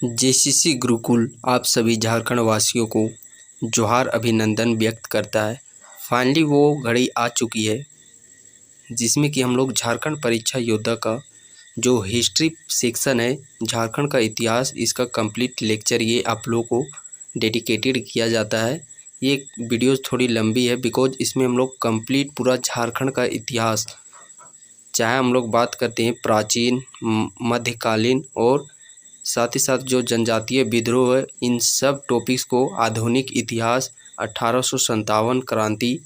JCC Gurukul आप सभी झारखंड वासियों को जोहार अभिनंदन व्यक्त करता है। फाइनली वो घड़ी आ चुकी है जिसमें कि हम लोग झारखंड परीक्षा योद्धा का जो हिस्ट्री सेक्शन है, झारखंड का इतिहास, इसका कंप्लीट लेक्चर ये आप लोगों को डेडिकेटेड किया जाता है। ये वीडियो थोड़ी लंबी है बिकॉज इसमें हम लोग कंप्लीट पूरा झारखंड का इतिहास, चाहे हम लोग बात करते हैं प्राचीन, मध्यकालीन और साथ ही साथ जो जनजातीय विद्रोह है, इन सब टॉपिक्स को, आधुनिक इतिहास, 1857 क्रांति,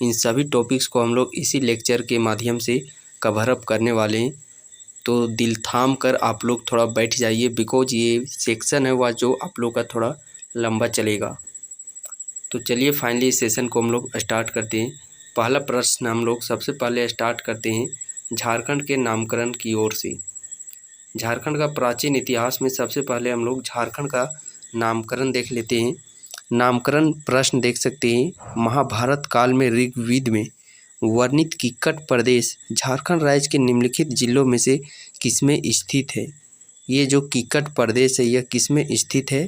इन सभी टॉपिक्स को हम लोग इसी लेक्चर के माध्यम से कवर अप करने वाले हैं। तो दिल थाम कर आप लोग थोड़ा बैठ जाइए बिकॉज ये सेक्शन है वह जो आप लोग का थोड़ा लंबा चलेगा। तो चलिए फाइनली इस सेशन को हम लोग स्टार्ट करते हैं। पहला प्रश्न हम लोग सबसे पहले स्टार्ट करते हैं झारखंड के नामकरण की ओर से। झारखंड का प्राचीन इतिहास में सबसे पहले हम लोग झारखंड का नामकरण देख लेते हैं। नामकरण प्रश्न देख सकते हैं, महाभारत काल में ऋग्वेद में वर्णित किक्कट प्रदेश झारखंड राज्य के निम्नलिखित जिलों में से किसमें स्थित है। ये जो किक्कट प्रदेश है यह किसमें स्थित है,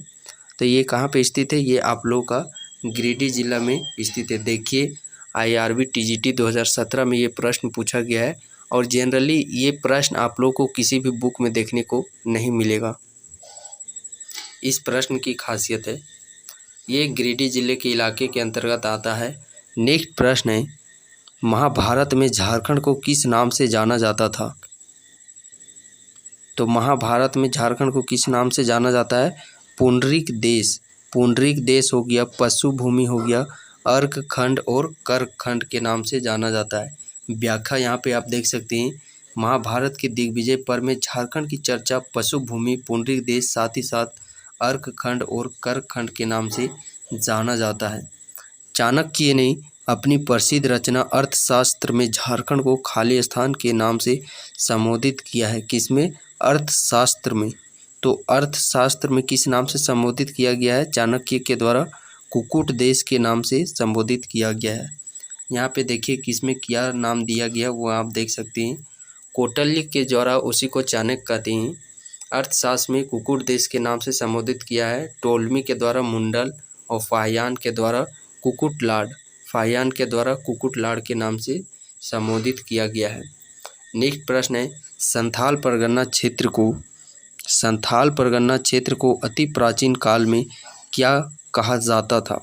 तो ये कहाँ पे स्थित है, ये आप लोगों का गिरिडीह जिला में स्थित है। देखिए IRB TGT 2017 में ये प्रश्न पूछा गया है और जनरली ये प्रश्न आप लोगों को किसी भी बुक में देखने को नहीं मिलेगा। इस प्रश्न की खासियत है, ये गिरिडीह जिले के इलाके के अंतर्गत आता है। नेक्स्ट प्रश्न है, महाभारत में झारखंड को किस नाम से जाना जाता था। तो महाभारत में झारखंड को किस नाम से जाना जाता है, पुंडरीक देश। पुंडरीक देश हो गया, पशु भूमि हो गया, अर्क खंड और कर्क खंड के नाम से जाना जाता है। व्याख्या यहाँ पे आप देख सकते हैं, महाभारत के दिग्विजय पर्व में झारखंड की चर्चा पशु भूमि, पुंडरीक देश, साथ ही साथ अर्क खंड और कर्क खंड के नाम से जाना जाता है। चाणक्य ने अपनी प्रसिद्ध रचना अर्थशास्त्र में झारखंड को खाली स्थान के नाम से संबोधित किया है। किसमें, अर्थशास्त्र में। तो अर्थशास्त्र में किस नाम से संबोधित किया गया है, चाणक्य के द्वारा कुकुट देश के नाम से संबोधित किया गया है। यहाँ पे देखिए किसमें क्या नाम दिया गया वो आप देख सकते हैं। कौटिल्य के द्वारा उसी को चाणक्य कहते हैं। अर्थशास्त्र में कुकुट देश के नाम से संबोधित किया है। टोलमी के द्वारा मुंडल और फाहियान के द्वारा कुकुटलाड, फाहियान के द्वारा कुकुटलाड के नाम से संबोधित किया गया है। नेक्स्ट प्रश्न है, संथाल परगना क्षेत्र को अति प्राचीन काल में क्या कहा जाता था।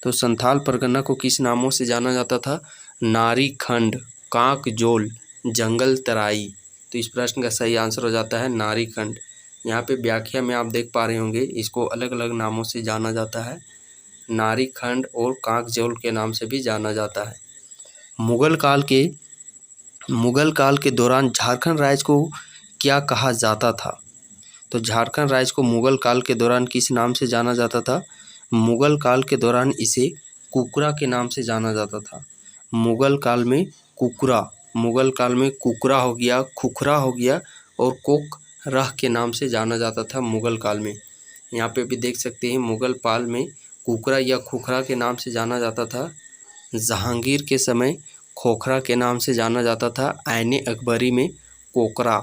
तो संथाल परगना को किस नामों से जाना जाता था, नारी खंड, कांकजोल, जंगल तराई। तो इस प्रश्न का सही आंसर हो जाता है नारी खंड। यहाँ पे व्याख्या में आप देख पा रहे होंगे, इसको अलग अलग नामों से जाना जाता है, नारी खंड और कांकजोल के नाम से भी जाना जाता है। मुगल काल के दौरान झारखंड राज्य को क्या कहा जाता था। तो झारखंड राज्य को मुगल काल के दौरान किस नाम से जाना जाता था, मुगल काल के दौरान इसे कुकरा के नाम से जाना जाता था। मुगल काल में कुकरा हो गया, खुखरा हो गया और कोकराह के नाम से जाना जाता था मुगल काल में। यहाँ पे भी देख सकते हैं मुगल काल में कुकरा या खुखरा के नाम से जाना जाता था। जहांगीर के समय खोखरा के नाम से जाना जाता था। आईने अकबरी में कोकरा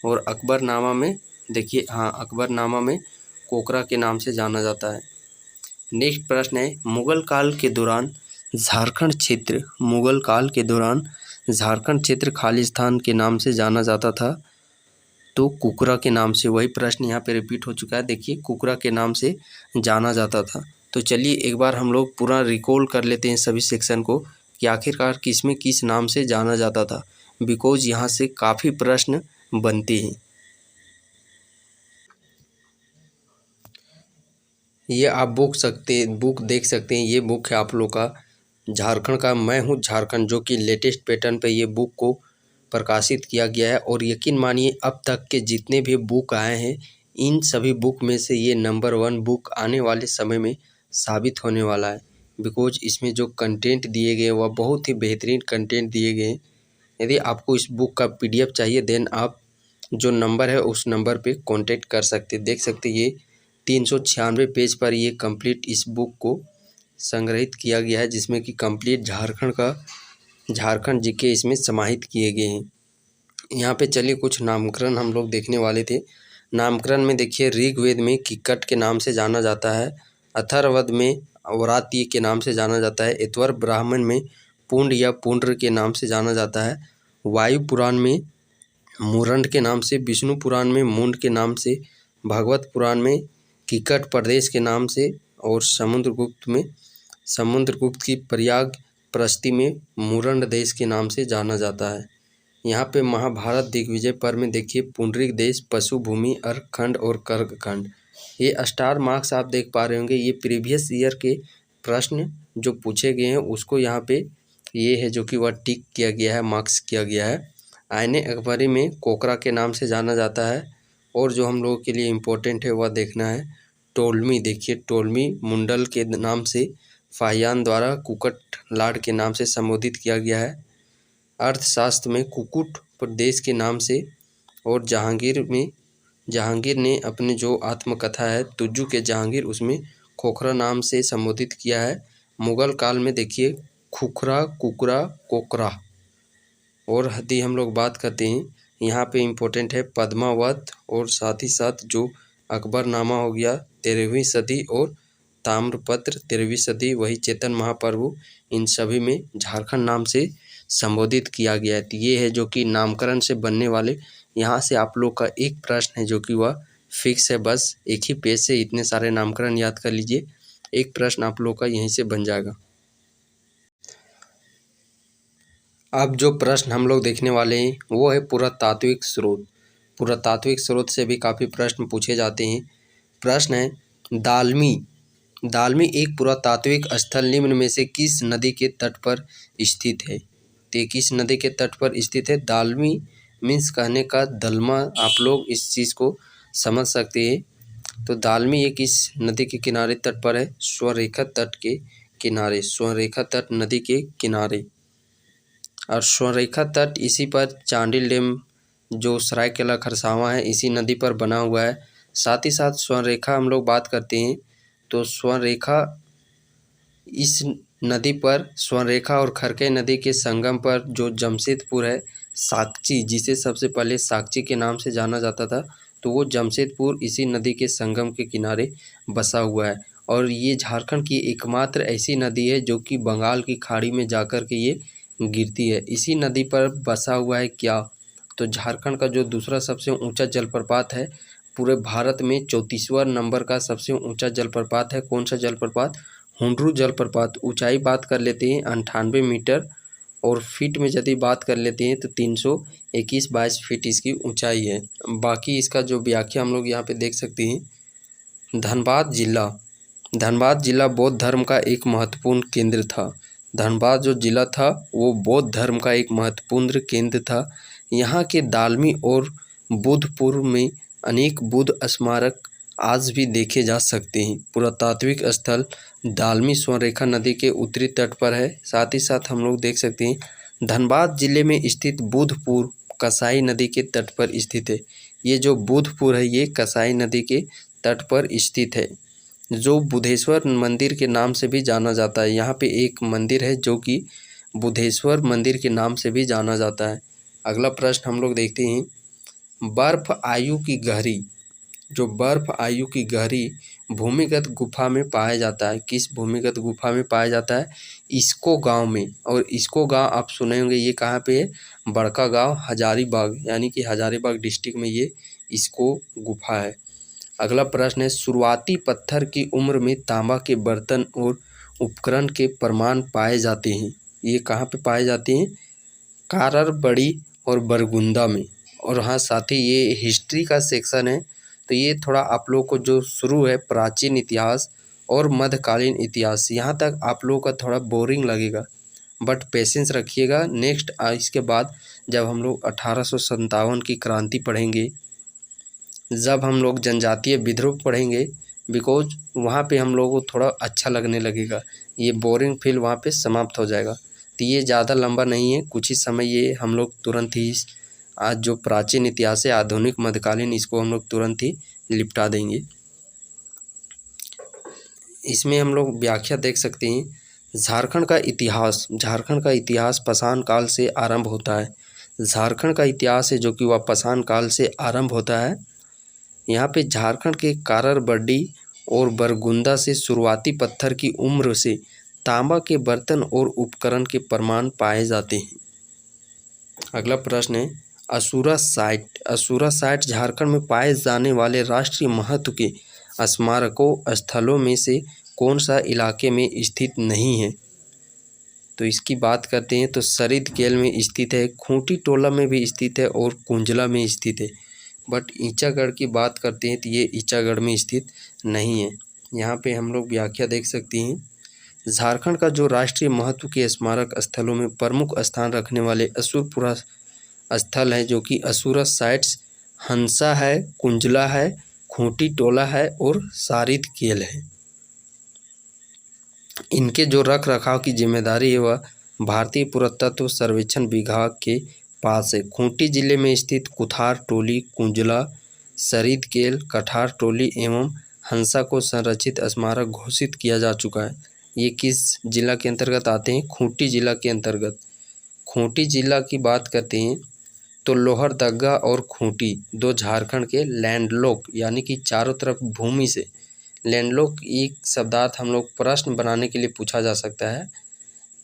और अकबरनामा में देखिए, अकबरनामा में कोकरा के नाम से जाना जाता है। नेक्स्ट प्रश्न है, मुगल काल के दौरान झारखंड क्षेत्र खालिस्तान के नाम से जाना जाता था। तो कुकरा के नाम से, वही प्रश्न यहाँ पे रिपीट हो चुका है। देखिए कुकरा के नाम से जाना जाता था। तो चलिए एक बार हम लोग पूरा रिकॉल कर लेते हैं सभी सेक्शन को कि आखिरकार किसमें किस नाम से जाना जाता था, बिकॉज यहाँ से काफ़ी प्रश्न बनते हैं। ये आप बुक देख सकते हैं, ये बुक है आप लोग का झारखंड का मैं हूँ झारखंड, जो कि लेटेस्ट पैटर्न पे ये बुक को प्रकाशित किया गया है। और यकीन मानिए अब तक के जितने भी बुक आए हैं, इन सभी बुक में से ये नंबर 1 बुक आने वाले समय में साबित होने वाला है, बिकॉज इसमें जो कंटेंट दिए गए वह बहुत ही बेहतरीन कंटेंट दिए गए हैं। यदि आपको इस बुक का PDF चाहिए देन आप जो नंबर है उस नंबर पे कांटेक्ट कर सकते। देख सकते ये 396 पेज पर ये कंप्लीट इस बुक को संग्रहित किया गया है, जिसमें कि कंप्लीट झारखंड जीके इसमें समाहित किए गए हैं। यहाँ पे चलिए कुछ नामकरण हम लोग देखने वाले थे। नामकरण में देखिए ऋग्वेद में किक्कट के नाम से जाना जाता है, अथर्ववेद में औरात्य के नाम से जाना जाता है, एतवर ब्राह्मण में पुंड या पुंड्र के नाम से जाना जाता है, वायु पुराण में मुरंड के नाम से, विष्णु पुराण में मुंड के नाम से, भागवत पुराण में किक्कट प्रदेश के नाम से और समुद्रगुप्त की प्रयाग प्रस्ती में मुरंड देश के नाम से जाना जाता है। यहाँ पे महाभारत दिग्विजय पर्व में देखिए पुंडरीक देश, पशु भूमि, अर्कखंड और कर्कखंड, ये स्टार मार्क्स आप देख पा रहे होंगे। ये प्रीवियस ईयर के प्रश्न जो पूछे गए हैं उसको यहाँ पे ये है जो कि वह टिक किया गया है, मार्क्स किया गया है। आयने अकबरी में कोकरा के नाम से जाना जाता है और जो हम लोगों के लिए इम्पोर्टेंट है वह देखना है टोलमी। देखिए टोलमी मुंडल के नाम से फाहियान द्वारा कुकट लाड के नाम से संबोधित किया गया है। अर्थशास्त्र में कुकुट प्रदेश के नाम से और जहांगीर ने अपने जो आत्मकथा है तुज्जू के जहांगीर उसमें खोखरा नाम से संबोधित किया है। मुगल काल में देखिए खुखरा, कुकरा, कोकरा। और यदि हम लोग बात करते हैं यहाँ पे इम्पोर्टेंट है पद्मावत और साथ ही साथ जो अकबरनामा हो गया 13वीं सदी और ताम्रपत्र 13वीं सदी, वही चेतन महाप्रभु, इन सभी में झारखंड नाम से संबोधित किया गया है। तो ये है जो कि नामकरण से बनने वाले। यहाँ से आप लोग का एक प्रश्न है जो कि वह फिक्स है, बस एक ही पेज से इतने सारे नामकरण याद कर लीजिए, एक प्रश्न आप लोग का यहीं से बन जाएगा। अब जो प्रश्न हम लोग देखने वाले हैं वो है पुरातात्विक स्रोत। पुरातात्विक स्रोत से भी काफ़ी प्रश्न पूछे जाते हैं। प्रश्न है दालमी एक पुरातात्विक स्थल निम्न में से किस नदी के तट पर स्थित है? तो किस नदी के तट पर स्थित है? दालमी मीन्स कहने का दलमा, आप लोग इस चीज़ को समझ सकते हैं। तो दालमी एक इस नदी के किनारे तट पर है, स्वरेखा तट के किनारे, स्वरेखा तट नदी के किनारे। और स्वरेखा तट इसी पर चांडिल डैम जो सरायकेला खरसावां है इसी नदी पर बना हुआ है। साथ ही साथ स्वरेखा हम लोग बात करते हैं तो स्वरेखा इस नदी पर, स्वरेखा और खरके नदी के संगम पर जो जमशेदपुर है, साकची, जिसे सबसे पहले साकची के नाम से जाना जाता था, तो वो जमशेदपुर इसी नदी के संगम के किनारे बसा हुआ है। और ये झारखंड की एकमात्र ऐसी नदी है जो कि बंगाल की खाड़ी में जाकर के ये गिरती है। इसी नदी पर बसा हुआ है क्या? तो झारखंड का जो दूसरा सबसे ऊंचा जलप्रपात है पूरे भारत में, 34वां नंबर का सबसे ऊंचा जलप्रपात है। कौन सा जलप्रपात? हुंडरू जलप्रपात। ऊंचाई बात कर लेते हैं 98 मीटर और फीट में यदि बात कर लेते हैं तो 321-22 फीट इसकी ऊंचाई है। बाकी इसका जो व्याख्या हम लोग यहाँ पे देख सकते हैं। धनबाद जिला बौद्ध धर्म का एक महत्वपूर्ण केंद्र था। धनबाद जो जिला था वो बौद्ध धर्म का एक महत्वपूर्ण केंद्र था। यहाँ के दालमी और बुद्धपुर में अनेक बुद्ध स्मारक आज भी देखे जा सकते हैं। पुरातात्विक स्थल दालमी स्वरेखा नदी के उत्तरी तट पर है। साथ ही साथ हम लोग देख सकते हैं धनबाद जिले में स्थित बुद्धपुर कसाई नदी के तट पर स्थित है। ये जो बुद्धपुर है ये कसाई नदी के तट पर स्थित है, जो बुद्धेश्वर मंदिर के नाम से भी जाना जाता है। यहाँ पे एक मंदिर है जो कि बुद्धेश्वर मंदिर के नाम से भी जाना जाता है। अगला प्रश्न हम लोग देखते हैं, बर्फ आयु की गहरी, जो बर्फ आयु की गहरी भूमिगत गुफा में पाया जाता है। किस भूमिगत गुफा में पाया जाता है? इसको गांव में। और इसको गांव आप सुने होंगे, ये कहाँ पे है? बड़का गांव हजारीबाग, यानी कि हजारीबाग डिस्ट्रिक्ट में ये इसको गुफा है। अगला प्रश्न है, शुरुआती पत्थर की उम्र में तांबा के बर्तन और उपकरण के प्रमाण पाए जाते हैं। ये कहाँ पे पाए जाते हैं? कारर, बड़ी और बरगुंदा में। और हाँ, साथ ही ये हिस्ट्री का सेक्शन है, तो ये थोड़ा आप लोग को जो शुरू है प्राचीन इतिहास और मध्यकालीन इतिहास, यहाँ तक आप लोगों का थोड़ा बोरिंग लगेगा, बट पेशेंस रखिएगा। नेक्स्ट इसके बाद जब हम लोग 1857 की क्रांति पढ़ेंगे, जब हम लोग जनजातीय विद्रोह पढ़ेंगे, बिकॉज वहाँ पे हम लोगों को थोड़ा अच्छा लगने लगेगा, ये बोरिंग फील वहाँ पे समाप्त हो जाएगा। तो ये ज़्यादा लंबा नहीं है, कुछ ही समय ये हम लोग तुरंत ही आज जो प्राचीन इतिहास है आधुनिक मध्यकालीन, इसको हम लोग तुरंत ही निपटा देंगे। इसमें हम लोग व्याख्या देख सकते हैं, झारखंड का इतिहास पाषाण काल से आरंभ होता है। झारखंड का इतिहास है जो कि वह पाषाण काल से आरंभ होता है। यहाँ पे झारखंड के काररबड्डी और बरगुंदा से शुरुआती पत्थर की उम्र से तांबा के बर्तन और उपकरण के प्रमाण पाए जाते हैं। अगला प्रश्न है असुरा साइट। असुरा साइट झारखंड में पाए जाने वाले राष्ट्रीय महत्व के स्मारकों स्थलों में से कौन सा इलाके में स्थित नहीं है? तो इसकी बात करते हैं तो सरिदकेल में स्थित है, खूंटी टोला में भी स्थित है और कुंजला में स्थित है। बट ईचागढ़ की बात करते हैं तो ये ईचागढ़ में स्थित नहीं है। यहाँ पे हम लोग व्याख्या देख सकते हैं। झारखंड का जो राष्ट्रीय महत्व के स्मारक स्थलों में प्रमुख स्थान रखने वाले असुरपुरा स्थल है, जो कि असुरा साइट्स हंसा है, कुंजला है, खूंटी टोला है और सरिदकेल है। इनके जो रख रखाव की जिम्मेदारी है वह भारतीय पुरातत्व सर्वेक्षण विभाग के पास है। खूंटी जिले में स्थित कुथार टोली, कुंजला, सरिदकेल, कठार टोली एवं हंसा को संरक्षित स्मारक घोषित किया जा चुका है। ये किस जिला के अंतर्गत आते हैं? खूंटी जिला के अंतर्गत। खूंटी जिला की बात करते हैं तो लोहरदगा और खूंटी दो झारखंड के लैंडलॉक यानी कि चारों तरफ भूमि से लैंडलॉक एक शब्दार्थ हम लोग प्रश्न बनाने के लिए पूछा जा सकता है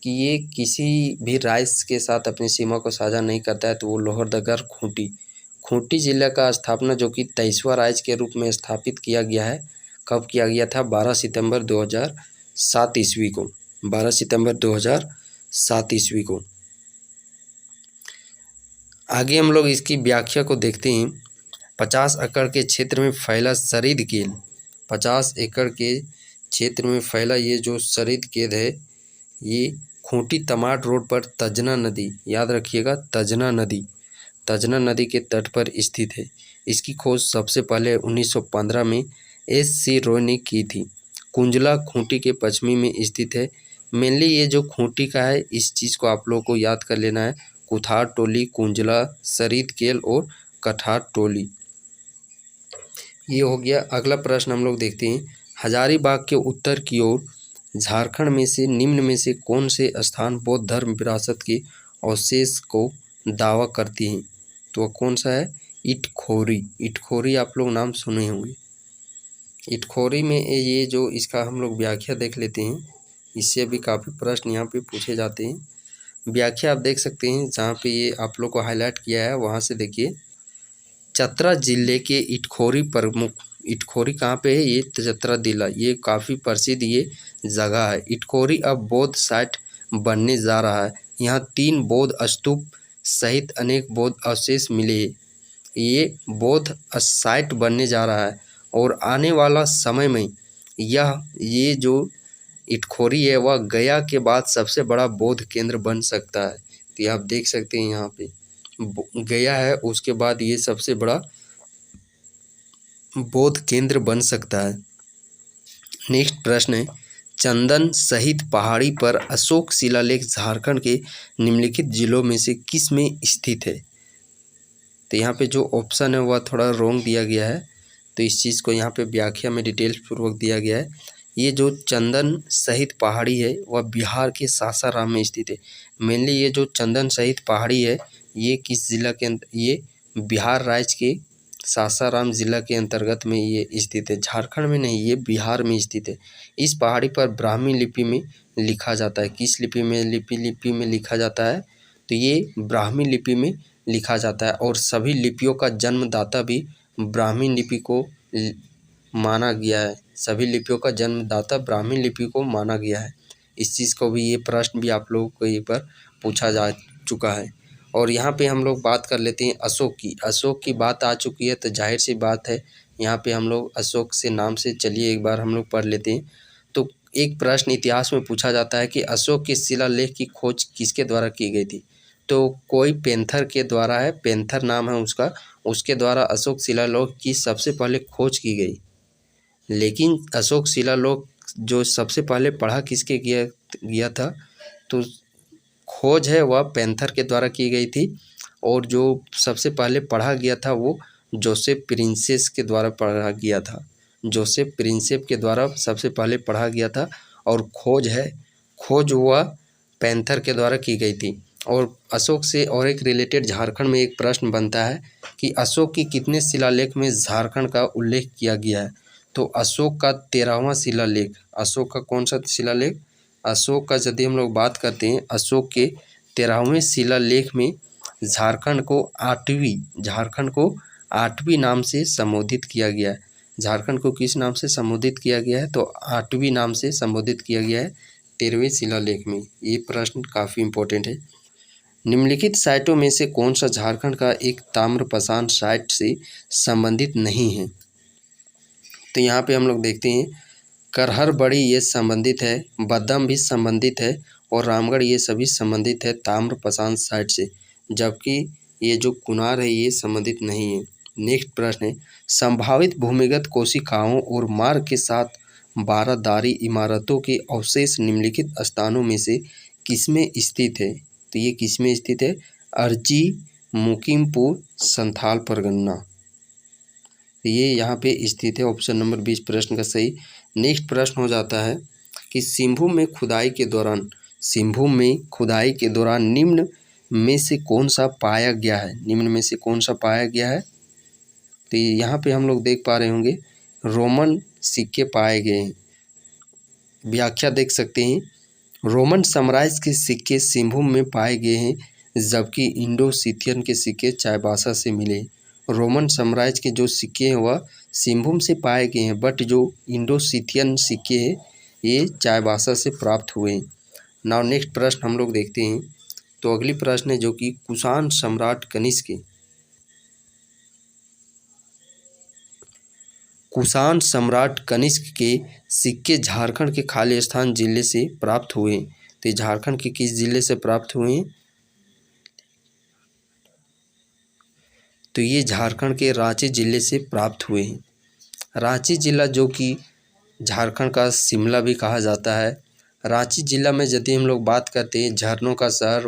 कि ये किसी भी राज्य के साथ अपनी सीमा को साझा नहीं करता है, तो वो लोहरदगा और खूंटी। खूंटी जिला का स्थापना जो कि 23वां राज्य के रूप में स्थापित किया गया है, कब किया गया था? 12 सितंबर 2007 ईस्वी को। 12 सितंबर 2007 ईस्वी को। आगे हम लोग इसकी व्याख्या को देखते हैं। 50 एकड़ के क्षेत्र में फैला सरिदकेल, 50 एकड़ के क्षेत्र में फैला ये जो सरिदकेल है, ये खूंटी तमाड़ रोड पर तजना नदी, याद रखिएगा तजना नदी के तट पर स्थित है। इसकी खोज सबसे पहले 1915 में S.C. रॉय ने की थी। कुंजला खूंटी के पश्चिमी में स्थित है। मेनली ये जो खूंटी का है, इस चीज़ को आप लोगों को याद कर लेना है। कुथार टोली, कुंजला, सरिदकेल और कठार टोली, ये हो गया। अगला प्रश्न हम लोग देखते हैं। हजारीबाग के उत्तर की ओर झारखंड में से निम्न में से कौन से स्थान बौद्ध धर्म विरासत के अवशेष को दावा करती हैं? तो वह कौन सा है? इटखोरी। इटखोरी आप लोग नाम सुने होंगे। इटखोरी में ये जो इसका हम लोग व्याख्या देख लेते हैं, इससे भी काफ़ी प्रश्न यहाँ पे पूछे जाते हैं। व्याख्या आप देख सकते हैं, जहाँ पे ये आप लोग को हाईलाइट किया है वहाँ से देखिए। चतरा जिले के इटखोरी प्रमुख, इटखोरी कहाँ पे है? ये चतरा जिला, ये काफ़ी प्रसिद्ध ये जगह है। इटखोरी अब बौद्ध साइट बनने जा रहा है। यहाँ 3 बौद्ध स्तूप सहित अनेक बौद्ध अवशेष मिले हैं। ये बौद्ध साइट बनने जा रहा है और आने वाला समय में ये जो इटखोरी है वह गया के बाद सबसे बड़ा बौद्ध केंद्र बन सकता है। तो ये आप देख सकते हैं, यहाँ पे गया है, उसके बाद ये सबसे बड़ा बौद्ध केंद्र बन सकता है। नेक्स्ट प्रश्न है, चंदन सहित पहाड़ी पर अशोक शिलालेख झारखंड के निम्नलिखित जिलों में से किस में स्थित है? तो यहाँ पे जो ऑप्शन है वह थोड़ा रॉन्ग दिया गया है, तो इस चीज़ को यहाँ पे व्याख्या में डिटेल्स पूर्वक दिया गया है। ये जो चंदन सहित पहाड़ी है वह बिहार के सासाराम में स्थित है। मेनली ये जो चंदन सहित पहाड़ी है, ये किस जिला के ये बिहार राज्य के सासाराम जिला के अंतर्गत में ये स्थित है। झारखंड में नहीं, ये बिहार में स्थित है। इस पहाड़ी पर ब्राह्मी लिपि में लिखा जाता है। किस लिपि में? लिपि में लिखा जाता है, तो ये ब्राह्मी लिपि में लिखा जाता है। और सभी लिपियों का जन्मदाता भी ब्राह्मी लिपि को माना गया है। सभी लिपियों का जन्मदाता ब्राह्मी लिपि को माना गया है। इस चीज़ को भी, ये प्रश्न भी आप लोगों को एक बार पूछा जा चुका है। और यहाँ पे हम लोग बात कर लेते हैं अशोक की। अशोक की बात आ चुकी है तो जाहिर सी बात है यहाँ पे हम लोग अशोक से नाम से चलिए एक बार हम लोग पढ़ लेते हैं। तो एक प्रश्न इतिहास में पूछा जाता है कि अशोक के शिलालेख की खोज किसके द्वारा की गई थी? तो कोई पेंथर के द्वारा है, पेंथर नाम है उसका, उसके द्वारा अशोक शिलालेख की सबसे पहले खोज की गई। लेकिन अशोक शिलालेख जो सबसे पहले पढ़ा किसके गया था? तो खोज है वह पेंथर के द्वारा की गई थी। और जो सबसे पहले पढ़ा गया था वो जोसेफ प्रिंसेस के द्वारा पढ़ा गया था। जोसेफ प्रिंसेप के द्वारा सबसे पहले पढ़ा गया था। और खोज वह पेंथर के द्वारा की गई थी। और अशोक से और एक रिलेटेड झारखंड में एक प्रश्न बनता है कि अशोक की कितने शिलालेख में झारखंड का उल्लेख किया गया है। तो अशोक का 13वां शिलालेख, अशोक का कौन सा शिलालेख, अशोक का यदि हम लोग बात करते हैं, अशोक के 13वें शिलालेख में झारखंड को आठवीं नाम से संबोधित किया गया है। झारखंड को किस नाम से संबोधित किया गया है, तो आठवीं नाम से संबोधित किया गया है 13वें शिलालेख में। ये प्रश्न काफ़ी इम्पोर्टेंट है। निम्नलिखित साइटों में से कौन सा झारखंड का एक ताम्रप्रशान साइट से संबंधित नहीं है। तो यहाँ पे हम लोग देखते हैं करहर बड़ी ये संबंधित है, बद्दाम भी संबंधित है और रामगढ़ ये सभी संबंधित है ताम्रप्रशान साइट से, जबकि ये जो कुनार है ये संबंधित नहीं है। नेक्स्ट प्रश्न है संभावित भूमिगत कोशिकाओं और मार्ग के साथ 12 दारी इमारतों के अवशेष निम्नलिखित स्थानों में से किसमें स्थित है। तो ये किसमें स्थित है, अर्जी, मुकीमपुर, संथाल परगन्ना, ये यहाँ पे स्थित है। ऑप्शन नंबर 20 प्रश्न का सही। नेक्स्ट प्रश्न हो जाता है कि सिंहभूम में खुदाई के दौरान निम्न में से कौन सा पाया गया है, निम्न में से कौन सा पाया गया है। तो यहाँ पे हम लोग देख पा रहे होंगे रोमन सिक्के पाए गए हैं। व्याख्या देख सकते हैं, रोमन साम्राज्य के सिक्के सिंहभूम में पाए गए हैं, जबकि इंडो सीथियन के सिक्के चाईबासा से मिले। रोमन साम्राज्य के जो सिक्के हैं वह सिंहभूम से पाए गए हैं, बट जो इंडो सीथियन सिक्के हैं ये चाईबासा से प्राप्त हुए हैं। नाउ नेक्स्ट प्रश्न हम लोग देखते हैं। तो अगली प्रश्न है जो कि कुषाण सम्राट कनिष्क के सिक्के झारखंड के खालिस्तान जिले से प्राप्त हुए हैं। तो झारखंड के किस जिले से प्राप्त हुए हैं, तो ये झारखंड के रांची जिले से प्राप्त हुए हैं। रांची जिला जो कि झारखंड का शिमला भी कहा जाता है। रांची जिला में यदि हम लोग बात करते हैं झरनों का शहर,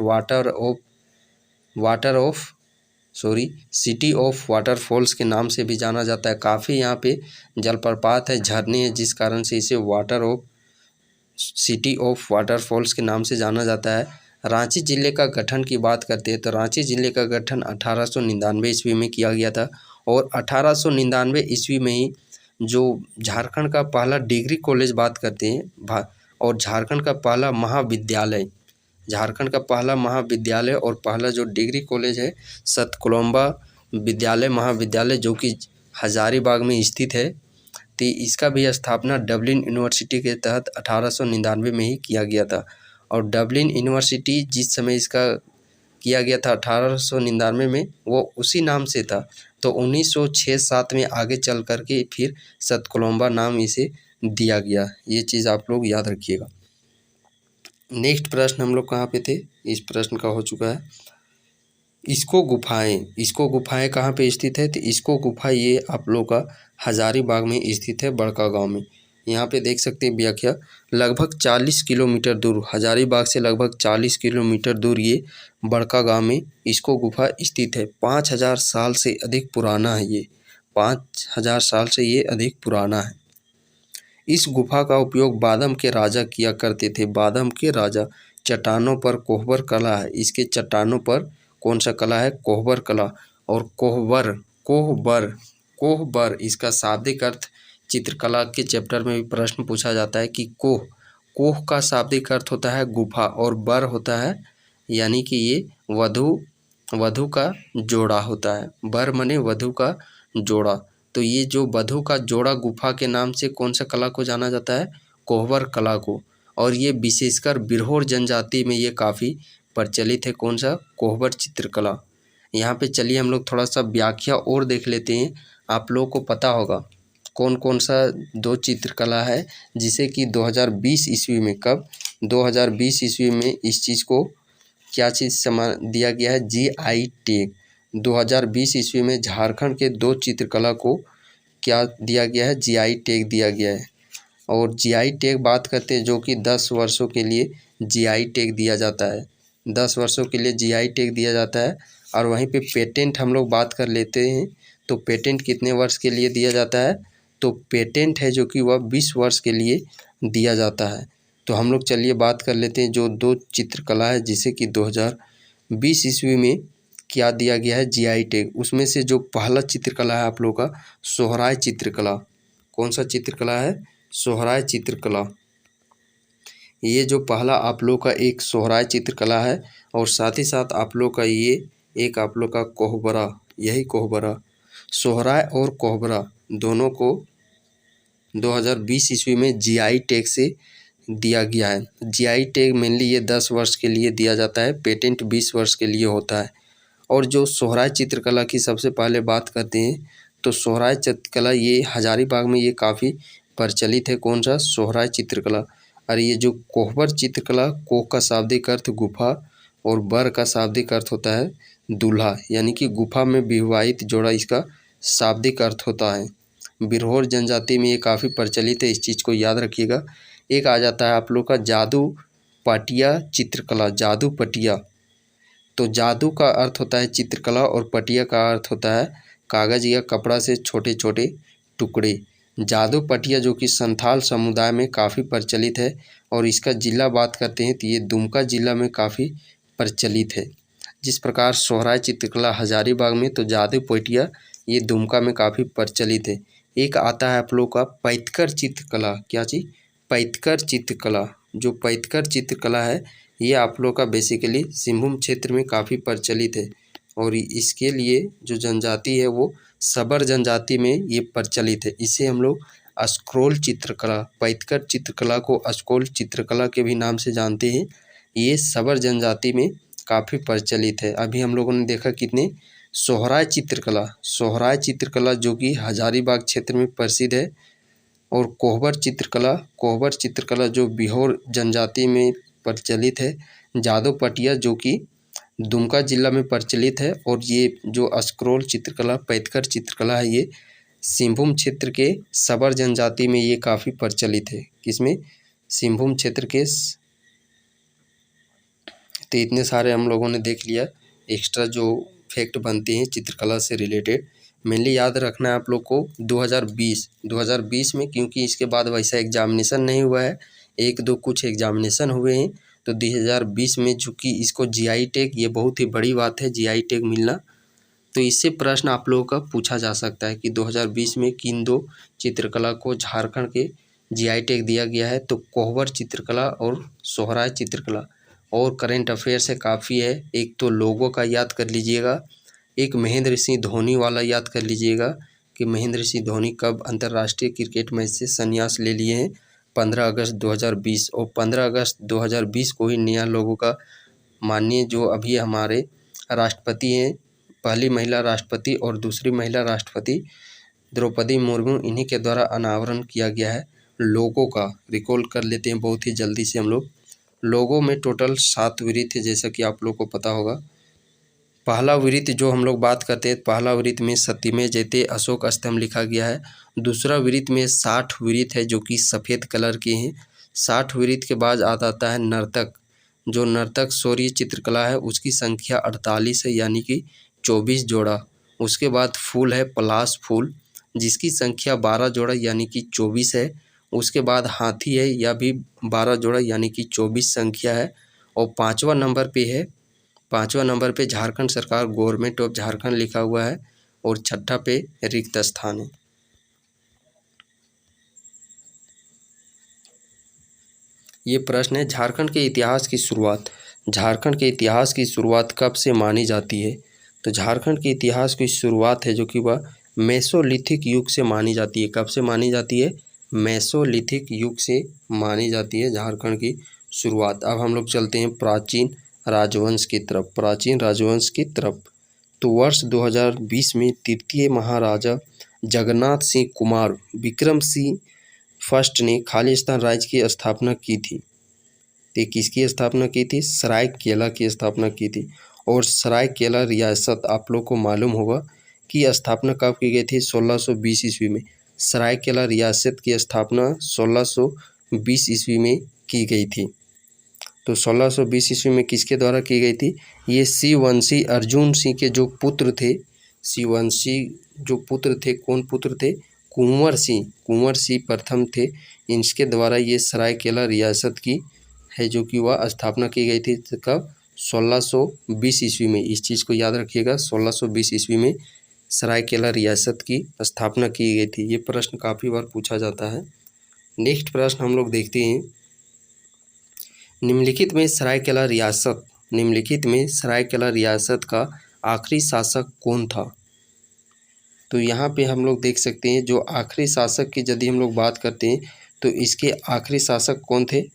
सिटी ऑफ वाटरफॉल्स के नाम से भी जाना जाता है। काफ़ी यहाँ पे जलप्रपात है, झरने हैं, जिस कारण से इसे सिटी ऑफ वाटरफॉल्स के नाम से जाना जाता है। रांची ज़िले का गठन की बात करते हैं तो रांची ज़िले का गठन 1899 ईस्वी में किया गया था और 1899 ईस्वी में ही जो झारखंड का पहला डिग्री कॉलेज बात करते हैं और झारखंड का पहला महाविद्यालय और पहला जो डिग्री कॉलेज है सतकोलम्बा महाविद्यालय जो कि हजारीबाग में स्थित है। तो इसका भी स्थापना डबलिन यूनिवर्सिटी के तहत 1899 में ही किया गया था। और डबलिन यूनिवर्सिटी जिस समय इसका किया गया था 1899 में, वो उसी नाम से था। तो 1906-07 में आगे चल कर के फिर सतकोलम्बा नाम इसे दिया गया। ये चीज़ आप लोग याद रखिएगा। नेक्स्ट प्रश्न हम लोग कहाँ पे थे, इस प्रश्न का हो चुका है। इसको गुफाएं कहाँ पे स्थित है, तो इसको गुफा ये आप लोग का हजारीबाग में स्थित है, बड़का गांव में। यहाँ पे देख सकते हैं व्याख्या, लगभग 40 किलोमीटर दूर, हजारीबाग से लगभग 40 किलोमीटर दूर ये बड़का गांव में इसको गुफा स्थित है। 5000 साल से अधिक पुराना है ये, 5000 साल से ये अधिक पुराना है। इस गुफा का उपयोग बादाम के राजा किया करते थे। बादाम के राजा, चट्टानों पर कोहबर कला है, इसके चट्टानों पर कौन सा कला है, कोहबर कला। और कोहबर इसका शाब्दिक अर्थ चित्रकला के चैप्टर में भी प्रश्न पूछा जाता है कि कोह का शाब्दिक अर्थ होता है गुफा और बर होता है यानी कि ये वधु का जोड़ा होता है। बर माने वधु का जोड़ा। तो ये जो वधु का जोड़ा गुफा के नाम से कौन सा कला को जाना जाता है, कोहबर कला को। और ये विशेषकर बिरहोर जनजाति में ये काफ़ी प्रचलित है, कौन सा, कोहबर चित्रकला। यहाँ पे चलिए हम लोग थोड़ा सा व्याख्या और देख लेते हैं। आप लोगों को पता होगा कौन कौन सा 2 चित्रकला है जिसे कि 2020 ईस्वी में, कब, 2020 ईस्वी में इस चीज़ को क्या चीज़ दिया गया है, GI टैग। 2020 ईस्वी में झारखंड के 2 चित्रकला को क्या दिया गया है, GI टैग दिया गया है। और GI टैग बात करते हैं जो कि 10 वर्षों के लिए GI टैग दिया जाता है, 10 वर्षों के लिए GI टैग दिया जाता है। और वहीं पे पेटेंट हम लोग बात कर लेते हैं, तो पेटेंट कितने वर्ष के लिए दिया जाता है, तो पेटेंट है जो कि वह 20 वर्ष के लिए दिया जाता है। तो हम लोग चलिए बात कर लेते हैं जो 2 चित्रकला है जिसे कि 2020 ईस्वी में क्या दिया गया है, जीआई टैग। उसमें से जो पहला चित्रकला है आप लोग का सोहराय चित्रकला। कौन सा चित्रकला है, सोहराय चित्रकला। ये जो पहला आप लोग का एक सोहराय चित्रकला है और साथ ही साथ आप लोग का ये एक आप लोग का कोहबरा, यही कोहबरा, सोहराय और कोहबरा दोनों को 2020 ईस्वी में जीआई टैग से दिया गया है। जीआई टैग मेनली ये 10 वर्ष के लिए दिया जाता है, पेटेंट 20 वर्ष के लिए होता है। और जो सोहराय चित्रकला की सबसे पहले बात करते हैं तो सोहराय चित्रकला ये हजारीबाग में ये काफ़ी प्रचलित है। कौन सा, सोहराय चित्रकला। और ये जो कोहबर चित्रकला, कोह का शाब्दिक अर्थ गुफा और बर का शाब्दिक अर्थ होता है दूल्हा, यानी कि गुफा में विवाहित जोड़ा इसका शाब्दिक अर्थ होता है। बिरहोर जनजाति में ये काफ़ी प्रचलित है, इस चीज़ को याद रखिएगा। एक आ जाता है आप लोग का जादू पटिया चित्रकला, जादू पटिया। तो जादू का अर्थ होता है चित्रकला और पटिया का अर्थ होता है कागज़ या कपड़ा से छोटे छोटे टुकड़े। जादू पटिया जो कि संथाल समुदाय में काफ़ी प्रचलित है और इसका ज़िला बात करते हैं तो ये दुमका ज़िला में काफ़ी प्रचलित है। जिस प्रकार सोहराय चित्रकला हजारीबाग में, तो जादू पटिया ये दुमका में काफ़ी प्रचलित है। एक आता है आप लोग का पैतकर चित्रकला। क्या चीज़, पैतकर चित्रकला। जो पैतकर चित्रकला है ये आप लोग का बेसिकली सिंहभूम क्षेत्र में काफ़ी प्रचलित है और इसके लिए जो जनजाति है वो सबर जनजाति में ये प्रचलित है। इसे हम लोग अस्क्रोल चित्रकला, पैतकर चित्रकला को अस्क्रोल चित्रकला के भी नाम से जानते हैं। ये सबर जनजाति में काफ़ी प्रचलित है। अभी हम लोगों ने देखा कितने, सोहराय चित्रकला, सोहराय चित्रकला जो कि हजारीबाग क्षेत्र में प्रसिद्ध है। और कोहबर चित्रकला, कोहबर चित्रकला जो बिरहोर जनजाति में प्रचलित है। जादू पटिया जो कि दुमका जिला में प्रचलित है। और ये जो अस्क्रोल चित्रकला, पैतकर चित्रकला है ये सिंहभूम क्षेत्र के सबर जनजाति में ये काफ़ी प्रचलित है। किसमें, सिंहभूम क्षेत्र के। तो इतने सारे हम लोगों ने देख लिया एक्स्ट्रा जो फैक्ट बनते हैं चित्रकला से रिलेटेड। मेनली याद रखना है आप लोग को 2020 में, क्योंकि इसके बाद वैसा एग्जामिनेशन नहीं हुआ है, एक दो कुछ एग्जामिनेशन हुए हैं। तो 2020 में चूँकि इसको जीआई टैग, ये बहुत ही बड़ी बात है जीआई टैग मिलना। तो इससे प्रश्न आप लोगों का पूछा जा सकता है कि 2020 में किन दो चित्रकला को झारखंड के जीआई टैग दिया गया है। तो कोहबर चित्रकला और सोहराय चित्रकला। और करेंट अफेयर से काफ़ी है। एक तो लोगों का याद कर लीजिएगा, एक महेंद्र सिंह धोनी वाला याद कर लीजिएगा कि महेंद्र सिंह धोनी कब अंतर्राष्ट्रीय क्रिकेट मैच से संन्यास ले लिए हैं, 15 अगस्त 2020। और 15 अगस्त 2020 को ही नया लोगों का माननीय जो अभी हमारे राष्ट्रपति हैं, पहली महिला राष्ट्रपति और दूसरी महिला राष्ट्रपति द्रौपदी मुर्मू, इन्हीं के द्वारा अनावरण किया गया है लोगों का। रिकॉल कर लेते हैं बहुत ही जल्दी से हम लोग। लोगों में टोटल 7 वृत्त है, जैसा कि आप लोग को पता होगा। पहला वृत्त जो हम लोग बात करते हैं, पहला वृत्त में सत्यमेव जयते अशोक स्तंभ लिखा गया है। दूसरा वृत्त में 60 वृत्त है जो कि सफ़ेद कलर के हैं। 60 वृत्त के बाद आता है नर्तक। जो नर्तक शौर्य चित्रकला है उसकी संख्या 48 है, यानी कि 24 जोड़ा। उसके बाद फूल है पलाश फूल, जिसकी संख्या 12 जोड़ा यानी कि 24 है। उसके बाद हाथी है, यह भी 12 जोड़ा यानी कि 24 संख्या है। और पाँचवा नंबर पे झारखंड सरकार गवर्नमेंट ऑफ झारखंड लिखा हुआ है। और छठा पे रिक्त स्थान है। ये प्रश्न है, झारखंड के इतिहास की शुरुआत, झारखंड के इतिहास की शुरुआत कब से मानी जाती है। तो झारखंड के इतिहास की शुरुआत है जो कि वह मेसोलिथिक युग से मानी जाती है। कब से मानी जाती है, मेसोलिथिक युग से मानी जाती है झारखंड की शुरुआत। अब हम लोग चलते हैं प्राचीन राजवंश की तरफ, प्राचीन राजवंश की तरफ। तो वर्ष 2020 में तृतीय महाराजा जगन्नाथ सिंह कुमार विक्रम सिंह फर्स्ट ने खालिस्तान राज्य की स्थापना की थी। तो किसकी स्थापना की थी, सरायकेला की स्थापना की थी। और सरायकेला रियासत आप लोग को मालूम होगा कि स्थापना कब की गई थी, 1620 ईस्वी में। सरायकेला रियासत की स्थापना 1620 ईस्वी में की गई थी। तो 1620 ईस्वी में किसके द्वारा की गई थी, ये शिववंशी अर्जुन सिंह के जो पुत्र थे, शिववंशी जो पुत्र थे, कौन पुत्र थे, कुंवर सिंह प्रथम थे। इनके द्वारा ये सरायकेला रियासत की है जो कि वह स्थापना की गई थी। कब, 1620 ईस्वी में। इस चीज़ को याद रखिएगा, 1620 ईस्वी में सरायकेला रियासत की स्थापना की गई थी। ये प्रश्न काफ़ी बार पूछा जाता है। नेक्स्ट प्रश्न हम लोग देखते हैं, निम्नलिखित में सरायकेला रियासत का आखिरी शासक कौन था। तो यहाँ पे हम लोग देख सकते हैं, जो आखिरी शासक की यदि हम लोग बात करते हैं तो इसके आखिरी शासक कौन थे।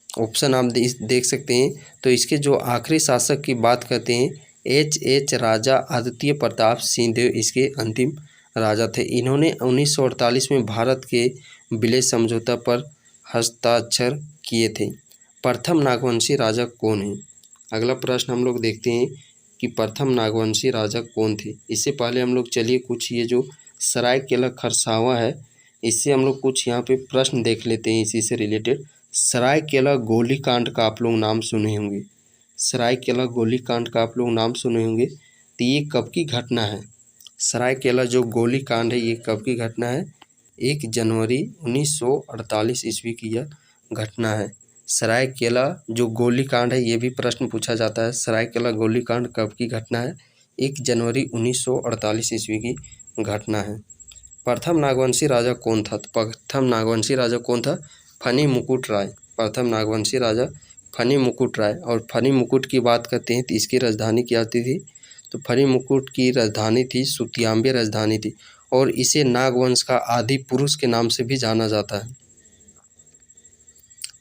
ऑप्शन आप देख सकते हैं। तो इसके जो आखिरी शासक की बात करते हैं, एच राजा आदित्य प्रताप सिंहदेव इसके अंतिम राजा थे। इन्होंने 1948 में भारत के विलय समझौता पर हस्ताक्षर किए थे। प्रथम नागवंशी राजा कौन है। अगला प्रश्न हम लोग देखते हैं कि प्रथम नागवंशी राजा कौन थे। इससे पहले हम लोग चलिए कुछ ये जो सरायकेला खरसावां है, इससे हम लोग कुछ यहाँ पे प्रश्न देख लेते हैं इसी से रिलेटेड। सरायकेला गोलीकांड का आप लोग नाम सुने होंगे। सरायकेला गोलीकांड का आप लोग नाम सुने होंगे। तो ये कब की घटना है। सरायकेला जो गोलीकांड है ये कब की घटना है। 1 जनवरी 1948 ईस्वी की यह घटना है। सरायकेला जो गोलीकांड है ये भी प्रश्न पूछा जाता है। सरायकेला गोलीकांड कब की घटना है। 1 जनवरी 1948 ईस्वी की घटना है। प्रथम नागवंशी राजा कौन था। तो प्रथम नागवंशी राजा कौन था, फनी मुकुट राय। प्रथम नागवंशी राजा फनी मुकुट राय। और फनी मुकुट की बात करते हैं तो इसकी राजधानी क्या थी। तो फनी मुकुट की राजधानी थी सुतियांबे राजधानी थी। और इसे नागवंश का आदि पुरुष के नाम से भी जाना जाता है।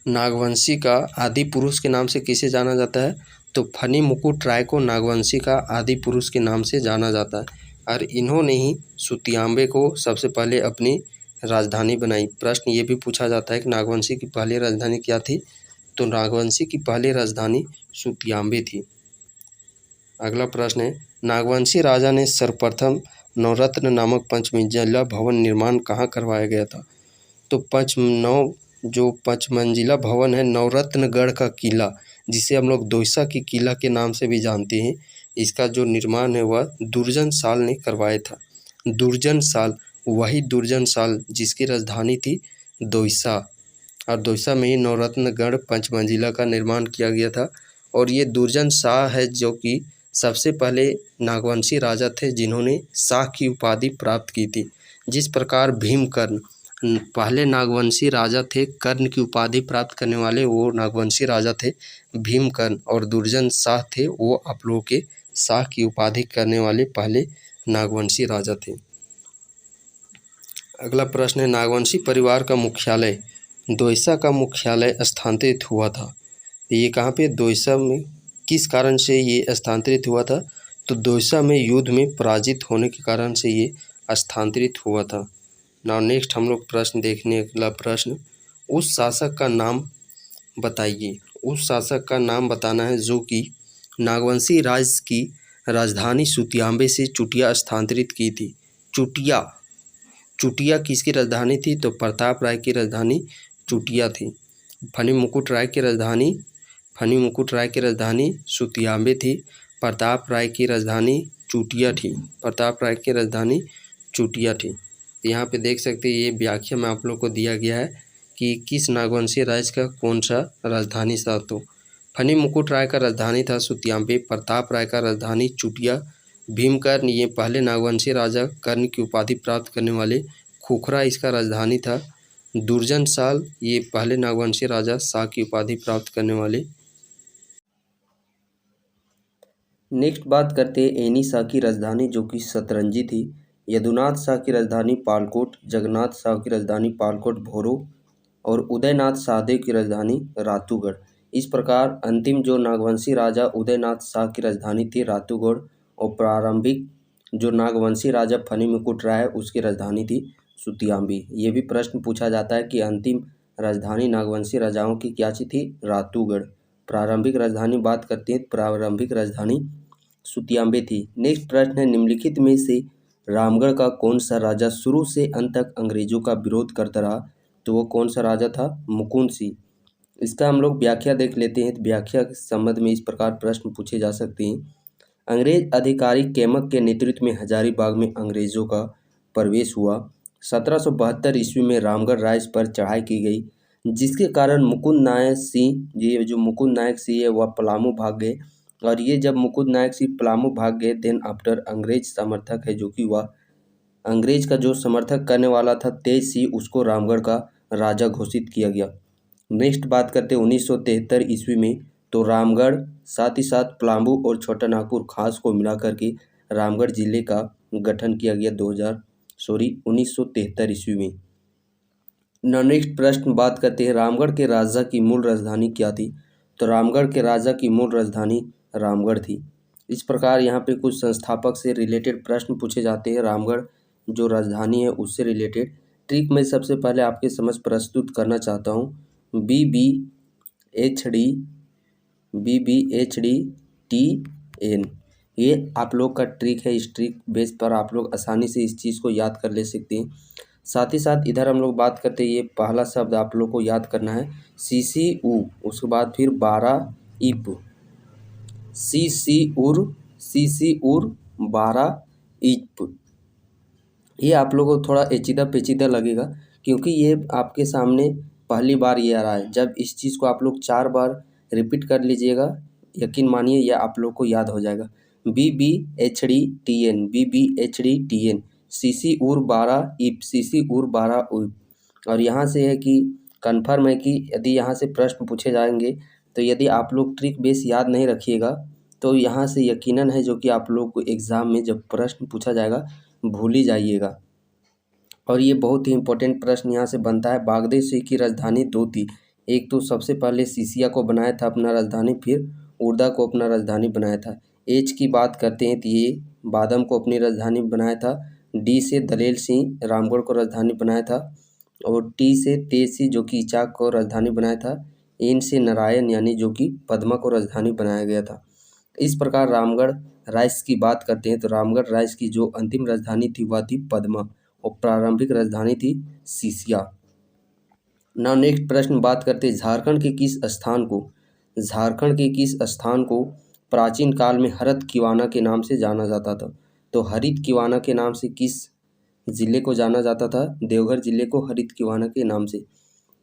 नागवंशी का आदि पुरुष के नाम से किसे जाना जाता है। तो फनी मुकुट राय को नागवंशी का आदि पुरुष के नाम से जाना जाता है। और इन्होंने ही सुतियांबे को सबसे पहले अपनी राजधानी बनाई। प्रश्न ये भी पूछा जाता है कि नागवंशी की पहली राजधानी क्या थी। तो नागवंशी की पहली राजधानी सुतियांबे थी। अगला प्रश्न है, नागवंशी राजा ने सर्वप्रथम नवरत्न नामक पंचमंजिला भवन निर्माण कहाँ करवाया गया था। तो पंचमंजिला भवन है नवरत्नगढ़ का किला, जिसे हम लोग दोयसा की किला के नाम से भी जानते हैं। इसका जो निर्माण है वह दुर्जन साल ने करवाया था। दुर्जन साल, वही दुर्जन साल जिसकी राजधानी थी दोयसा। और दोयसा में ही नवरत्नगढ़ पंचमंजिला का निर्माण किया गया था। और ये दुर्जन शाह है जो कि सबसे पहले नागवंशी राजा थे जिन्होंने शाह की उपाधि प्राप्त की थी। जिस प्रकार भीमकर्ण पहले नागवंशी राजा थे, कर्ण की उपाधि प्राप्त करने वाले वो नागवंशी राजा थे भीमकर्ण। और दुर्जन शाह थे वो आप लोगों के शाह की उपाधि करने वाले पहले नागवंशी राजा थे। अगला प्रश्न है, नागवंशी परिवार का मुख्यालय दोयसा का मुख्यालय स्थानांतरित हुआ था। तो ये कहाँ पे, दोयसा में किस कारण से ये स्थानांतरित हुआ था। तो दोयसा में युद्ध में पराजित होने के कारण से ये स्थानांतरित हुआ था। नाउ नेक्स्ट हम लोग प्रश्न देखने, अगला प्रश्न, उस शासक का नाम बताइए। उस शासक का नाम बताना है जो कि नागवंशी राज्य की राजधानी सुतियांबे से चुटिया स्थानांतरित की थी। चुटिया किसकी राजधानी थी। तो प्रताप राय की राजधानी चुटिया थी। फनी मुकुट राय की राजधानी सुतियांबे थी। प्रताप राय की राजधानी चुटिया थी। यहाँ पे देख सकते हैं, ये व्याख्या में आप लोग को दिया गया है कि किस नागवंशी राज्य का कौन सा राजधानी था। तो फनी मुकुट राय का राजधानी था सुतियांबे, प्रताप राय का राजधानी चुटिया, भीमकर्ण ये पहले नागवंशी राजा कर्ण की उपाधि प्राप्त करने वाले, खुखरा इसका राजधानी था, दुर्जन साल ये पहले नागवंशी राजा शाह की उपाधि प्राप्त करने वाले। नेक्स्ट बात करते हैं एनी शाह की राजधानी जो कि सतरंजी थी, यदुनाथ शाह की राजधानी पालकोट, जगन्नाथ शाह की राजधानी पालकोट भोरो और उदयनाथ शाहदेव की राजधानी रातूगढ़। इस प्रकार अंतिम जो नागवंशी राजा उदयनाथ शाह की राजधानी थी रातूगढ़ और प्रारंभिक जो नागवंशी राजा फनी मुकुट राय उसकी राजधानी थी सुतियांबी। ये भी प्रश्न पूछा जाता है कि अंतिम राजधानी नागवंशी राजाओं की क्या थी, रातूगढ़। प्रारंभिक राजधानी बात करते हैं, प्रारंभिक राजधानी सुतियांबे थी। नेक्स्ट प्रश्न है, निम्नलिखित में से रामगढ़ का कौन सा राजा शुरू से अंत तक अंग्रेजों का विरोध करता रहा। तो वो कौन सा राजा था, मुकुंद सिंह। इसका हम लोग व्याख्या देख लेते हैं। तो व्याख्या के संबंध में इस प्रकार प्रश्न पूछे जा सकते हैं। अंग्रेज अधिकारी केमक के नेतृत्व में हजारीबाग में अंग्रेजों का प्रवेश हुआ। 1772 ईस्वी में रामगढ़ राज्य पर चढ़ाई की गई। जिसके कारण मुकुंद नायक सिंह, ये जो मुकुंद नायक सिंह है वह पलामू भाग गए। और ये जब मुकुंद नायक सिंह पलामू भाग गए देन आफ्टर अंग्रेज समर्थक है जो कि वह अंग्रेज का जो समर्थक करने वाला था तेज सिंह, उसको रामगढ़ का राजा घोषित किया गया। नेक्स्ट बात करते हैं 1973 ईस्वी में, तो रामगढ़ साथ ही साथ पलामू और छोटा नागपुर खास को मिला करके रामगढ़ जिले का गठन किया गया 1973 ईस्वी में। नेक्स्ट प्रश्न बात करते हैं रामगढ़ के राजा की मूल राजधानी क्या थी। तो रामगढ़ के राजा की मूल राजधानी रामगढ़ थी। इस प्रकार यहाँ पे कुछ संस्थापक से रिलेटेड प्रश्न पूछे जाते हैं, रामगढ़ जो राजधानी है उससे रिलेटेड। ट्रिक मैं सबसे पहले आपके समझ प्रस्तुत करना चाहता हूँ। BBHD ये आप लोग का ट्रिक है। इस ट्रिक बेस पर आप लोग आसानी से इस चीज़ को याद कर ले सकते हैं। साथ ही साथ इधर हम लोग बात करते हैं, ये पहला शब्द आप लोग को याद करना है CCU, उसके बाद फिर 12 इप, CCUR 12 इप। ये आप लोगों को थोड़ा पेचीदा पेचीदा लगेगा क्योंकि ये आपके सामने पहली बार ये आ रहा है। जब इस चीज़ को आप लोग 4 बार रिपीट कर लीजिएगा, यकीन मानिए यह आप लोग को याद हो जाएगा। BBHDTN CCUR 12 इप, CCUR 12 इप। और यहाँ से है कि कन्फर्म है कि यदि यहाँ से प्रश्न पूछे जाएंगे तो यदि आप लोग ट्रिक बेस याद नहीं रखिएगा तो यहाँ से यकीनन है जो कि आप लोग को एग्ज़ाम में जब प्रश्न पूछा जाएगा भूल ही जाइएगा। और ये बहुत ही इंपॉर्टेंट प्रश्न यहाँ से बनता है। बागदेव की राजधानी 2 थी, एक तो सबसे पहले सीसिया को बनाया था अपना राजधानी, फिर उर्दा को अपना राजधानी बनाया था। एच की बात करते हैं तो ये बादम को अपनी राजधानी बनाया था। डी से दलेल सिंह रामगढ़ को राजधानी बनाया था। और टी से तेज सिंह जो कि इचाक को राजधानी बनाया था। एन से नारायण यानी जो कि पद्मा को राजधानी बनाया गया था। इस प्रकार रामगढ़ राइस की बात करते हैं तो रामगढ़ राइस की जो अंतिम राजधानी थी वह थी पद्मा और प्रारंभिक राजधानी थी सीसिया। नाउ नेक्स्ट प्रश्न बात करते हैं झारखंड के किस स्थान को प्राचीन काल में हरित किवाना के नाम से जाना जाता था। तो हरित किवाना के नाम से किस जिले को जाना जाता था। देवघर जिले को हरित किवाना के नाम से।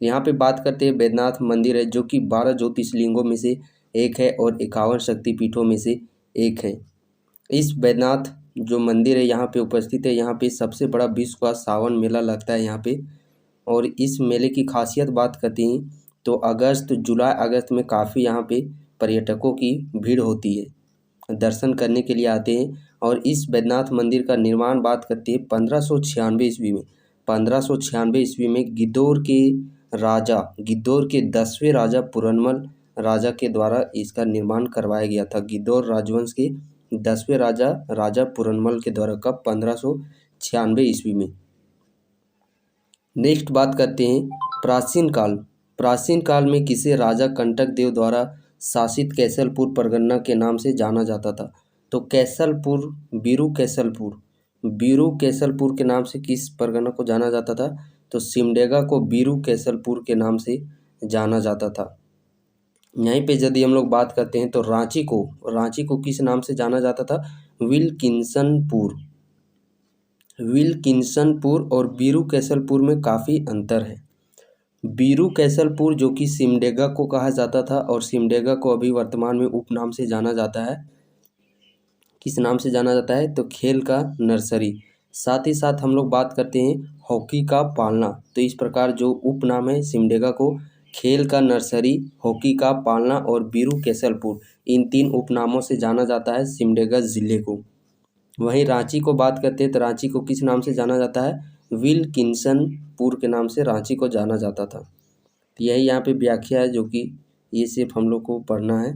यहाँ पे बात करते हैं बैद्यनाथ मंदिर है जो कि 12 ज्योतिर्लिंगों में से एक है और 51 शक्तिपीठों में से एक है। इस बैद्यनाथ जो मंदिर है यहाँ पे उपस्थित है। यहाँ पे सबसे बड़ा विश्व का सावन मेला लगता है यहाँ पे। और इस मेले की खासियत बात करते हैं तो जुलाई अगस्त में काफ़ी यहाँ पे पर्यटकों की भीड़ होती है, दर्शन करने के लिए आते हैं। और इस बैद्यनाथ मंदिर का निर्माण बात करते हैं 1596 ईस्वी में। 1596 ईस्वी में गिद्धौर के 10वें राजा पुरनमल राजा के द्वारा इसका निर्माण करवाया गया था। गिद्धौर राजवंश के 10वें राजा पुरनमल के द्वारा कब 1596 ईस्वी में। नेक्स्ट बात करते हैं प्राचीन काल में किसे राजा कंटक देव द्वारा शासित कैसलपुर परगना के नाम से जाना जाता था। तो बीरू कैसलपुर के नाम से किस परगना को जाना जाता था। तो सिमडेगा को बीरू कैसलपुर के नाम से जाना जाता था। यहीं पे यदि हम लोग बात करते हैं तो रांची को किस नाम से जाना जाता था। विल्किंसनपुर और बीरू कैसलपुर में काफ़ी अंतर है। बीरू कैसलपुर जो कि सिमडेगा को कहा जाता था और सिमडेगा को अभी वर्तमान में उपनाम से जाना जाता है। किस नाम से जाना जाता है तो खेल का नर्सरी। साथ ही साथ हम लोग बात करते हैं हॉकी का पालना। तो इस प्रकार जो उपनाम है सिमडेगा को खेल का नर्सरी, हॉकी का पालना और बीरू कैसलपुर, इन 3 उपनामों से जाना जाता है सिमडेगा ज़िले को। वहीं रांची को बात करते हैं तो रांची को किस नाम से जाना जाता है। विल्किंसनपुर के नाम से रांची को जाना जाता था। तो यही यहाँ पे व्याख्या है जो कि ये सिर्फ हम लोग को पढ़ना है।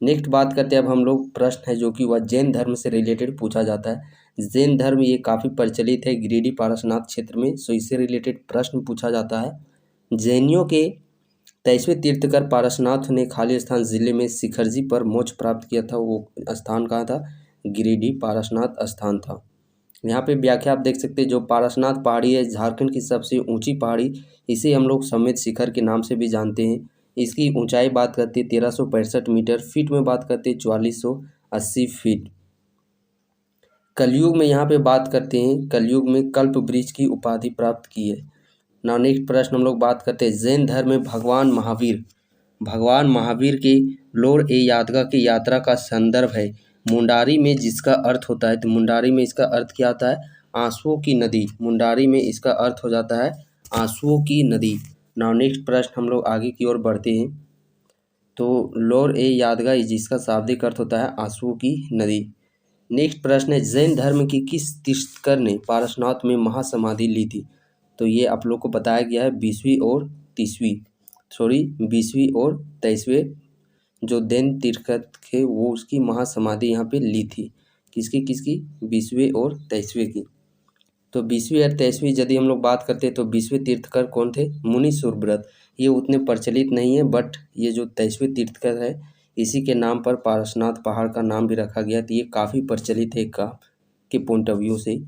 नेक्स्ट बात करते हैं अब हम लोग प्रश्न है जो कि वह जैन धर्म से रिलेटेड पूछा जाता है। जैन धर्म ये काफ़ी प्रचलित है गिरिडीह पारसनाथ क्षेत्र में, सो इससे रिलेटेड प्रश्न पूछा जाता है। जैनियों के 23वें तीर्थकर पारसनाथ ने खाली स्थान जिले में शिखरजी पर मोक्ष प्राप्त किया था। वो स्थान कहाँ था, गिरिडीह पारसनाथ स्थान था। यहाँ पे व्याख्या आप देख सकते हैं। जो पारसनाथ पहाड़ी है झारखंड की सबसे ऊंची पहाड़ी, इसे हम लोग समेत शिखर के नाम से भी जानते हैं। इसकी ऊंचाई बात करते हैं 1365 मीटर, फीट में बात करते हैं 4480 फीट। कलयुग में यहाँ पे बात करते हैं, कलयुग में कल्प वृक्ष की उपाधि प्राप्त की है। नाउ नेक्स्ट प्रश्न हम लोग बात करते हैं जैन धर्म में भगवान महावीर के लोर ए यादगा की यात्रा का संदर्भ है मुंडारी में, जिसका अर्थ होता है, तो मुंडारी में इसका अर्थ क्या आता है, आंसुओं की नदी। मुंडारी में इसका अर्थ हो जाता है आंसुओं की नदी। नाउ नेक्स्ट प्रश्न हम लोग आगे की ओर बढ़ते हैं। तो लोर ए यादगा जिसका शाब्दिक अर्थ होता है आंसुओं की नदी। नेक्स्ट प्रश्न है जैन धर्म की किस तीर्थंकर ने पारसनाथ में महासमाधि ली थी। तो ये आप लोग को बताया गया है 20वीं और 23वें जो जैन तीर्थंकर थे वो उसकी महासमाधि यहाँ पे ली थी। किसकी 20वें और 23वें की। तो 20वीं और 23वीं यदि हम लोग बात करते हैं तो 20वें तीर्थंकर कौन थे, मुनि सुरव्रत। ये उतने प्रचलित नहीं है, बट ये जो 23वें तीर्थंकर है इसी के नाम पर पारसनाथ पहाड़ का नाम भी रखा गया, तो ये काफ़ी प्रचलित है का के पॉइंट ऑफ व्यू से।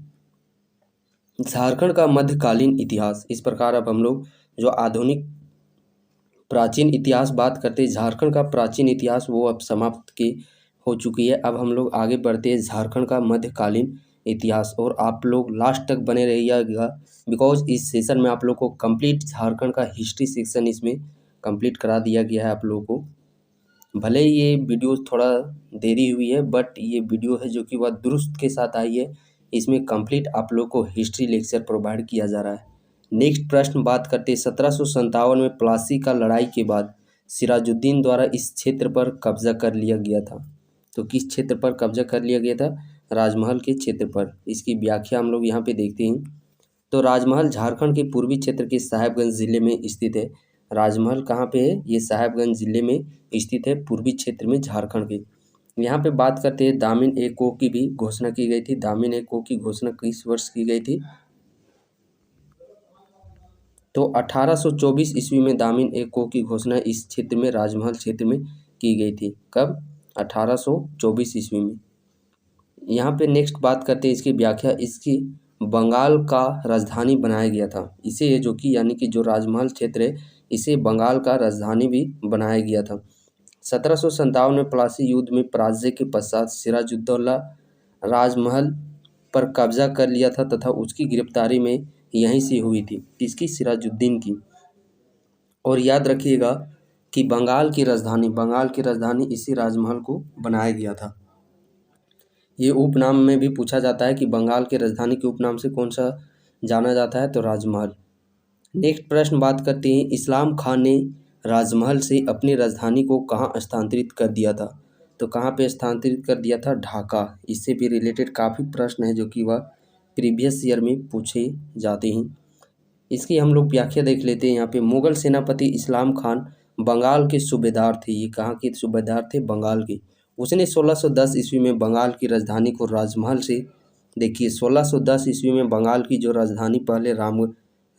झारखंड का मध्यकालीन इतिहास, इस प्रकार अब हम लोग जो आधुनिक प्राचीन इतिहास बात करते हैं, झारखंड का प्राचीन इतिहास वो अब समाप्त की हो चुकी है। अब हम लोग आगे बढ़ते हैं झारखंड का मध्यकालीन इतिहास, और आप लोग लास्ट तक बने रहिएगा बिकॉज इस सेशन में आप लोग को कंप्लीट झारखंड का हिस्ट्री सेक्शन इसमें कंप्लीट करा दिया गया है आप लोगों को। भले ही ये वीडियो थोड़ा देरी हुई है, बट ये वीडियो है जो कि वह दुरुस्त के साथ आई है। इसमें कंप्लीट आप लोग को हिस्ट्री लेक्चर प्रोवाइड किया जा रहा है। नेक्स्ट प्रश्न बात करते हैं 1757 में प्लासी का लड़ाई के बाद सिराजुद्दीन द्वारा इस क्षेत्र पर कब्जा कर लिया गया था। तो किस क्षेत्र पर कब्जा कर लिया गया था, राजमहल के क्षेत्र पर। इसकी व्याख्या हम लोग यहाँ पे देखते हैं। तो राजमहल झारखंड के पूर्वी क्षेत्र के साहेबगंज जिले में स्थित है। राजमहल कहाँ पे है, ये साहेबगंज जिले में स्थित है, पूर्वी क्षेत्र में झारखंड के। यहाँ पे बात करते हैं दामिन ए को की भी घोषणा की गई थी। दामिन ए को की घोषणा किस वर्ष की गई थी, तो 1824 ईस्वी में दामिन ए को की घोषणा इस क्षेत्र में राजमहल क्षेत्र में की गई थी। कब, 1824 ईस्वी में। यहाँ पे नेक्स्ट बात करते हैं इसकी व्याख्या। इसकी बंगाल का राजधानी बनाया गया था इसे, जो कि यानी कि जो राजमहल क्षेत्र है इसे बंगाल का राजधानी भी बनाया गया था। 1757 में प्लासी युद्ध में पराजय के पश्चात सिराजुद्दौला राजमहल पर कब्जा कर लिया था तथा उसकी गिरफ्तारी में यहीं से हुई थी, इसकी सिराजुद्दीन की। और याद रखिएगा कि बंगाल की राजधानी इसी राजमहल को बनाया गया था। ये उपनाम में भी पूछा जाता है कि बंगाल की राजधानी के उपनाम से कौन सा जाना जाता है, तो राजमहल। नेक्स्ट प्रश्न बात करते हैं इस्लाम खान ने राजमहल से अपनी राजधानी को कहाँ स्थानांतरित कर दिया था। तो कहाँ पे स्थानांतरित कर दिया था, ढाका। इससे भी रिलेटेड काफ़ी प्रश्न है जो कि वह प्रीवियस ईयर में पूछे जाते हैं। इसकी हम लोग व्याख्या देख लेते हैं। यहाँ पे मुगल सेनापति इस्लाम खान बंगाल के सूबेदार थे। ये कहाँ के सूबेदार थे, बंगाल के। उसने 1610 ईस्वी में बंगाल की राजधानी को राजमहल से, देखिए 1610 ईस्वी में बंगाल की जो राजधानी पहले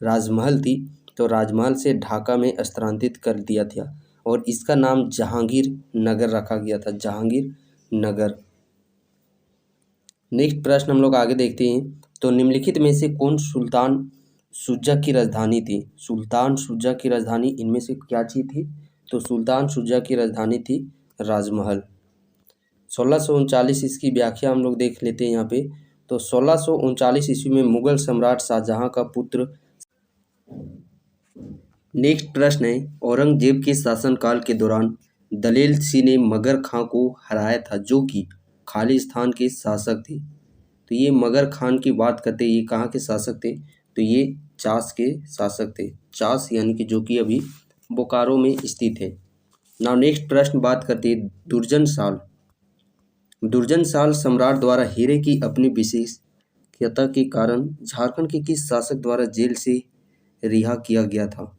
राजमहल थी, तो राजमहल से ढाका में स्थानांतरित कर दिया था और इसका नाम जहांगीर नगर रखा गया था, जहांगीर नगर। नेक्स्ट प्रश्न हम लोग आगे देखते हैं। तो निम्नलिखित में से कौन सुल्तान शुजा की राजधानी थी। सुल्तान शुजा की राजधानी इनमें से क्या चीज़ थी, तो सुल्तान शुजा की राजधानी थी राजमहल। 1639 इसकी व्याख्या हम लोग देख लेते हैं यहाँ पे। तो 1639 ईस्वी में मुगल सम्राट शाहजहां का पुत्र। नेक्स्ट प्रश्न है औरंगजेब के शासनकाल के दौरान दलेल सिंह ने मगर खां को हराया था जो कि खालिस्तान के शासक थे। तो ये मगर खान की बात करते हैं, ये कहाँ के शासक थे, तो ये चास के शासक थे। चास यानी कि जो कि अभी बोकारो में स्थित है। नाउ नेक्स्ट प्रश्न बात करते हैं दुर्जन साल सम्राट द्वारा हीरे की अपनी विशेषज्ञता के कारण झारखंड के किस शासक द्वारा जेल से रिहा किया गया था।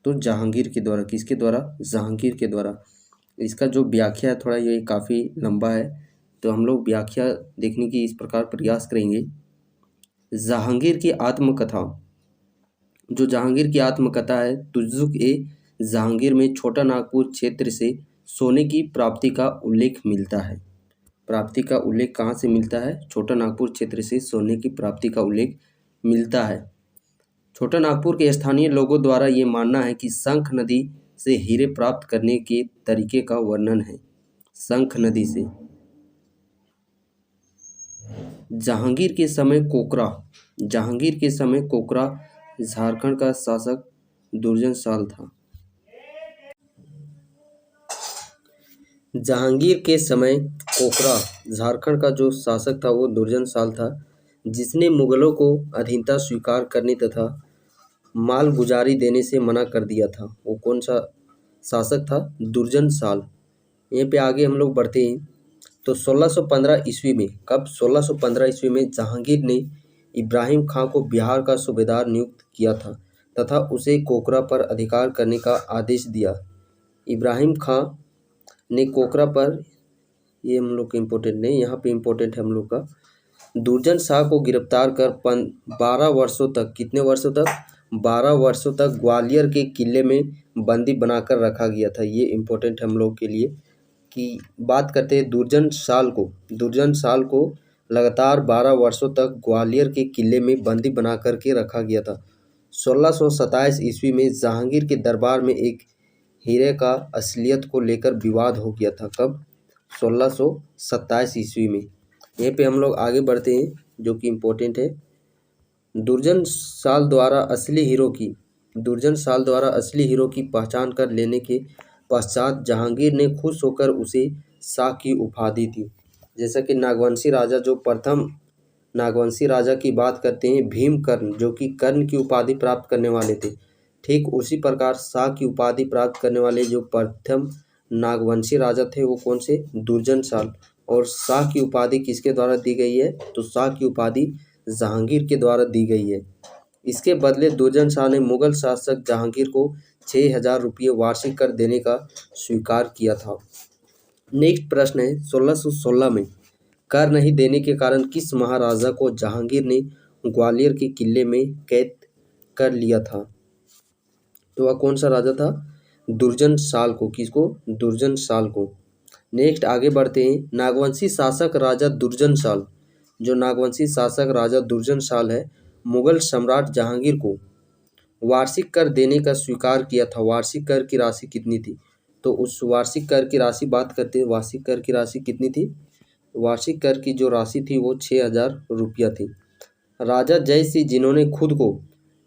तो जहांगीर के द्वारा। किसके द्वारा, जहांगीर के द्वारा। इसका जो व्याख्या है थोड़ा ये काफ़ी लंबा है, तो हम लोग व्याख्या देखने की इस प्रकार प्रयास करेंगे। जहांगीर की आत्मकथा, जो जहांगीर की आत्मकथा है तुजुक ए जहांगीर में छोटा नागपुर क्षेत्र से सोने की प्राप्ति का उल्लेख मिलता है। प्राप्ति का उल्लेख कहाँ से मिलता है, छोटा नागपुर क्षेत्र से सोने की प्राप्ति का उल्लेख मिलता है। छोटा नागपुर के स्थानीय लोगों द्वारा ये मानना है कि शंख नदी से हीरे प्राप्त करने के तरीके का वर्णन है। शंख नदी से। जहांगीर के समय कोकरा झारखंड का शासक दुर्जन साल था। जहांगीर के समय कोकरा झारखंड का जो शासक था वो दुर्जन साल था, जिसने मुगलों को अधीनता स्वीकार करने तथा माल गुजारी देने से मना कर दिया था। वो कौन सा शासक था? दुर्जन साल। यहाँ पे आगे हम लोग बढ़ते हैं तो 1615 ईस्वी में, कब? 1615 ईस्वी में जहांगीर ने इब्राहिम खां को बिहार का सूबेदार नियुक्त किया था तथा उसे कोकरा पर अधिकार करने का आदेश दिया। इब्राहिम खां ने कोकरा पर, ये हम लोग का इम्पोर्टेंट नहीं, यहाँ पे इम्पोर्टेंट है हम लोग का, दुर्जन शाह को गिरफ्तार कर 12 वर्षों तक, कितने वर्षों तक? 12 वर्षों तक ग्वालियर के किले में बंदी बनाकर रखा गया था। ये इम्पोर्टेंट है हम लोग के लिए कि बात करते हैं दुर्जन साल को लगातार 12 वर्षों तक ग्वालियर के किले में बंदी बना कर के रखा गया था। 1627 ईस्वी में जहांगीर के दरबार में एक हीरे का असलियत को लेकर विवाद हो गया था। कब? 1627 ईस्वी में। यहीं पे हम लोग आगे बढ़ते हैं जो कि इम्पोर्टेंट है। दुर्जन साल द्वारा असली हीरो की पहचान कर लेने के पश्चात जहांगीर ने खुश होकर उसे शाह की उपाधि दी। जैसा कि नागवंशी राजा, जो प्रथम नागवंशी राजा की बात करते हैं भीमकर्ण, जो कि कर्ण की उपाधि प्राप्त करने वाले थे, ठीक उसी प्रकार शाह की उपाधि प्राप्त करने वाले जो प्रथम नागवंशी राजा थे वो कौन से? दुर्जन साल। और शाह की उपाधि किसके द्वारा दी गई है? तो शाह की उपाधि जहांगीर के द्वारा दी गई है। इसके बदले दुर्जन शाह ने मुगल शासक जहांगीर को 6000 रुपये वार्षिक कर देने का स्वीकार किया था। नेक्स्ट प्रश्न है 1616 में कर नहीं देने के कारण किस महाराजा को जहांगीर ने ग्वालियर के किले में कैद कर लिया था? तो वह कौन सा राजा था? दुर्जन साल को। किसको? दुर्जन साल को। नेक्स्ट आगे बढ़ते हैं। नागवंशी शासक राजा दुर्जन साल, जो नागवंशी शासक राजा दुर्जन साल है, मुगल सम्राट जहांगीर को वार्षिक कर देने का स्वीकार किया था। वार्षिक कर की राशि कितनी थी? तो उस वार्षिक कर की राशि बात करते हैं। वार्षिक कर की राशि कितनी थी? वार्षिक कर की जो राशि थी वो 6000 रुपया थी। राजा जय सिंह, जिन्होंने खुद को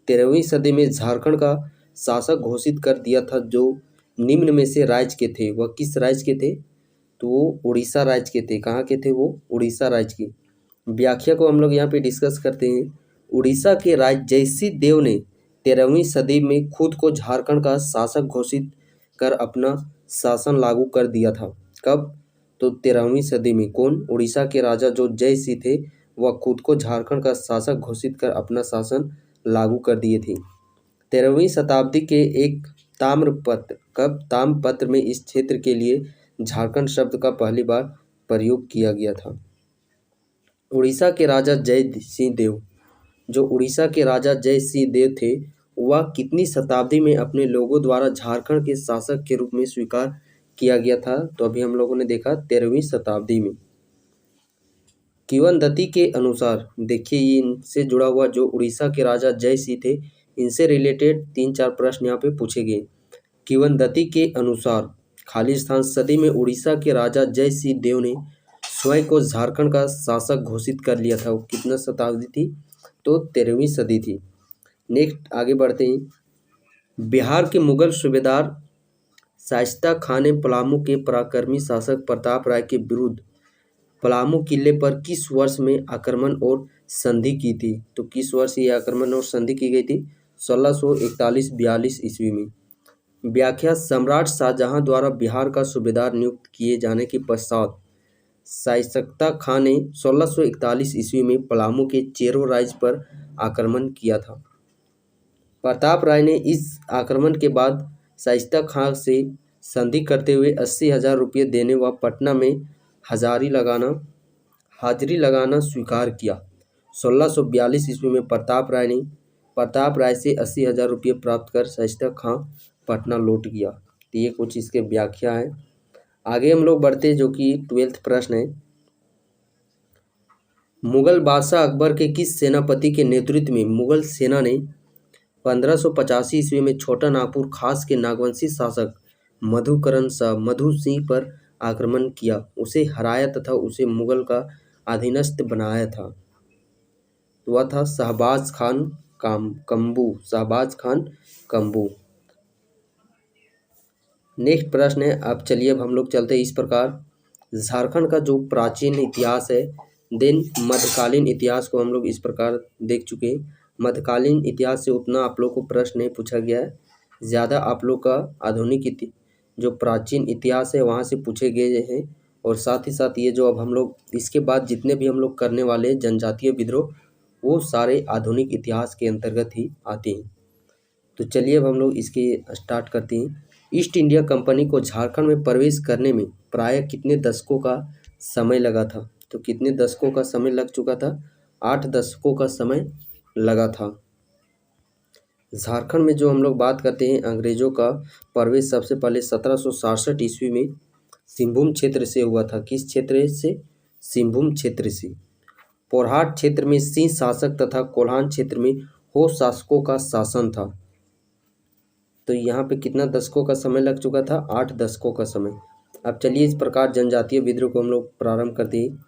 13वीं सदी में झारखंड का शासक घोषित कर दिया था, जो निम्न में से राज्य के थे, वह किस राज्य के थे? तो वो उड़ीसा राज्य के थे। कहाँ के थे वो? उड़ीसा राज्य की। व्याख्या को हम लोग यहाँ पे डिस्कस करते हैं। उड़ीसा के राजा जयसिंह देव ने 13वीं सदी में खुद को झारखंड का शासक घोषित कर अपना शासन लागू कर दिया था। कब? तो 13वीं सदी में। कौन? उड़ीसा के राजा जो जय सिंह थे, वह खुद को झारखंड का शासक घोषित कर अपना शासन लागू कर दिए थे। 13वीं शताब्दी के एक ताम्रपत्र, कब? ताम्रपत्र में इस क्षेत्र के लिए झारखंड शब्द का पहली बार प्रयोग किया गया था। उड़ीसा के राजा जय सिंह देव, जो उड़ीसा के राजा जय सिंह देव थे, वह कितनी शताब्दी में अपने लोगों द्वारा झारखंड के शासक के रूप में स्वीकार किया गया था? तो अभी हम लोगों ने देखा 13वीं शताब्दी में। किवंदती के अनुसार, देखिए ये इनसे जुड़ा हुआ जो उड़ीसा के राजा जय सिंह थे, इनसे रिलेटेड 3-4 प्रश्न यहाँ पे पूछे गए। किवंदती के अनुसार खाली स्थान सदी में उड़ीसा के राजा जय सिंह देव ने स्वयं को झारखंड का शासक घोषित कर लिया था। वो कितना शताब्दी थी? तो 13वीं सदी थी। नेक्स्ट आगे बढ़ते हैं। बिहार के मुगल सूबेदार शाइस्ता खां ने पलामू के पराक्रमी शासक प्रताप राय के विरुद्ध पलामू किले पर किस वर्ष में आक्रमण और संधि की थी? तो किस वर्ष ये आक्रमण और संधि की गई थी? 1641-42 ईस्वी में। व्याख्या, सम्राट शाहजहां द्वारा बिहार का सूबेदार नियुक्त किए जाने के पश्चात शाइस्ता खां ने 1641 ईस्वी में पलामू के चेरो राज्य पर आक्रमण किया था। प्रताप राय ने इस आक्रमण के बाद शाइस्ता खां से संधि करते हुए 80,000 रुपये देने व पटना में हाजिरी लगाना स्वीकार किया। 1642 ईस्वी में प्रताप राय से 80,000 रुपये प्राप्त कर शाइस्ता खां पटना लौट गया। तो ये कुछ इसके व्याख्या है। आगे हम लोग बढ़ते जो कि 12th प्रश्न है। मुगल बादशाह अकबर के किस सेनापति के नेतृत्व में मुगल सेना ने 1585 ईस्वी में छोटा नागपुर खास के नागवंशी शासक मधुकरण शाह मधु सिंह पर आक्रमण किया, उसे हराया तथा उसे मुगल का अधीनस्थ बनाया था? वह था शहबाज खान कंबू, शहबाज खान कंबू। नेक्स्ट प्रश्न है, अब चलिए अब हम लोग चलते हैं इस प्रकार। झारखंड का जो प्राचीन इतिहास है, देन मध्यकालीन इतिहास को हम लोग इस प्रकार देख चुके हैं। मध्यकालीन इतिहास से उतना आप लोग को प्रश्न नहीं पूछा गया है, ज़्यादा आप लोग का आधुनिक जो प्राचीन इतिहास है वहाँ से पूछे गए हैं। और साथ ही साथ ये जो अब हम लोग इसके बाद जितने भी हम लोग करने वाले हैं जनजातीय विद्रोह, वो सारे आधुनिक इतिहास के अंतर्गत ही आते हैं। तो चलिए अब हम लोग इसके स्टार्ट करते हैं। ईस्ट इंडिया कंपनी को झारखंड में प्रवेश करने में प्रायः कितने दशकों का समय लगा था? तो कितने दशकों का समय लग चुका था? 8 दशकों का समय लगा था। झारखंड में जो हम लोग बात करते हैं, अंग्रेजों का प्रवेश सबसे पहले 1767 ईस्वी में सिंहभूम क्षेत्र से हुआ था। किस क्षेत्र से? सिंहभूम क्षेत्र से। पोरहाट क्षेत्र में सिंह शासक तथा कोल्हान क्षेत्र में हो शासकों का शासन था। तो यहाँ पे कितना दशकों का समय लग चुका था? 8 दशकों का समय। अब चलिए इस प्रकार जनजातीय विद्रोह को हम लोग प्रारंभ करते हैं।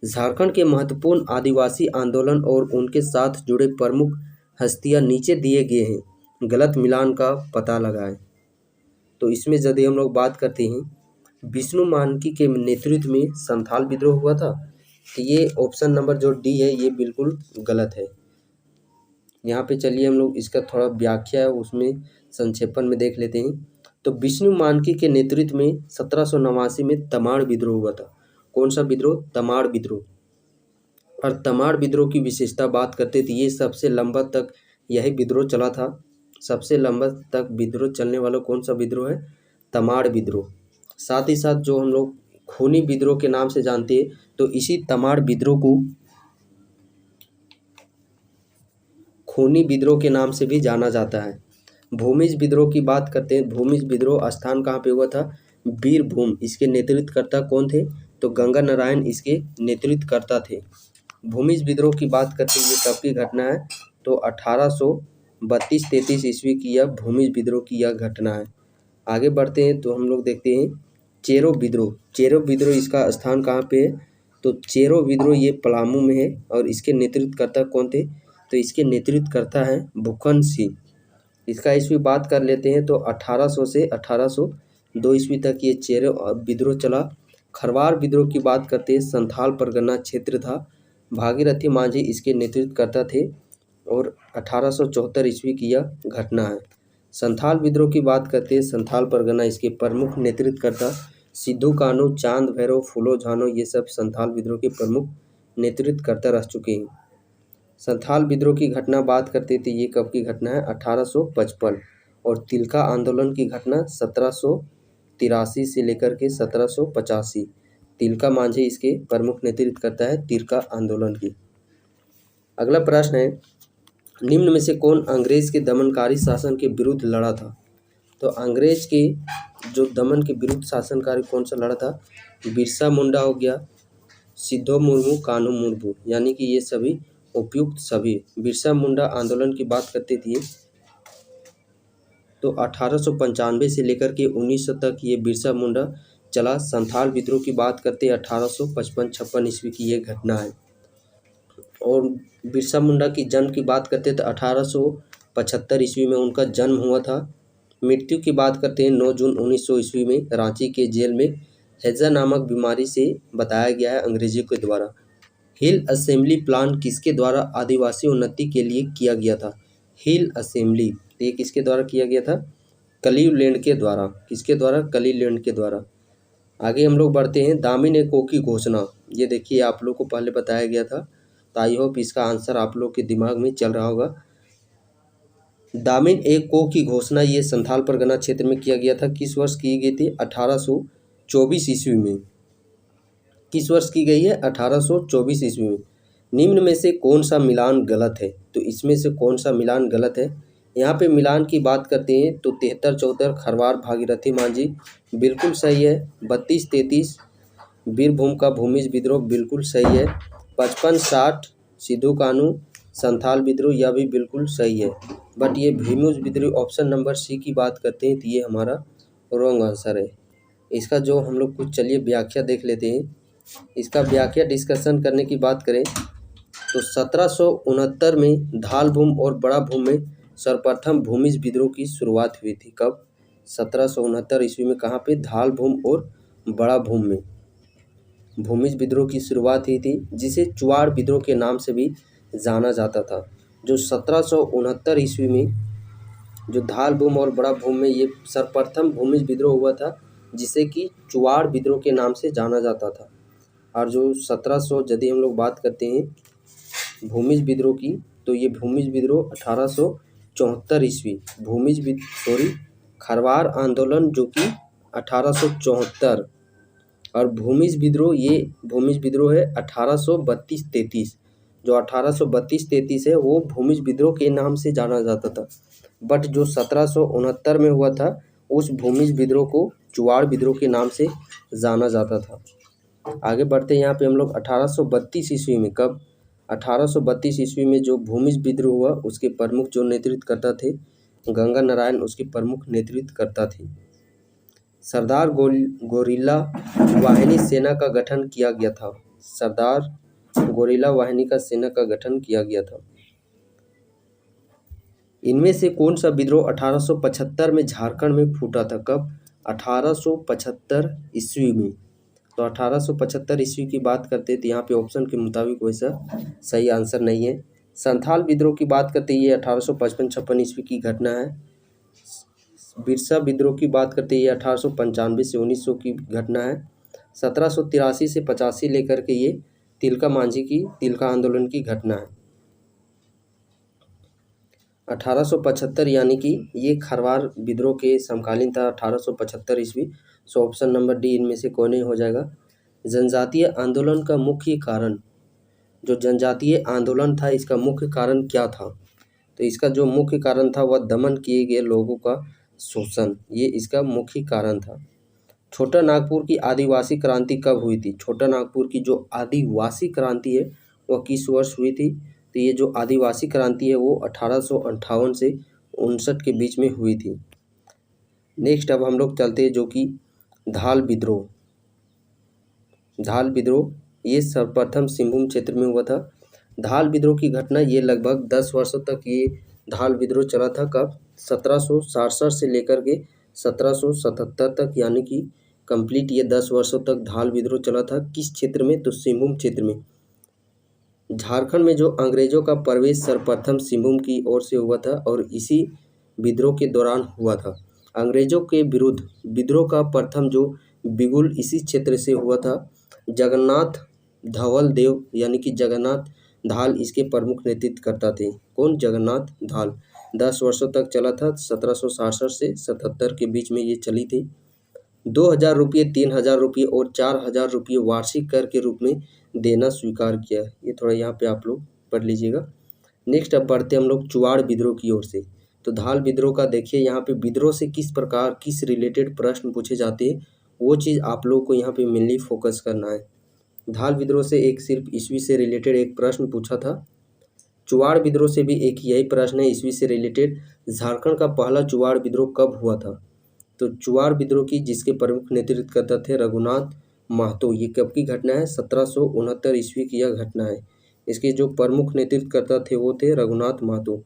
झारखंड के महत्वपूर्ण आदिवासी आंदोलन और उनके साथ जुड़े प्रमुख हस्तियां नीचे दिए गए हैं, गलत मिलान का पता लगाएं। तो इसमें यदि हम लोग बात करते हैं, विष्णु मानकी के नेतृत्व में संथाल विद्रोह हुआ था, तो ये ऑप्शन नंबर जो डी है ये बिल्कुल गलत है। यहाँ पे चलिए हम लोग इसका थोड़ा व्याख्या है उसमें संक्षेपण में देख लेते हैं। तो विष्णु मानकी के नेतृत्व में 1789 में तमाड़ विद्रोह हुआ था। कौन सा विद्रोह? तमाड़ विद्रोह। और तमाड़ विद्रोह की विशेषता बात करते थे, ये सबसे लंबा तक यही विद्रोह चला था। सबसे लंबा तक विद्रोह चलने वाला कौन सा विद्रोह है? तमाड़ विद्रोह। साथ ही साथ जो हम लोग खूनी विद्रोह के नाम से जानते हैं, तो इसी तमाड़ विद्रोह को खूनी विद्रोह के नाम से भी जाना जाता है। भूमिज विद्रोह की बात करते हैं। भूमिज विद्रोह स्थान कहाँ पे हुआ था? बीरभूम। इसके नेतृत्वकर्ता कौन थे? तो गंगा नारायण इसके नेतृत्वकर्ता थे। भूमिज विद्रोह की बात करते हैं, ये कब की घटना है? तो 1832-33 ईस्वी की यह भूमिज विद्रोह की यह घटना है। आगे बढ़ते हैं तो हम लोग देखते हैं चेरो विद्रोह। चेरो विद्रोह इसका स्थान कहाँ पे है? तो चेरो विद्रोह ये पलामू में है। और इसके नेतृत्वकर्ता कौन थे? तो इसके नेतृत्वकर्ता हैं भूकन सिंह। इसका ईस्वी बात कर लेते हैं, तो 1800 से 1802 ईस्वी तक ये चेरो विद्रोह चला। खरवार विद्रोह की बात करते हैं, संथाल परगना क्षेत्र था। भागीरथी मांझी इसके नेतृत्वकर्ता थे। और 1874 ईस्वी की यह घटना है। संथाल विद्रोह की बात करते हैं, संथाल परगना इसके प्रमुख नेतृत्वकर्ता सिद्धू कान्हू, चांद भैरव, फूलो झानो, ये सब संथाल विद्रोह के प्रमुख नेतृत्वकर्ता रह चुके हैं। संथाल विद्रोह की घटना बात करते थे, ये कब की घटना है? 1855। और तिलका आंदोलन की घटना 1783 से लेकर के 1785। तिलका मांझी इसके प्रमुख नेतृत्वकर्ता है तिलका आंदोलन की। अगला प्रश्न है, निम्न में से कौन अंग्रेज के दमनकारी शासन के विरुद्ध लड़ा था? तो अंग्रेज के जो दमन के विरुद्ध शासनकारी कौन सा लड़ा था? बिरसा मुंडा हो गया, सिद्धो मुर्मू, कान्हू मुर्मू, यानी कि ये सभी उपयुक्त सभी। बिरसा मुंडा आंदोलन की बात करते थे तो 1895 से लेकर के 1900 तक ये बिरसा मुंडा चला। संथाल विद्रोह की बात करते 1855-56 ईस्वी की ये घटना है। और बिरसा मुंडा की जन्म की बात करते तो 1875 ईस्वी में उनका जन्म हुआ था। मृत्यु की बात करते हैं 9 जून 1900 ईस्वी में रांची के जेल में हैजा नामक बीमारी से बताया गया है अंग्रेजों के द्वारा। हिल असेंबली प्लान किसके द्वारा आदिवासी उन्नति के लिए किया गया था? हिल असेंबली ये किसके द्वारा किया गया था? क्लीवलैंड के द्वारा। किसके द्वारा? क्लीवलैंड के द्वारा। आगे हम लोग बढ़ते हैं, दामिन एक्को की घोषणा। ये देखिए आप लोग को पहले बताया गया था, तो आई होप इसका आंसर आप लोग के दिमाग में चल रहा होगा। दामिन एक्को की घोषणा ये संथाल परगना क्षेत्र में किया गया था। किस वर्ष की गई थी? 1824 ईस्वी में। किस वर्ष की गई है? 1824 ईस्वी में। निम्न में से कौन सा मिलान गलत है? तो इसमें से कौन सा मिलान गलत है? यहाँ पे मिलान की बात करते हैं तो 73-74 खरवार भागीरथी मांझी बिल्कुल सही है। 32-33 बीरभूम का भूमिज विद्रोह बिल्कुल सही है। 55-60 सिद्धू कान्हू संथाल विद्रोह यह भी बिल्कुल सही है। बट ये भीमुज विद्रोह ऑप्शन नंबर सी की बात करते हैं तो ये हमारा रॉन्ग आंसर है। इसका जो हम लोग कुछ चलिए व्याख्या देख लेते हैं। इसका व्याख्या डिस्कशन करने की बात करें तो 1769 में धाल भूम और बड़ा भूम में सर्वप्रथम भूमिज विद्रोह की शुरुआत हुई थी। कब? 1769 ईस्वी में। कहाँ पे? धाल भूम और बड़ा भूम में भूमिज विद्रोह की शुरुआत हुई थी, जिसे चुआड़ विद्रोह के नाम से भी जाना जाता था। जो 1769 ईस्वी में जो धाल भूम और बड़ा भूम में ये सर्वप्रथम भूमिज विद्रोह हुआ था, जिसे कि चुआड़ विद्रोह के नाम से जाना जाता था। और जो 1700 यदि हम लोग बात करते हैं भूमिज विद्रोह की, तो ये भूमिज विद्रोह 1874 ईस्वी खरवार आंदोलन जो कि 1874, और भूमिज विद्रोह है 1832-33। जो 1832-33 है वो भूमिज विद्रोह के नाम से जाना जाता था, बट जो 1769 में हुआ था उस भूमिज विद्रोह को चुआड़ विद्रोह के नाम से जाना जाता था। आगे बढ़ते हैं यहाँ पे हम लोग 1832 ईस्वी में। कब? 1832 ईस्वी में जो भूमिज विद्रोह हुआ उसके प्रमुख जो नेतृत्व करता थे गंगा नारायण, उसके प्रमुख नेतृत्व करता थे। सरदार गोरिल्ला वाहिनी सेना का गठन किया गया था। सरदार गोरिल्ला वाहिनी का सेना का गठन किया गया था। इनमें से कौन सा विद्रोह 1875 में झारखंड में फूटा था? कब? 1875 ईस्वी में। तो 1875 ईस्वी की बात करते हैं तो यहाँ पे ऑप्शन के मुताबिक वैसा सही आंसर नहीं है। संथाल विद्रोह की बात करते हैं, ये 1855-56 ईस्वी की घटना है। बिरसा विद्रोह की बात करते हैं, ये 1895 से 1900 की घटना है। 1783 से 85 लेकर के ये तिलका मांझी की तिलका आंदोलन की घटना है। 1875 यानी कि ये खरवार विद्रोह के समकालीन था, 1875 ईस्वी। सो ऑप्शन नंबर डी इनमें से कौन नहीं हो जाएगा। जनजातीय आंदोलन का मुख्य कारण, जो जनजातीय आंदोलन था इसका मुख्य कारण क्या था? तो इसका जो मुख्य कारण था वह दमन किए गए लोगों का शोषण, ये इसका मुख्य कारण था। छोटा नागपुर की आदिवासी क्रांति कब हुई थी? छोटा नागपुर की जो आदिवासी क्रांति है वह किस वर्ष हुई थी? तो ये जो आदिवासी क्रांति है वो 1858 से 59 के बीच में हुई थी। नेक्स्ट अब हम लोग चलते हैं जो कि धाल विद्रोह। धाल विद्रोह ये सर्वप्रथम सिंहभूम क्षेत्र में हुआ था। धाल विद्रोह की घटना ये लगभग 10 वर्षों तक ये धाल विद्रोह चला था। कब? 1767 से लेकर के 1777 तक, यानी कि कंप्लीट ये 10 वर्षों तक धाल विद्रोह चला था। किस क्षेत्र में? तो सिंहभूम क्षेत्र में। झारखंड में जो अंग्रेजों का प्रवेश सर्वप्रथम सिंहभूम की ओर से हुआ था और इसी विद्रोह के दौरान हुआ था। अंग्रेजों के विरुद्ध विद्रोह का प्रथम जो बिगुल इसी क्षेत्र से हुआ था। जगन्नाथ धवल देव यानी कि जगन्नाथ धाल इसके प्रमुख नेतृत्व करता थे। कौन? जगन्नाथ धाल। 10 वर्षों तक चला था, 1767 से 77 के बीच में ये चली थी। 2000 रुपये, 3000 रुपये और 4000 रुपये वार्षिक कर के रूप में देना स्वीकार किया। ये थोड़ा यहाँ पे आप लोग पढ़ लीजिएगा। नेक्स्ट अब बढ़ते हम लोग चुआड़ विद्रोह की ओर से। तो धाल विद्रोह का देखिए यहाँ पे विद्रोह से किस प्रकार किस रिलेटेड प्रश्न पूछे जाते हैं वो चीज़ आप लोग को यहाँ पे मेनली फोकस करना है। धाल विद्रोह से एक सिर्फ ईस्वी से रिलेटेड एक प्रश्न पूछा था। चुआड़ विद्रोह से भी एक यही प्रश्न है ईस्वी से रिलेटेड। झारखंड का पहला चुआड़ विद्रोह कब हुआ था? तो चुआड़ विद्रोह की जिसके प्रमुख नेतृत्व करता थे रघुनाथ महतो। ये कब की घटना है? 1769 ईस्वी की यह घटना है। इसके जो प्रमुख नेतृत्व करता थे वो थे रघुनाथ महतो।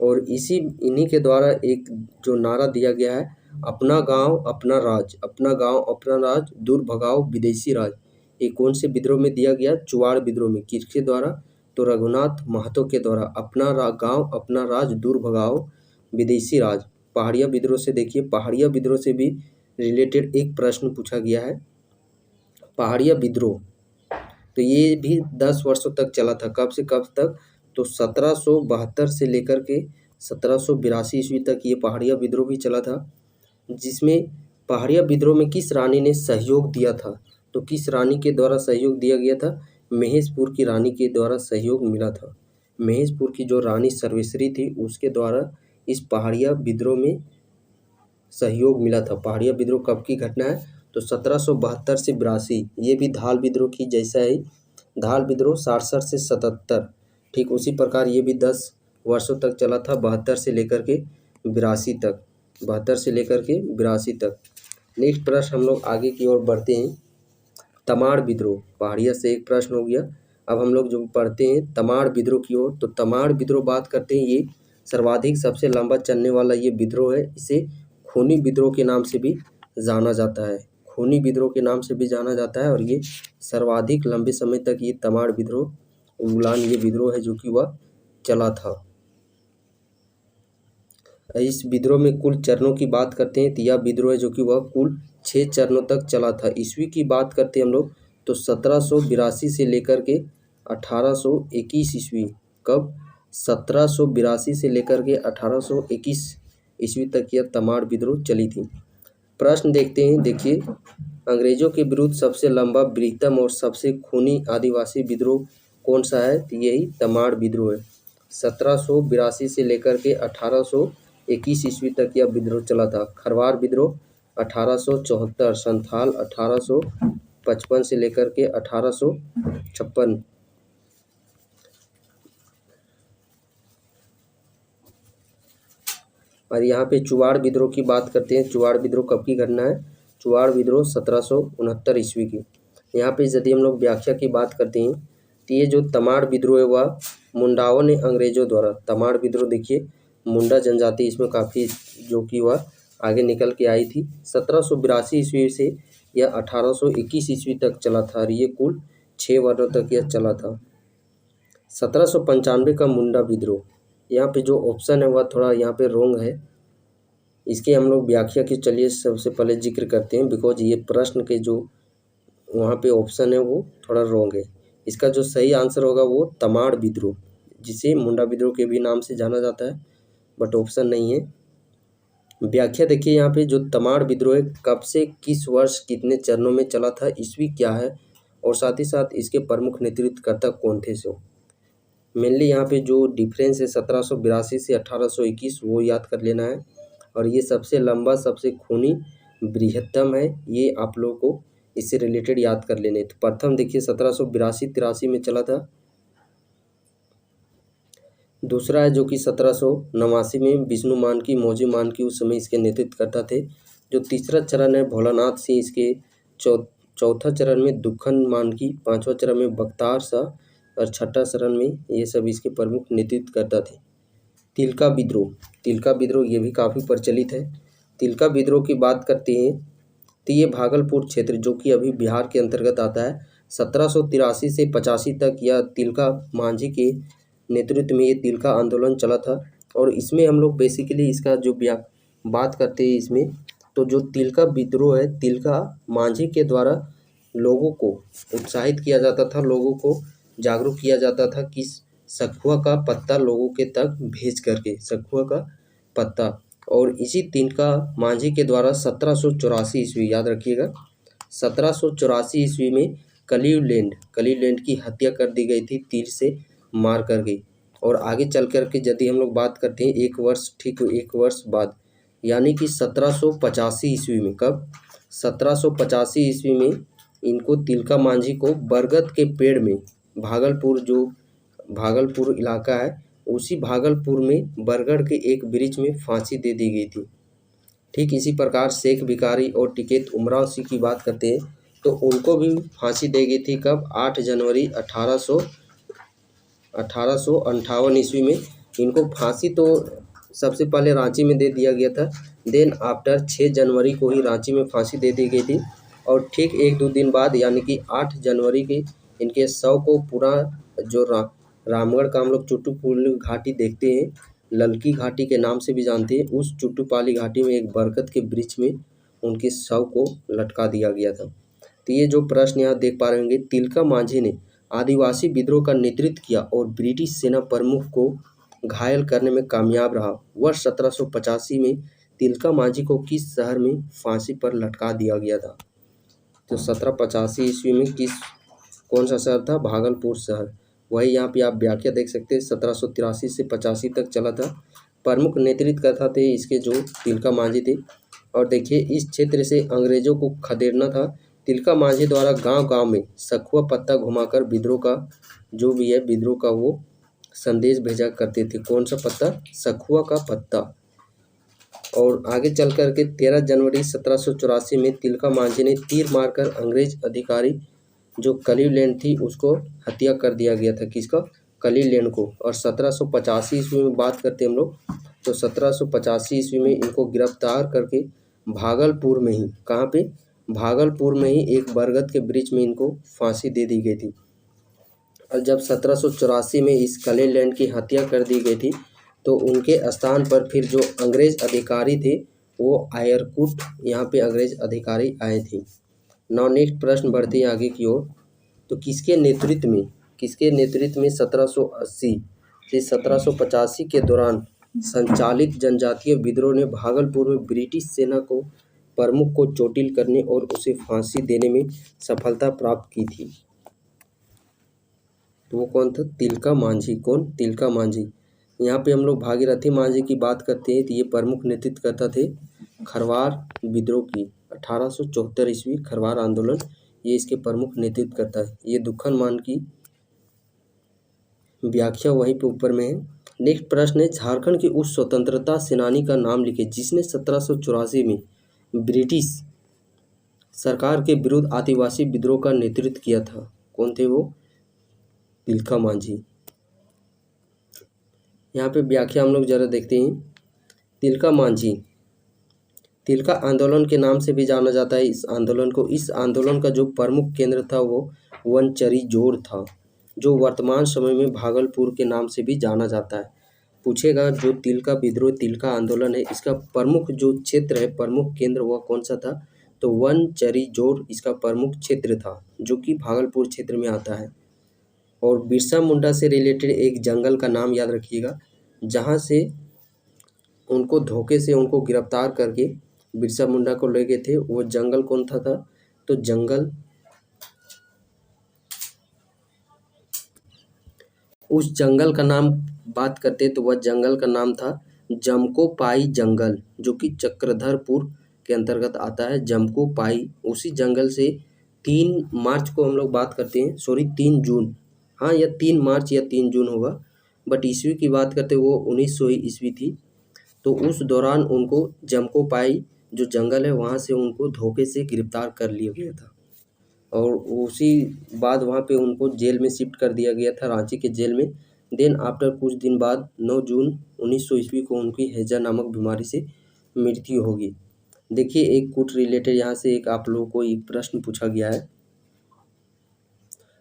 और इन्हीं के द्वारा एक जो नारा दिया गया है, अपना गांव अपना राज, अपना गांव अपना राज, दूर भगाओ विदेशी राज। ये कौन से विद्रोह में दिया गया? चुआड़ विद्रोह में। किसके द्वारा? तो रघुनाथ महतो के द्वारा। अपना गांव अपना राज, दूर भगाओ विदेशी राज। पहाड़िया विद्रोह से देखिए, पहाड़िया विद्रोह से भी रिलेटेड एक प्रश्न पूछा गया है। पहाड़िया विद्रोह तो ये भी 10 वर्षों तक चला था। कब से कब तक? तो 1772 से लेकर के 1782 ईस्वी तक ये पहाड़िया विद्रोह भी चला था। जिसमें पहाड़िया विद्रोह में किस रानी ने सहयोग दिया था? तो किस रानी के द्वारा सहयोग दिया गया था? महेशपुर की रानी के द्वारा सहयोग मिला था। महेशपुर की जो रानी सर्वेश्वरी थी उसके द्वारा इस पहाड़िया विद्रोह में सहयोग मिला था। पहाड़िया विद्रोह कब की घटना है? तो 1772 से 82। ये भी धाल विद्रोह की जैसा है। धाल विद्रोह 67 से 77, ठीक उसी प्रकार ये भी 10 वर्षों तक चला था, 72 से लेकर के 82 तक। 72 से लेकर के 82 तक। नेक्स्ट प्रश्न हम लोग आगे की ओर बढ़ते हैं। तमाड़ विद्रोह, पहाड़िया से एक प्रश्न हो गया। अब हम लोग जो पढ़ते हैं तमाड़ विद्रोह की ओर, तो तमाड़ विद्रोह बात करते हैं, ये सर्वाधिक सबसे लंबा चलने वाला ये विद्रोह है। इसे खूनी विद्रोह के नाम से भी जाना जाता है, खूनी विद्रोह के नाम से भी जाना जाता है। और ये सर्वाधिक लंबे समय तक ये तमाड़ विद्रोह उलान ये विद्रोह है जो कि वह चला था। इस विद्रोह में कुल चरणों की बात करते हैं तो यह विद्रोह है जो कि वह कुल 6 चरणों तक चला था। ईस्वी की बात करते हैं हम लोग तो 1782 से लेकर के 1821 ईस्वी, कब 1782 से लेकर के 1821 ईस्वी तक यह तमाड़ विद्रोह चली थी। प्रश्न देखते हैं, देखिए अंग्रेजों के विरुद्ध सबसे लंबा, बृहत्तम और सबसे खूनी आदिवासी विद्रोह कौन सा है, तो यही तमाड़ विद्रोह है। 1782 से लेकर के 1821 ईस्वी तक यह विद्रोह चला था। खरवार विद्रोह 1874, संथाल 1855 से लेकर के 1856। और यहाँ पे चुवाड़ विद्रोह की बात करते हैं। चुवाड़ विद्रोह कब की घटना है, चुवाड़ विद्रोह 1769 ईस्वी की। यहाँ पे यदि हम लोग व्याख्या की बात करते हैं तो ये जो तमाड़ विद्रोह है वह मुंडाओं ने अंग्रेजों द्वारा, तमाड़ विद्रोह देखिए मुंडा जनजाति इसमें काफ़ी जो कि वह आगे निकल के आई थी। 1782 ईस्वी से यह 1821 ईस्वी तक चला था और ये कुल 6 वर्षों तक यह चला था। 1795 का मुंडा विद्रोह, यहाँ पे जो ऑप्शन है वह थोड़ा यहाँ पे रॉन्ग है। इसके हम लोग व्याख्या की चलिए सबसे पहले जिक्र करते हैं, बिकॉज ये प्रश्न के जो वहाँ पे ऑप्शन है वो थोड़ा रॉन्ग है। इसका जो सही आंसर होगा वो तमाड़ विद्रोह, जिसे मुंडा विद्रोह के भी नाम से जाना जाता है, बट ऑप्शन नहीं है। व्याख्या देखिए यहाँ पे जो तमाड़ विद्रोह है कब से किस वर्ष कितने चरणों में चला था, ईस्वी क्या है, और साथ ही साथ इसके प्रमुख नेतृत्वकर्ता कौन थे। सो मेनली यहाँ पे जो डिफरेंस है 1782 से 1821 वो याद कर लेना है। और ये सबसे लंबा, सबसे खूनी, बृहत्तम है, ये आप लोगों को इससे रिलेटेड याद कर लेने। तो प्रथम देखिए 1782-83 में चला था। दूसरा है जो कि 1789 में विष्णु मानकी, मौजी मानकी उस समय इसके नेतृत्व करता थे। जो तीसरा चरण है भोलानाथ सिंह, इसके चौथा चरण में दुखन मानकी, पांचवा चरण में बख्तार शाह और छठा चरण में ये सब इसके प्रमुख नेतृत्व करता थे। तिलका विद्रोह, तिलका विद्रोह ये भी काफ़ी प्रचलित है। तिलका विद्रोह की बात करते हैं तो ये भागलपुर क्षेत्र जो कि अभी बिहार के अंतर्गत आता है, 1783 से 85 तक यह तिलका मांझी के नेतृत्व में ये तिलका आंदोलन चला था। और इसमें हम लोग बेसिकली इसका जो बात करते हैं इसमें, तो जो तिलका विद्रोह है, तिलका मांझी के द्वारा लोगों को उत्साहित किया जाता था, लोगों को जागरूक किया जाता था कि सखुआ का पत्ता लोगों के तक भेज करके, सखुआ का पत्ता। और इसी तिलका मांझी के द्वारा 1784 ईस्वी, याद रखिएगा 1784 ईस्वी में कलीवलैंड की हत्या कर दी गई थी, तीर से मार कर गई। और आगे चल कर के यदि हम लोग बात करते हैं एक वर्ष बाद, यानी कि 1785 ईस्वी में, कब 1785 ईस्वी में इनको तिलका मांझी को बरगद के पेड़ में, भागलपुर इलाका है, उसी भागलपुर में बरगद के एक वृक्ष में फांसी दे दी गई थी। ठीक इसी प्रकार शेख भिखारी और टिकैत उमराव सिंह की बात करते हैं तो उनको भी फांसी दी गई थी, कब 8 जनवरी 1858 ईस्वी में। इनको फांसी तो सबसे पहले रांची में दे दिया गया था, देन आफ्टर 6 जनवरी को ही रांची में फांसी दे दी गई थी। और ठीक 1-2 दिन बाद यानी कि 8 जनवरी के इनके शव को पूरा जो रामगढ़ का हम लोग चुटुपाली घाटी देखते हैं, ललकी घाटी के नाम से भी जानते हैं, उस चुटुपाली घाटी में एक बरगद के वृक्ष में उनके शव को लटका दिया गया था। तो ये जो प्रश्न यहाँ देख पा रहे होंगे, तिलका मांझी ने आदिवासी विद्रोह का नेतृत्व किया और ब्रिटिश सेना प्रमुख को घायल करने में कामयाब रहा। वर्ष 1785 में तिलका मांझी को किस शहर में फांसी पर लटका दिया गया था, तो 1785 ईस्वी में कौन सा शहर था, भागलपुर शहर। वही यहाँ पे आप व्याख्या देख सकते हैं, 1783 से 85 तक चला था। प्रमुख नेतृत्वकर्ता थे इसके जो तिलका मांझी थे। और देखिए इस क्षेत्र से अंग्रेजों को खदेड़ना था। तिलका मांझी द्वारा गांव-गांव में सखुआ पत्ता घुमाकर विद्रोह का जो भी है विद्रोह का वो संदेश भेजा करते थे। कौन सा पत्ता, सखुआ का पत्ता। और आगे चल कर के 13 जनवरी 1784 में तिलका मांझी ने तीर मारकर अंग्रेज अधिकारी जो क्लीवलैंड थी उसको हत्या कर दिया गया था। किसका? क्लीवलैंड को। और 1785 ईस्वी में बात करते हैं हम लोग, तो 1785 ईस्वी में इनको गिरफ्तार करके भागलपुर में ही, कहाँ पे? भागलपुर में ही एक बरगद के वृक्ष में इनको फांसी दे दी गई थी। और जब 1784 में इस क्लीवलैंड की हत्या कर दी गई थी, तो उनके स्थान पर फिर जो अंग्रेज अधिकारी थे वो आयरकुट, यहाँ पे अंग्रेज अधिकारी आए थे। नाउ नेक्स्ट प्रश्न बढ़ते हैं आगे की ओर। तो किसके नेतृत्व में 1780 से 1785 के दौरान संचालित जनजातीय विद्रोह ने भागलपुर में ब्रिटिश सेना को प्रमुख को चोटिल करने और उसे फांसी देने में सफलता प्राप्त की थी? तो वो कौन था? तिलका मांझी। कौन? तिलका मांझी। यहाँ पे हम लोग भागीरथी मांझी की बात करते हैं तो ये प्रमुख नेतृत्व करता थे खरवार विद्रोह की। 1874 ईस्वी खरवार आंदोलन, ये इसके प्रमुख नेतृत्व करता है। ये दुखन मान की व्याख्या वहीं पे ऊपर में है। नेक्स्ट प्रश्न है, झारखंड के उस स्वतंत्रता सेनानी का नाम लिखे जिसने 1784 में ब्रिटिश सरकार के विरुद्ध आदिवासी विद्रोह का नेतृत्व किया था। कौन थे वो? तिलका मांझी। यहाँ पे व्याख्या हम लोग जरा देखते हैं। तिलका मांझी तिलका आंदोलन के नाम से भी जाना जाता है इस आंदोलन को। इस आंदोलन का जो प्रमुख केंद्र था वो वनचरी जोड़ था, जो वर्तमान समय में भागलपुर के नाम से भी जाना जाता है। पूछेगा जो तिलका विद्रोह, तिलका आंदोलन है, इसका प्रमुख जो क्षेत्र है, प्रमुख केंद्र, वह कौन सा था? तो वनचरी जोड़ इसका प्रमुख क्षेत्र था, जो कि भागलपुर क्षेत्र में आता है। और बिरसा मुंडा से रिलेटेड एक जंगल का नाम याद रखिएगा, जहाँ से उनको धोखे से उनको गिरफ्तार करके बिरसा मुंडा को ले गए थे। वो जंगल कौन था? तो जंगल, उस जंगल का नाम बात करते तो वह जंगल का नाम था जमकोपाई जंगल, जो कि चक्रधरपुर के अंतर्गत आता है। जमकोपाई, उसी जंगल से 3 मार्च को हम लोग बात करते हैं, सॉरी 3 जून, हाँ या 3 मार्च या 3 जून होगा, बट ईस्वी की बात करते वो 1900 ईस्वी थी। तो उस दौरान उनको जमकोपाई जो जंगल है वहाँ से उनको धोखे से गिरफ्तार कर लिया गया था। और उसी बाद वहाँ पे उनको जेल में शिफ्ट कर दिया गया था, रांची के जेल में। देन आफ्टर कुछ दिन बाद 9 जून 1900 ईस्वी को उनकी हैजा नामक बीमारी से मृत्यु होगी। देखिए एक कुछ रिलेटेड यहाँ से एक आप लोगों को एक प्रश्न पूछा गया है,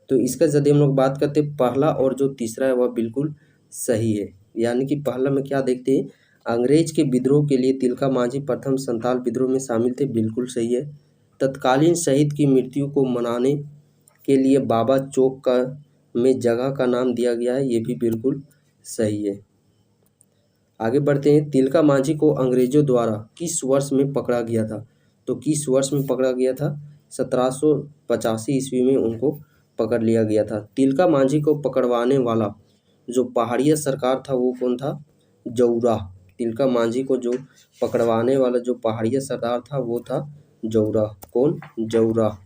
तो इसका यदि हम लोग बात करते पहला और जो तीसरा है वह बिल्कुल सही है। यानी कि पहला में क्या देखते हैं, अंग्रेज के विद्रोह के लिए तिलका मांझी प्रथम संताल विद्रोह में शामिल थे, बिल्कुल सही है। तत्कालीन शहीद की मृत्यु को मनाने के लिए बाबा चौक का में जगह का नाम दिया गया है, ये भी बिल्कुल सही है। आगे बढ़ते हैं, तिलका मांझी को अंग्रेजों द्वारा किस वर्ष में पकड़ा गया था? तो किस वर्ष में पकड़ा गया था? 1785 ईस्वी में उनको पकड़ लिया गया था। तिलका मांझी को पकड़वाने वाला जो पहाड़िया सरकार था वो कौन था? जौरा। तिलका मांझी को जो पकड़वाने वाला जो पहाड़िया सरदार था वो था जौरा। कौन? जौरा।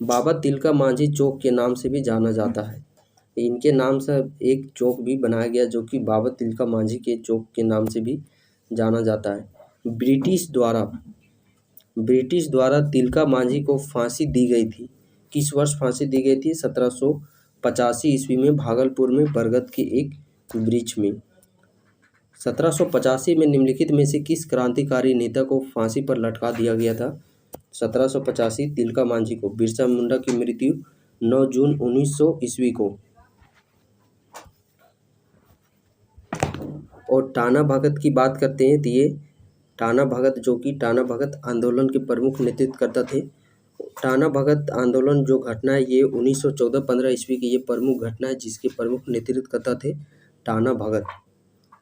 बाबा तिलका मांझी चौक के नाम से भी जाना जाता है। इनके नाम से एक चौक भी बनाया गया जो कि बाबा तिलका मांझी के चौक के नाम से भी जाना जाता है। ब्रिटिश द्वारा तिलका मांझी को फांसी दी गई थी। किस वर्ष फांसी दी गई थी? 1785 ईस्वी में भागलपुर में बरगद के एक वृक्ष में। 1785 में निम्नलिखित में से किस क्रांतिकारी नेता को फांसी पर लटका दिया गया था? 1785 तिलका मांझी को। बिरसा मुंडा की मृत्यु 9 जून 1900 ईस्वी को। और टाना भगत की बात करते हैं तो ये टाना भगत जो कि टाना भगत आंदोलन के प्रमुख नेतृत्व करता थे। टाना भगत आंदोलन जो घटना है ये 1914-15 ईस्वी की ये प्रमुख घटना है जिसके प्रमुख नेतृत्व करता थे टाना भगत।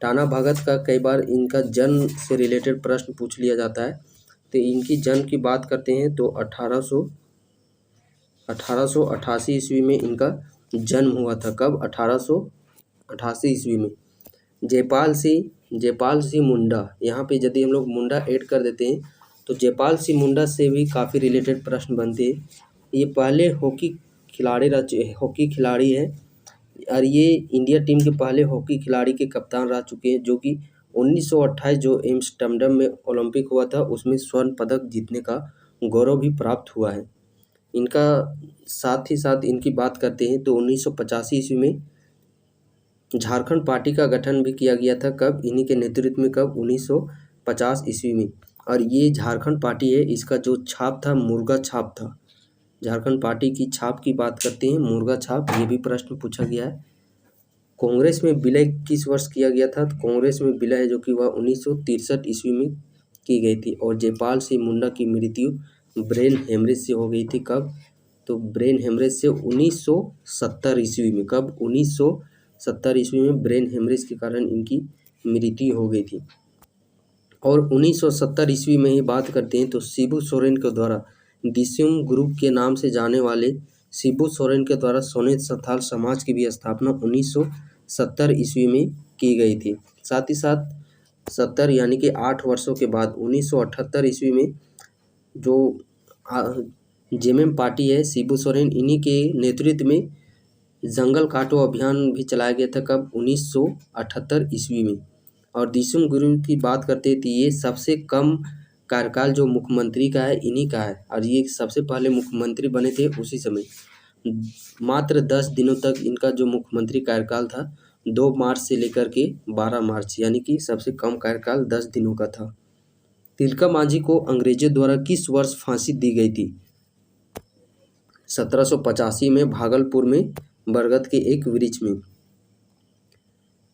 टाना भगत का कई बार इनका जन्म से रिलेटेड प्रश्न पूछ लिया जाता है। तो इनकी जन्म की बात करते हैं तो 1888 ईस्वी में इनका जन्म हुआ था। कब? 1888 ईस्वी में। जयपाल सिंह मुंडा, यहाँ पे यदि हम लोग मुंडा ऐड कर देते हैं तो जयपाल सिंह मुंडा से भी काफ़ी रिलेटेड प्रश्न बनते हैं। ये पहले हॉकी खिलाड़ी हैं और ये इंडिया टीम के पहले हॉकी खिलाड़ी के कप्तान रह चुके हैं, जो कि 1928 जो एम्स्टर्डम में ओलंपिक हुआ था उसमें स्वर्ण पदक जीतने का गौरव भी प्राप्त हुआ है। इनका साथ ही साथ इनकी बात करते हैं तो 1985 ईस्वी में झारखंड पार्टी का गठन भी किया गया था। कब? इन्हीं के नेतृत्व में। कब? 1950 ईस्वी में। और ये झारखंड पार्टी है, इसका जो छाप था मुर्गा छाप था। झारखंड पार्टी की छाप की बात करते हैं, मुर्गा छाप, ये भी प्रश्न पूछा गया है। कांग्रेस में विलय किस वर्ष किया गया था? तो कांग्रेस में विलय जो कि वह 1963 ईस्वी में की गई थी। और जयपाल सिंह मुंडा की मृत्यु ब्रेन हेमरेज से हो गई थी। कब? तो ब्रेन हेमरेज से 1970 ईस्वी में। कब? 1970 ईस्वी में ब्रेन हेमरेज के कारण इनकी मृत्यु हो गई थी। और 1970 ईस्वी में ही बात करते हैं तो शिबू सोरेन के द्वारा दिस्युम ग्रुप के नाम से जाने वाले शिबू सोरेन के द्वारा सोनेत संथाल समाज की भी स्थापना 1970 ईस्वी में की गई थी। साथ ही साथ 70 यानी कि 8 वर्षों के बाद 1978 ईस्वी में जो जेएमएम पार्टी है, शिबू सोरेन इन्हीं के नेतृत्व में जंगल काटो अभियान भी चलाया गया था। कब? 1978 ईस्वी में। और दिसुम गुरु की बात करते थे, ये सबसे कम कार्यकाल जो मुख्यमंत्री का है इन्हीं का है। और ये सबसे पहले मुख्यमंत्री बने थे उसी समय। मात्र 10 दिनों तक इनका जो मुख्यमंत्री कार्यकाल था, 2 मार्च से लेकर के 12 मार्च, यानी कि सबसे कम कार्यकाल 10 दिनों का था। तिलका मांझी को अंग्रेजों द्वारा किस वर्ष फांसी दी गई थी? 1785 में भागलपुर में बरगद के एक वृक्ष में।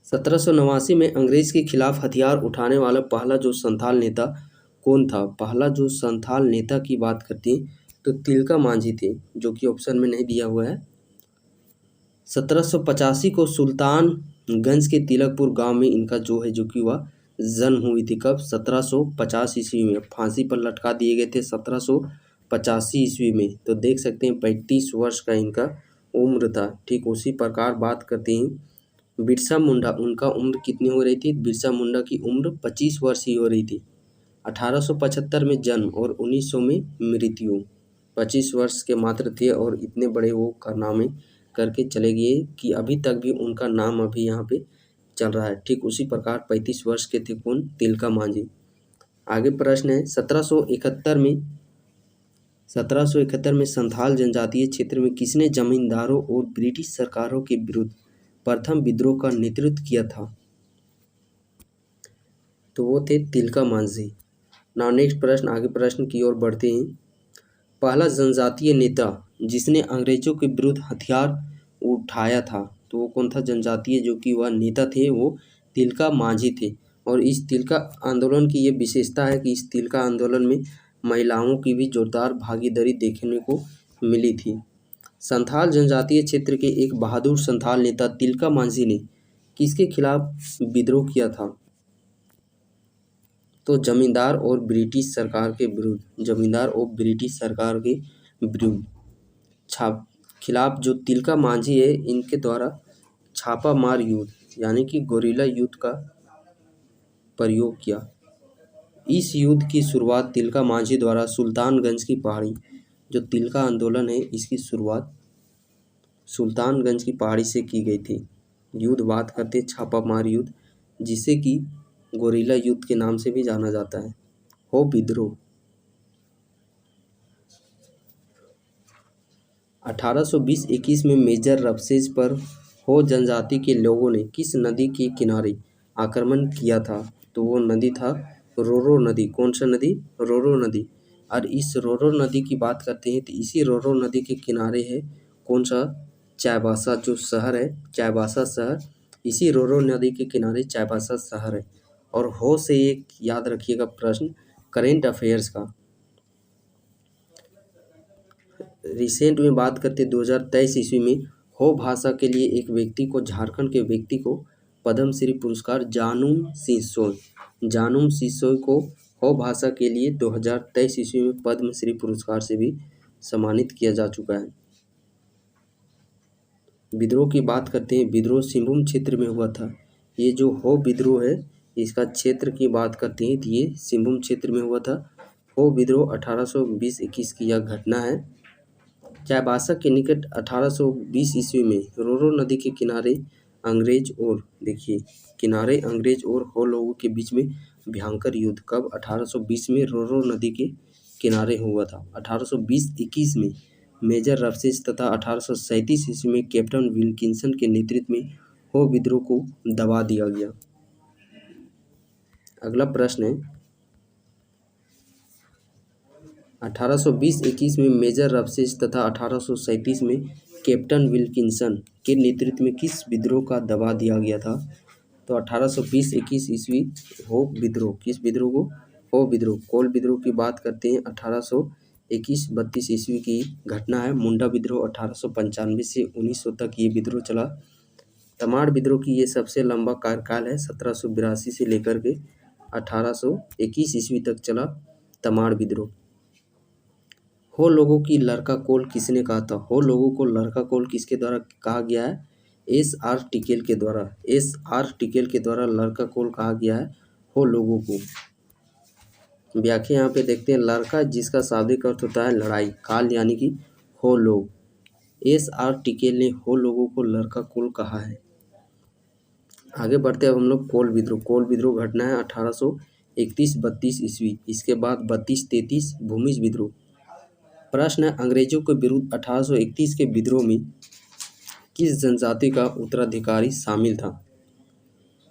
1789 में अंग्रेज के खिलाफ हथियार उठाने वाला पहला जो संथाल नेता कौन था? पहला जो संथाल नेता की बात करते हैं तो तिलका मांझी थे, जो कि ऑप्शन में नहीं दिया हुआ है। 1785 को सुल्तानगंज के तिलकपुर गांव में इनका जो है जो कि वह जन्म हुई थी। कब? 1750 ईस्वी में। फांसी पर लटका दिए गए थे 1785 ईस्वी में। तो देख सकते हैं 35 वर्ष का इनका उम्र था। ठीक उसी प्रकार बात करते हैं बिरसा मुंडा, उनका उम्र कितनी हो रही थी? बिरसा मुंडा की उम्र 25 वर्ष ही हो रही थी। 1875 में जन्म और 1900 में मृत्यु। 25 वर्ष के मात्र थे और इतने बड़े वो कारनामे करके चले गए कि अभी तक भी उनका नाम अभी यहाँ पे चल रहा है। ठीक उसी प्रकार 35 वर्ष के थे कौन? तिलका मांझी। आगे प्रश्न है 1771 में संथाल जनजातीय क्षेत्र में किसने जमींदारों और ब्रिटिश सरकारों के विरुद्ध प्रथम विद्रोह का नेतृत्व किया था? तो वो थे तिलका मांझी। नाउ नेक्स्ट प्रश्न, आगे प्रश्न की ओर बढ़ते हैं। पहला जनजातीय नेता जिसने अंग्रेजों के विरुद्ध हथियार उठाया था, तो वो कौन था? जनजातीय जो कि वह नेता थे वो तिलका मांझी थे। और इस तिलका आंदोलन की ये विशेषता है कि इस तिलका आंदोलन में महिलाओं की भी जोरदार भागीदारी देखने को मिली थी। संथाल जनजातीय क्षेत्र के एक बहादुर संथाल नेता तिलका मांझी ने किसके खिलाफ विद्रोह किया था? तो जमींदार और ब्रिटिश सरकार के विरुद्ध। जमींदार और ब्रिटिश सरकार के विरुद्ध खिलाफ जो तिलका मांझी है इनके द्वारा छापा मार युद्ध यानी कि गोरिल्ला युद्ध का प्रयोग किया। इस युद्ध की शुरुआत तिलका मांझी द्वारा सुल्तानगंज की पहाड़ी, जो तिलका आंदोलन है इसकी शुरुआत सुल्तानगंज की पहाड़ी से की गई थी। युद्ध बात करते छापा मार युद्ध, जिसे कि गोरिल्ला युद्ध के नाम से भी जाना जाता है। हो विद्रोह 1820-21 में मेजर रफसेज पर हो जनजाति के लोगों ने किस नदी के किनारे आक्रमण किया था? तो वो नदी था रोरो नदी। कौन सा नदी? रोरो नदी। और इस रोरो नदी की बात करते हैं तो इसी रोरो नदी के किनारे है कौन सा? चाईबासा जो शहर है, चाईबासा शहर, इसी रोरो नदी के किनारे चाईबासा शहर है। और हो से एक याद रखिएगा प्रश्न करेंट अफेयर्स का। रिसेंट में बात करते 2023 ईस्वी में हो भाषा के लिए एक व्यक्ति को, झारखंड के व्यक्ति को पद्मश्री पुरस्कार जानुम सिसोय को हो भाषा के लिए 2023 ईस्वी में पद्मश्री पुरस्कार से भी सम्मानित किया जा चुका है। विद्रोह की बात करते हैं, विद्रोह सिंहभूम क्षेत्र में हुआ था। ये जो हो विद्रोह है इसका क्षेत्र की बात करते हैं तो ये सिंहभूम क्षेत्र में हुआ था। हो विद्रोह 1820-21 की यह घटना है। चाईबासा के निकट 1820 ईस्वी में रोरो नदी के किनारे अंग्रेज और हो लोगों के बीच में भयंकर युद्ध। कब? 1820 में रोरो नदी के किनारे हुआ था। 1820-21 में मेजर रफसेस तथा 1837 ईस्वी में कैप्टन विल्किंसन के नेतृत्व में हो विद्रोह को दबा दिया गया। अगला प्रश्न है 1820-21 में मेजर रफसेस तथा 1837 में कैप्टन विल्किंसन के नेतृत्व में किस विद्रोह का दबा दिया गया था? तो 1820-21 ईस्वी हो विद्रोह, किस विद्रोह को? हो विद्रोह, कोल विद्रोह की बात करते हैं। 1821-32 ईस्वी की घटना है। मुंडा विद्रोह 1895 से 1900 तक ये विद्रोह चला। तमाड़ विद्रोह की ये सबसे लंबा कार्यकाल है, 1782 से लेकर के 1821 ईस्वी तक चला तमाड़ विद्रोह। हो लोगों की लड़का कोल किसने कहा था? हो लोगों को लड़का कोल किसके द्वारा कहा गया है? एस.आर. टिकेल के द्वारा। एस.आर. टिकेल के द्वारा लड़का कोल कहा गया है हो लोगों को। व्याख्या यहाँ पे देखते हैं। लड़का जिसका शाब्दिक अर्थ होता है लड़ाई, काल यानी कि हो लोग। एस.आर. टिकेल ने हो लोगों को लड़का कोल कहा है। आगे बढ़ते हैं अब हम लोग कोल विद्रोह। कोल विद्रोह घटना है 1831-32 ईस्वी। इसके बाद 32-33 भूमिज विद्रोह। प्रश्न है अंग्रेजों के विरुद्ध 1831 के विद्रोह में किस जनजाति का उत्तराधिकारी शामिल था?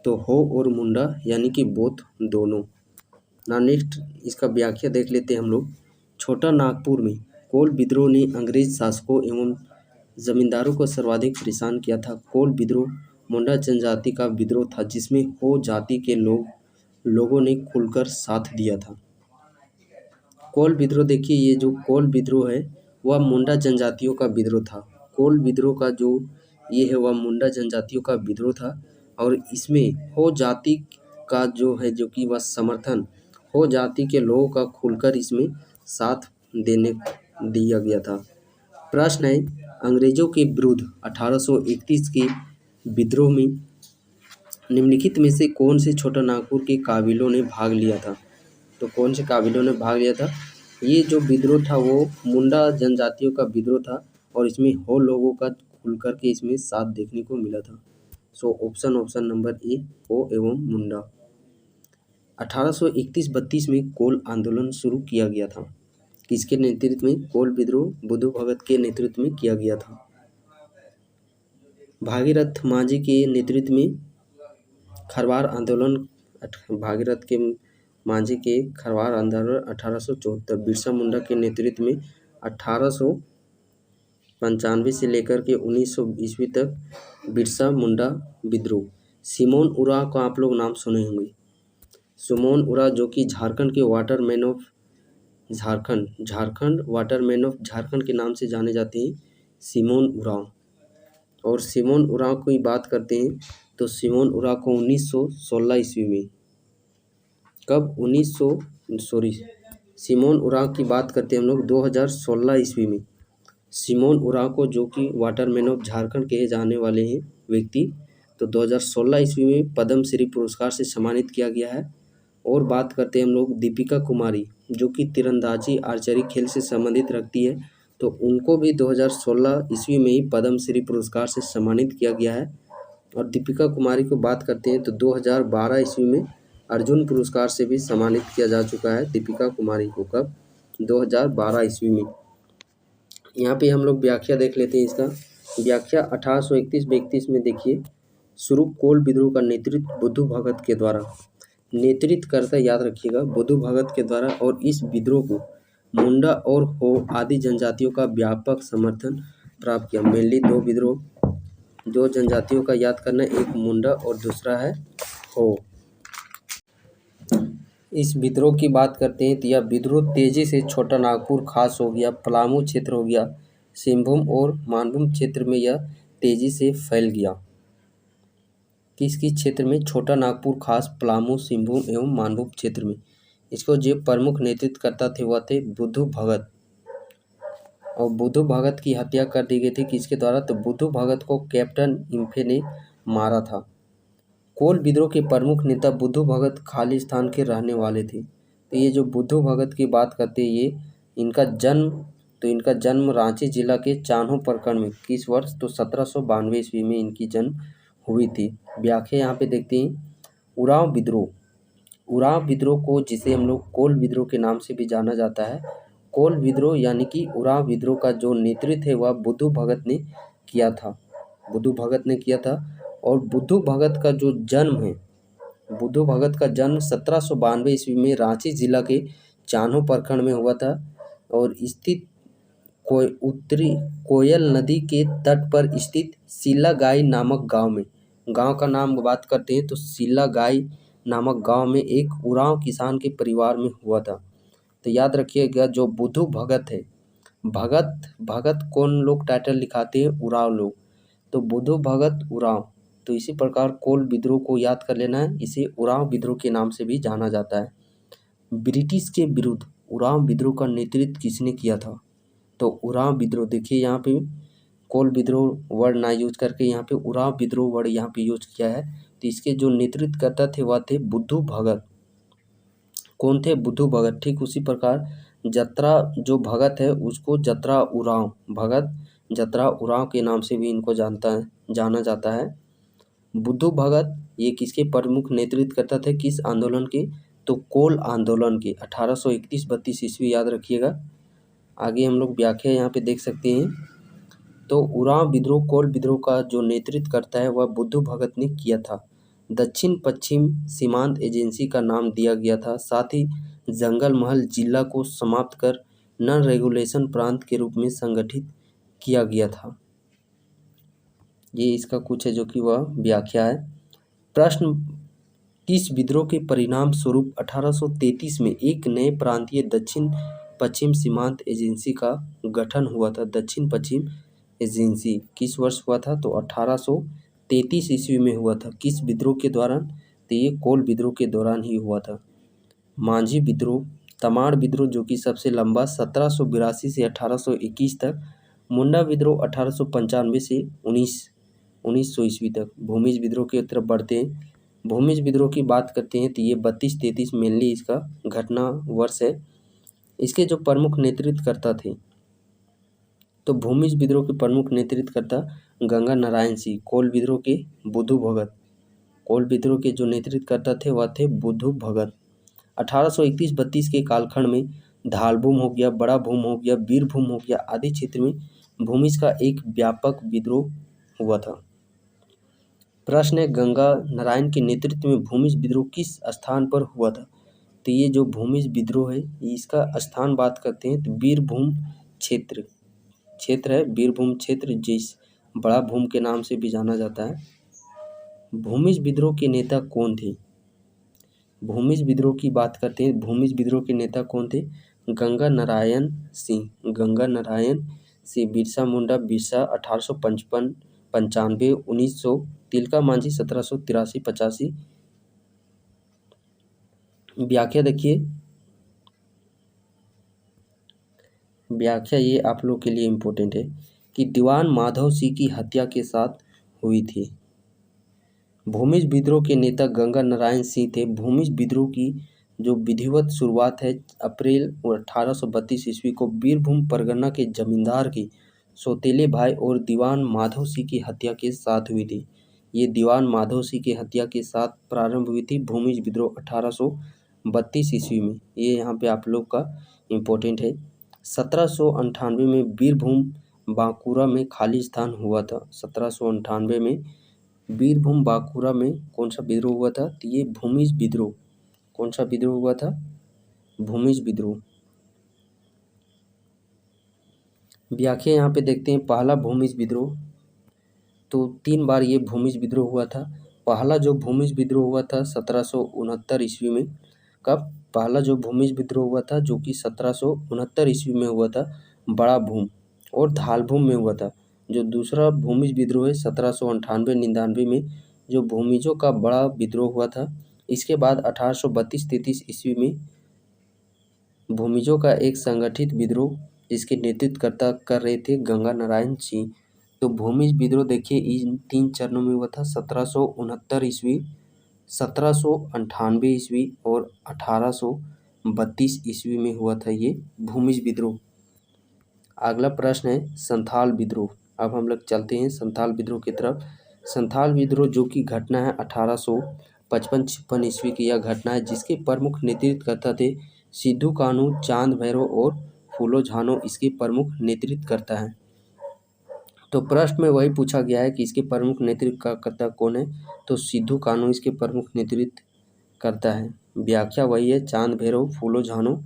तो हो और मुंडा यानी कि बोथ, दोनों। ना नेक्स्ट इसका व्याख्या देख लेते हैं हम लोग। छोटा नागपुर में कोल विद्रोह ने अंग्रेज शासकों एवं जमींदारों को सर्वाधिक परेशान किया था। कोल विद्रोह मुंडा जनजाति का विद्रोह था जिसमें हो जाति के लोगों ने खुलकर साथ दिया था। कोल विद्रोह देखिए, ये जो कोल विद्रोह है वह मुंडा जनजातियों का विद्रोह था। कोल विद्रोह का जो ये है वह मुंडा जनजातियों का विद्रोह था और इसमें हो जाति का जो है जो कि वह समर्थन हो जाति के लोगों का खुलकर इसमें साथ देने दिया गया था। प्रश्न है अंग्रेजों के विरुद्ध 1831 के विद्रोह में निम्नलिखित में से कौन से छोटा नागपुर के काबिलों ने भाग लिया था? तो कौन से काबिलों ने भाग लिया था? ये जो विद्रोह था वो मुंडा जनजातियों का विद्रोह था और इसमें हो लोगों का खुलकर के इसमें साथ देखने को मिला था। सो ऑप्शन नंबर ए, हो एवं मुंडा। 1831-32 में कोल आंदोलन शुरू किया गया था। किसके नेतृत्व में? कोल विद्रोह बुद्धू भगत के नेतृत्व में किया गया था। भागीरथ मांझी के नेतृत्व में खरवार आंदोलन, भागीरथ के मांझी के खरवार आंदोलन 1874। बिरसा मुंडा के नेतृत्व में 1895 से लेकर के 1900 ईस्वी तक बिरसा मुंडा विद्रोह। सिमोन उरांव का आप लोग नाम सुने होंगे। सिमोन उरांव जो कि झारखंड के Waterman of Jharkhand Waterman of Jharkhand के नाम से जाने जाते हैं सिमोन उरांव। और सिमोन उरांव की बात करते हैं तो सिमोन उरांव को 1916 ईस्वी में, कब? सिमोन उरांव की बात करते हैं हम लोग 2016 ईस्वी में। सिमोन उरांव को जो कि वाटरमैन ऑफ झारखंड कहे जाने वाले हैं व्यक्ति, तो 2016 ईस्वी में पद्म श्री पुरस्कार से सम्मानित किया गया है। और बात करते हैं हम लोग दीपिका कुमारी जो कि तीरंदाजी आर्चरी खेल से संबंधित रखती है, तो उनको भी 2016 ईस्वी में ही पद्म श्री पुरस्कार से सम्मानित किया गया है। और दीपिका कुमारी को बात करते हैं तो 2012 ईस्वी में अर्जुन पुरस्कार से भी सम्मानित किया जा चुका है दीपिका कुमारी को। कब? 2012 ईस्वी में। यहाँ पे हम लोग व्याख्या देख लेते हैं इसका। व्याख्या 1831-32 में देखिए, शुरू कोल विद्रोह का नेतृत्व बुद्धू भगत के द्वारा, नेतृत्व करता याद रखिएगा बुद्धू भगत के द्वारा। और इस विद्रोह को मुंडा और हो आदि जनजातियों का व्यापक समर्थन प्राप्त किया। मेनली दो विद्रोह, दो जनजातियों का याद करना, एक मुंडा और दूसरा है हो। इस विद्रोह की बात करते हैं तो यह विद्रोह तेजी से छोटा नागपुर खास हो गया, पलामू क्षेत्र हो गया, सिंहभूम और मानभूम क्षेत्र में यह तेजी से फैल गया। किस क्षेत्र में? छोटा नागपुर खास, पलामू, सिंहभूम एवं मानभूम क्षेत्र में। इसको जो प्रमुख नेतृत्व करता थे वह थे बुद्धू भगत। और बुद्धू भगत की हत्या कर दी गई थी किसके द्वारा? तो बुद्धू भगत को कैप्टन इम्फे ने मारा था। कोल विद्रोह के प्रमुख नेता बुद्धू भगत खालिस्तान के रहने वाले थे। तो ये जो बुद्धू भगत की बात करते हैं ये इनका जन्म रांची जिला के चान्हो प्रखंड में किस वर्ष? तो 1792 ईस्वी में इनकी जन्म हुई थी। व्याख्या यहाँ पे देखते हैं। उरांव विद्रोह को जिसे हम लोग कोल विद्रोह के नाम से भी जाना जाता है, कोल विद्रोह यानी कि उरांव विद्रोह का जो नेतृत्व है वह बुद्धू भगत ने किया था। बुद्धू भगत ने किया था। और बुद्धू भगत का जो जन्म है, बुद्धू भगत का जन्म 1792 ईस्वी में रांची जिला के चान्हो प्रखंड में हुआ था और स्थित उत्तरी कोयल नदी के तट पर स्थित सिल्लागाई नामक गांव में। गांव का नाम बात करते हैं तो सिल्लागाई नामक गांव में एक उरांव किसान के परिवार में हुआ था। तो याद रखिएगा जो बुद्धू भगत है, भगत भगत कौन लोग टाइटल लिखाते हैं? उरांव लोग। तो बुद्धू भगत उरांव। तो इसी प्रकार कोल विद्रोह को याद कर लेना है, इसे उरांव विद्रोह के नाम से भी जाना जाता है। ब्रिटिश के विरुद्ध उरांव विद्रोह का नेतृत्व किसने किया था? तो उरांव विद्रोह, देखिए यहाँ पे कोल विद्रोह वर्ड ना यूज करके यहाँ पे उरांव विद्रोह वर्ड यहाँ पे यूज किया है। तो इसके जो नेतृत्व करता थे वह थे बुद्धू भगत। कौन थे? बुद्धू भगत। ठीक उसी प्रकार जत्रा जो भगत है उसको जत्रा उरांव, भगत जत्रा उरांव के नाम से भी इनको जाना जाता है। बुद्धू भगत ये किसके प्रमुख नेतृत्व करता थे, किस आंदोलन के? तो कोल आंदोलन के 1831-32 ईस्वी याद रखिएगा। आगे हम लोग व्याख्या यहाँ पे देख सकते हैं। तो उरांव विद्रोह कोल विद्रोह का जो नेतृत्व करता है वह बुद्धू भगत ने किया था। दक्षिण पश्चिम सीमांत एजेंसी का नाम दिया गया था। साथ ही जंगल महल जिला को समाप्त कर नॉन रेगुलेशन प्रांत के रूप में संगठित किया गया था। ये इसका कुछ है जो कि वह व्याख्या है। प्रश्न, किस विद्रोह के परिणाम स्वरूप 1833 में एक नए प्रांतीय दक्षिण पश्चिम सीमांत एजेंसी का गठन हुआ था? दक्षिण पश्चिम एजेंसी किस वर्ष हुआ था? तो 1833 ईस्वी में हुआ था। किस विद्रोह के दौरान? तो ये कोल विद्रोह के दौरान ही हुआ था। मांझी विद्रोह, तमाड़ विद्रोह जो कि सबसे लंबा 1782 से 1821 तक, मुंडा विद्रोह 1895 से 1900 ईस्वी तक। भूमिज विद्रोह की तरफ बढ़ते हैं। भूमिज विद्रोह की बात करते हैं तो ये 32-33 मेनली इसका घटना वर्ष है। इसके जो प्रमुख नेतृत्वकर्ता थे, तो भूमिज विद्रोह के प्रमुख नेतृत्वकर्ता गंगा नारायण सिंह, कोल विद्रोह के बुद्धू भगत। कोल विद्रोह के जो नेतृत्वकर्ता थे वह थे बुद्धू भगत। 1831-32 के कालखंड में धालभूम हो गया, बड़ा भूम हो गया, बीरभूम हो गया आदि क्षेत्र में भूमिज का एक व्यापक विद्रोह हुआ था। प्रश्न है, गंगा नारायण के नेतृत्व में भूमिज विद्रोह किस स्थान पर हुआ था? तो ये जो भूमिज विद्रोह है इसका स्थान बात करते हैं तो बीरभूम क्षेत्र है, बीरभूम क्षेत्र जिस बड़ा भूम के नाम से भी जाना जाता है। भूमिज विद्रोह के नेता कौन थे? भूमिज विद्रोह की बात करते हैं, भूमिज विद्रोह के नेता कौन थे? गंगा नारायण सिंह, गंगा नारायण सिंह। बिरसा मुंडा, बिरसा 1855-95, 1900, तिलका मांझी 1783-85। व्याख्या देखिए, व्याख्या ये आप लोग के लिए इम्पोर्टेंट है कि दीवान माधव सिंह की हत्या के साथ हुई थी। भूमिज विद्रोह के नेता गंगा नारायण सिंह थे। भूमिज विद्रोह की जो विधिवत शुरुआत है अप्रैल 1832 ईस्वी को बीरभूम परगना के जमींदार के सौतेले भाई और दीवान माधव सिंह की हत्या के साथ हुई थी। ये दीवान माधव सिंह की हत्या के साथ प्रारंभ हुई थी भूमिज विद्रोह 1832 ईस्वी में। ये यहाँ पे आप लोग का इम्पोर्टेंट है। 1798 में बीरभूम बांकुरा में खाली स्थान हुआ था। 1798 में बीरभूम बांकुरा में कौन सा विद्रोह हुआ था? तो ये भूमिज विद्रोह। कौन सा विद्रोह हुआ था? भूमिज विद्रोह। व्याख्या यहाँ पे देखते हैं। पहला भूमिज विद्रोह, तो 3 बार ये भूमिज विद्रोह हुआ था। पहला जो भूमिज विद्रोह हुआ था 1769 ईस्वी में। कब? पहला जो भूमिज विद्रोह हुआ था जो कि 1769 ईस्वी में हुआ था, बड़ा भूम और धालभूम में हुआ था। जो दूसरा भूमिज विद्रोह है 1798-99 में, जो भूमिजों का बड़ा विद्रोह हुआ था। इसके बाद 1832-33 ईस्वी में भूमिजों का एक संगठित विद्रोह, जिसके नेतृत्व कर रहे थे गंगा नारायण सिंह। तो भूमिज विद्रोह देखिए इन 3 चरणों में हुआ था। 1769 ईस्वी, 1798 ईस्वी और 1832 ईस्वी में हुआ था ये भूमिज विद्रोह। अगला प्रश्न है संथाल विद्रोह। अब हम लोग चलते हैं संथाल विद्रोह की तरफ। संथाल विद्रोह जो कि घटना है 1855-56 ईस्वी की यह घटना है, जिसके प्रमुख नेतृत्वकर्ता थे सिद्धू कान्हू, चांद भैरव और फूलो झानो इसके प्रमुख नेतृत्व करता है। तो प्रश्न में वही पूछा गया है कि इसके प्रमुख नेतृत्वकर्ता कौन है, तो सिद्धू कान्हू इसके प्रमुख नेतृत्व करता है। व्याख्या वही है, चांद भैरव फूलो झानो।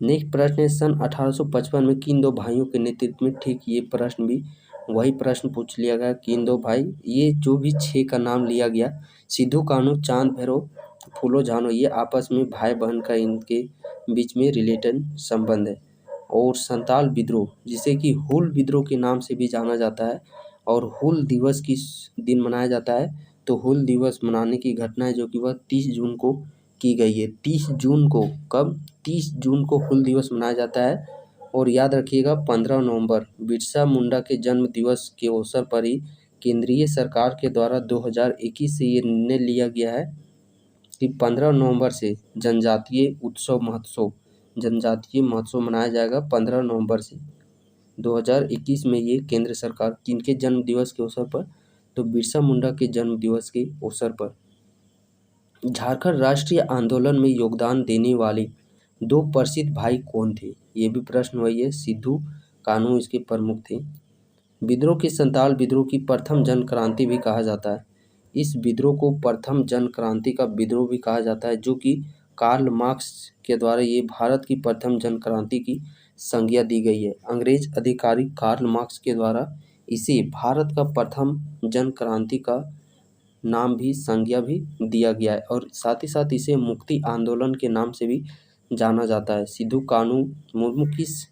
नेक्स्ट प्रश्न है, सन 1855 में किन दो भाइयों के नेतृत्व में, ठीक ये प्रश्न भी वही प्रश्न पूछ लिया गया, किन दो भाई, ये जो भी 6 का नाम लिया गया, सिद्धू कान्हू, चांद भैरव, फूलो झानो, ये आपस में भाई बहन का इनके बीच में रिलेटेड संबंध है। और संताल विद्रोह जिसे कि हुल विद्रोह के नाम से भी जाना जाता है और हुल दिवस किस दिन मनाया जाता है, तो हुल दिवस मनाने की घटना है जो कि वह 30 जून को की गई है। 30 जून को, कब, 30 जून को हुल दिवस मनाया जाता है। और याद रखिएगा 15 नवंबर बिरसा मुंडा के जन्म दिवस के अवसर पर ही केंद्रीय सरकार के द्वारा 2021 से ये निर्णय लिया गया है कि 15 नवंबर से जनजातीय महोत्सव मनाया जाएगा 15 नवंबर से 2021 में। ये केंद्र सरकार किनके जन्म दिवस के अवसर पर, तो बिरसा मुंडा के जन्म दिवस के अवसर पर। झारखंड राष्ट्रीय आंदोलन में योगदान देने वाले 2 प्रसिद्ध भाई कौन थे, ये भी प्रश्न वही है, सिद्धू कान्हू इसके प्रमुख थे। विद्रोह के संताल विद्रोह की प्रथम जन क्रांति भी कहा जाता है। इस विद्रोह को प्रथम जन क्रांति का विद्रोह भी कहा जाता है, जो कि कार्ल मार्क्स के द्वारा ये भारत की प्रथम जन क्रांति की संज्ञा दी गई है। अंग्रेज अधिकारी कार्ल मार्क्स के द्वारा इसे भारत का प्रथम जन क्रांति का नाम भी, संज्ञा भी दिया गया है और साथ ही साथ इसे मुक्ति आंदोलन के नाम से भी जाना जाता है। सिद्धू कान्हू मुर्मू किस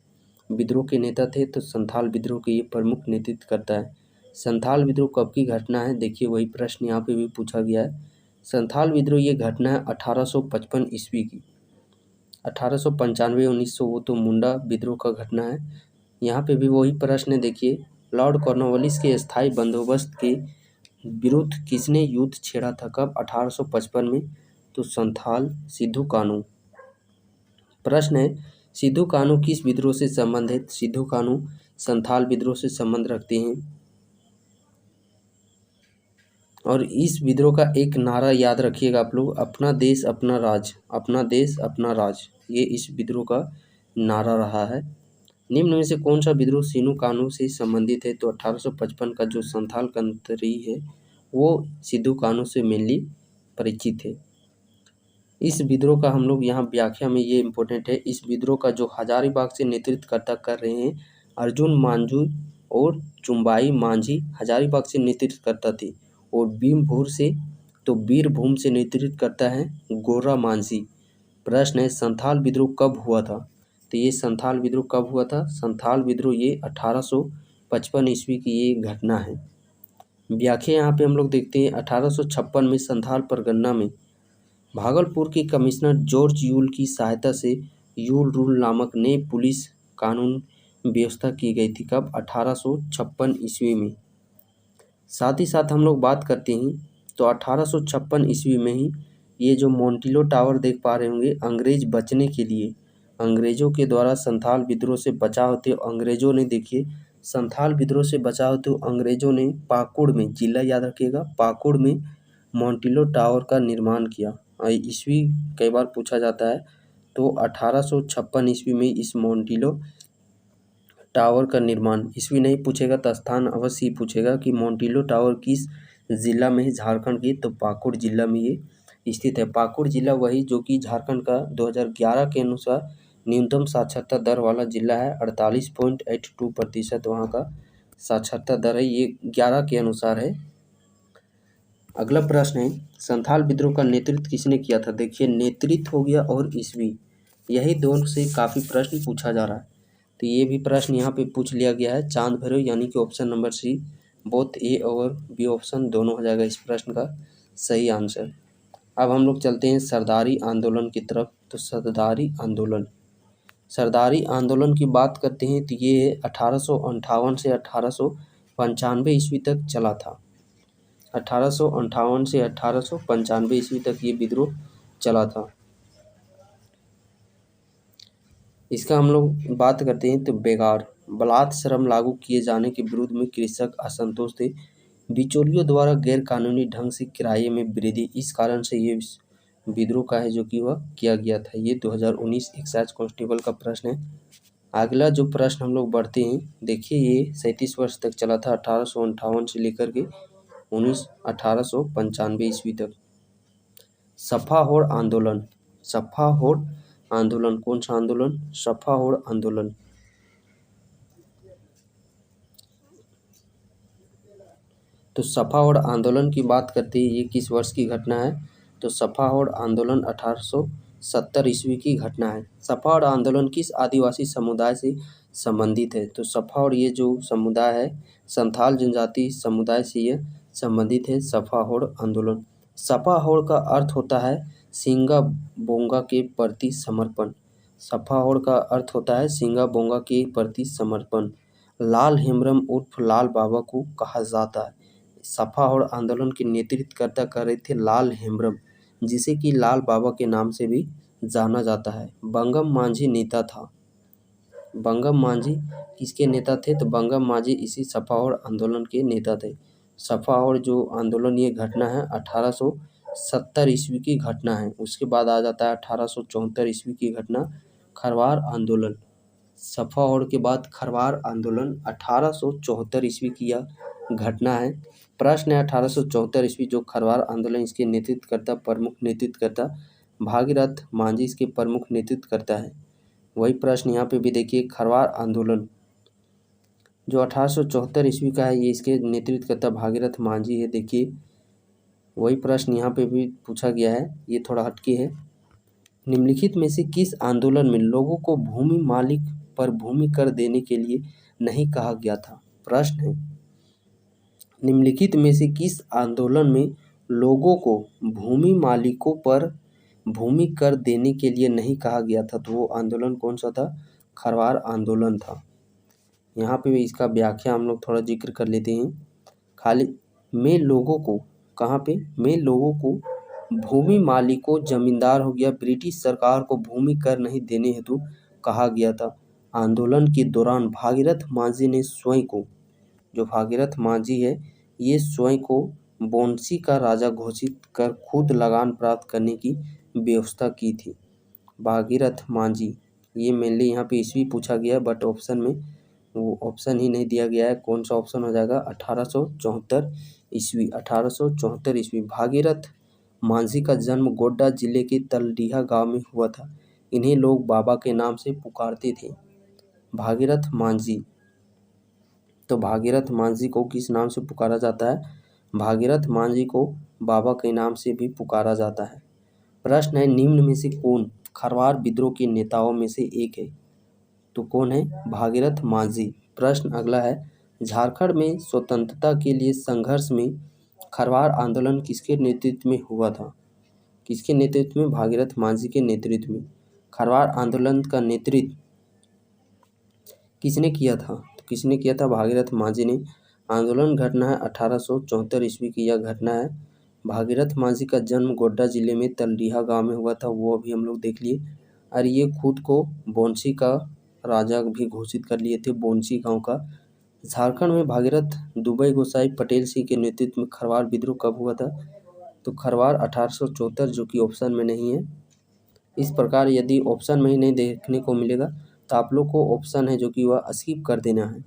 विद्रोह के नेता थे, तो संथाल विद्रोह के ये प्रमुख नेतृत्व करता है। संथाल विद्रोह कब की घटना है, देखिए वही प्रश्न यहाँ पे भी पूछा गया है। संथाल विद्रोह ये घटना है 1855 ईस्वी की। 1895 1900 वो तो मुंडा विद्रोह का घटना है। यहाँ पे भी वही प्रश्न है, देखिए लॉर्ड कॉर्नवालिस के स्थायी बंदोबस्त के विरुद्ध किसने युद्ध छेड़ा था, कब, 1855 में, तो संथाल सिद्धू कान्हू। प्रश्न है, सिद्धू कान्हू किस विद्रोह से संबंधित, सिद्धू कान्हू संथाल विद्रोह से संबंध रखते हैं। और इस विद्रोह का एक नारा याद रखिएगा आप लोग, अपना देश अपना राज, अपना देश अपना राज, ये इस विद्रोह का नारा रहा है। निम्न में से कौन सा विद्रोह सिद्धू कान्हू से संबंधित है, तो 1855 का जो संथाल कंतरी है वो सिद्धू कान्हू से मेनली परिचित है। इस विद्रोह का हम लोग यहाँ व्याख्या में ये इम्पोर्टेंट है, इस विद्रोह का जो हजारीबाग से नेतृत्व कर रहे हैं अर्जुन मांझू और चुम्बाई मांझी हजारीबाग से नेतृत्व करता थे, और बीरभूम से नेतृत्व करता है गोरा मांझी। प्रश्न है, संथाल विद्रोह कब हुआ था, तो ये संथाल विद्रोह कब हुआ था, संथाल विद्रोह ये 1855 ईस्वी की ये घटना है। व्याख्या यहाँ पे हम लोग देखते हैं, 1856 में संथाल परगना में भागलपुर के कमिश्नर जॉर्ज यूल की सहायता से यूल रूल नामक नए पुलिस कानून व्यवस्था की गई थी, कब, 1856 ईस्वी में। साथ ही साथ हम लोग बात करते हैं तो 1856 ईस्वी में ही ये जो मोंटिलो टावर देख पा रहे होंगे, अंग्रेज बचने के लिए, अंग्रेजों के द्वारा संथाल विद्रोह से बचाव होते अंग्रेजों ने, देखिए संथाल विद्रोह से बचाव होते अंग्रेजों ने पाकुड़ में, जिला याद रखिएगा, पाकुड़ में मोंटिलो टावर का निर्माण किया। ईस्वी कई बार पूछा जाता है, तो 1856 ईस्वी में इस मोंटिलो टावर का निर्माण, ईस्वी नहीं पूछेगा तो स्थान अवश्य ही पूछेगा कि मोंटिलो टावर किस जिला में है, झारखंड की, तो पाकुड़ जिला में ये स्थित है। पाकुड़ जिला वही जो कि झारखंड का 2011 के अनुसार न्यूनतम साक्षरता दर वाला जिला है, 48.82% वहाँ का साक्षरता दर है, ये 11 के अनुसार है। अगला प्रश्न है, संथाल विद्रोह का नेतृत्व किसने किया था, देखिए नेतृत्व हो गया और ईस्वी, यही दोनों से काफ़ी प्रश्न पूछा जा रहा है, तो ये भी प्रश्न यहाँ पे पूछ लिया गया है, चांद भैरव, यानी कि option number C, both A और बी ऑप्शन दोनों हो जाएगा इस प्रश्न का सही आंसर। अब हम लोग चलते हैं सरदारी आंदोलन की तरफ, तो सरदारी आंदोलन की बात करते हैं तो ये 1858 से 1895 ईस्वी तक चला था। 1858 से 1895 ईस्वी तक ये विद्रोह चला था। इसका हम लोग बात करते हैं तो बेगार बलात् श्रम लागू किए जाने के विरोध में कृषक असंतोष थे, बिचौलियों द्वारा गैर कानूनी ढंग से किराए में वृद्धि, इस कारण से ये विद्रोह का है जो कि वह किया गया था। ये 2019 एक्साइज कांस्टेबल का प्रश्न है। अगला जो प्रश्न हम लोग बढ़ते हैं, देखिए ये 37 वर्ष तक चला था, 1858 से लेकर के 1895 ईस्वी तक। सफा होड़ आंदोलन, सफा होड़ आंदोलन कौन सा आंदोलन? सफा होड़ आंदोलन। तो सफा होड़ आंदोलन की बात करते हैं, ये किस वर्ष की घटना है? तो सफा होड़ आंदोलन 1870 ईस्वी की घटना है। सफा होड़ आंदोलन किस आदिवासी समुदाय से संबंधित है? तो सफा होड़ ये जो समुदाय है, संथाल जनजाति समुदाय से ये संबंधित है सफा होड़ आंदोलन। सफा होड़ का अर्थ होता है सिंगा बोंगा के प्रति समर्पण। सफा होड़ का अर्थ होता है सिंगा बोंगा के प्रति समर्पण। लाल हेम्ब्रम उर्फ लाल बाबा को कहा जाता है। सफा होड़ आंदोलन के नेतृत्व करता कर रहे थे लाल हेम्ब्रम, जिसे कि लाल बाबा के नाम से भी जाना जाता है। बंगम मांझी नेता था। बंगम मांझी किसके नेता थे? तो बंगम मांझी इसी सफा होड़ आंदोलन के नेता थे। सफा होड़ जो आंदोलन, ये घटना है 1870 ईस्वी की घटना है। उसके बाद आ जाता है 1874 ईस्वी की घटना, खरवार आंदोलन। सफा होड़ के बाद खरवार आंदोलन 1874 ईस्वी की यह घटना है। प्रश्न है 1874 ईस्वी जो खरवार आंदोलन, इसके नेतृत्वकर्ता, प्रमुख नेतृत्वकर्ता भागीरथ मांझी इसके प्रमुख नेतृत्व करता है। वही प्रश्न यहाँ पे भी देखिए, खरवार आंदोलन जो 1874 ईस्वी का है, ये इसके नेतृत्वकर्ता भागीरथ मांझी है। देखिए वही प्रश्न यहाँ पे भी पूछा गया है, ये थोड़ा हटके है। निम्नलिखित में से किस आंदोलन में लोगों को भूमि मालिक पर भूमि कर देने के लिए नहीं कहा गया था? प्रश्न है, निम्नलिखित में से किस आंदोलन में लोगों को भूमि मालिकों पर भूमि कर देने के लिए नहीं कहा गया था? तो वो आंदोलन कौन सा था? खरवार आंदोलन था। यहाँ पे भी इसका व्याख्या हम लोग थोड़ा जिक्र कर लेते हैं। खाली में लोगों को, कहाँ पे? में लोगों को भूमि मालिकों, जमींदार हो गया, ब्रिटिश सरकार को भूमि कर नहीं देने हेतु कहा गया था। आंदोलन के दौरान भागीरथ मांझी ने स्वयं को, जो भागीरथ मांझी है, ये स्वयं को बोंसी का राजा घोषित कर खुद लगान प्राप्त करने की व्यवस्था की थी। भागीरथ मांझी, ये मेनली यहाँ पे ईस्वी पूछा गया है, बट ऑप्शन में वो ऑप्शन ही नहीं दिया गया है। कौन सा ऑप्शन हो जाएगा? 1874 ईस्वी। 1874 ईस्वी। भागीरथ मांझी का जन्म गोड्डा जिले के तलडीहा गांव में हुआ था। इन्हें लोग बाबा के नाम से पुकारते थे। भागीरथ मांझी, तो भागीरथ मांझी को किस नाम से पुकारा जाता है? भागीरथ मांझी को बाबा के नाम से भी पुकारा जाता है। प्रश्न है, निम्न में से कौन खरवार विद्रोह के नेताओं में से एक है? तो कौन है? भागीरथ मांझी। प्रश्न अगला है, झारखंड में स्वतंत्रता के लिए संघर्ष में खरवार आंदोलन किसके नेतृत्व में हुआ था? किसके नेतृत्व में? भागीरथ मांझी के नेतृत्व में। खरवार आंदोलन का नेतृत्व किसने किया था? तो किसने किया था? भागीरथ मांझी ने। आंदोलन घटना है 1874 ईस्वी की यह घटना है। भागीरथ मांझी का जन्म गोड्डा जिले में तलडीहा गांव में हुआ था, वो अभी हम लोग देख लिए। और ये खुद को बोंसी का राजा भी घोषित कर लिए थे, बोंसी गांव का। झारखंड में भागीरथ दुबई गोसाई पटेल सिंह के नेतृत्व में खरवार विद्रोह कब हुआ था? तो खरवार 1874, जो कि ऑप्शन में नहीं है। इस प्रकार यदि ऑप्शन में ही नहीं देखने को मिलेगा तो आप लोग को ऑप्शन है जो कि वह स्किप कर देना है।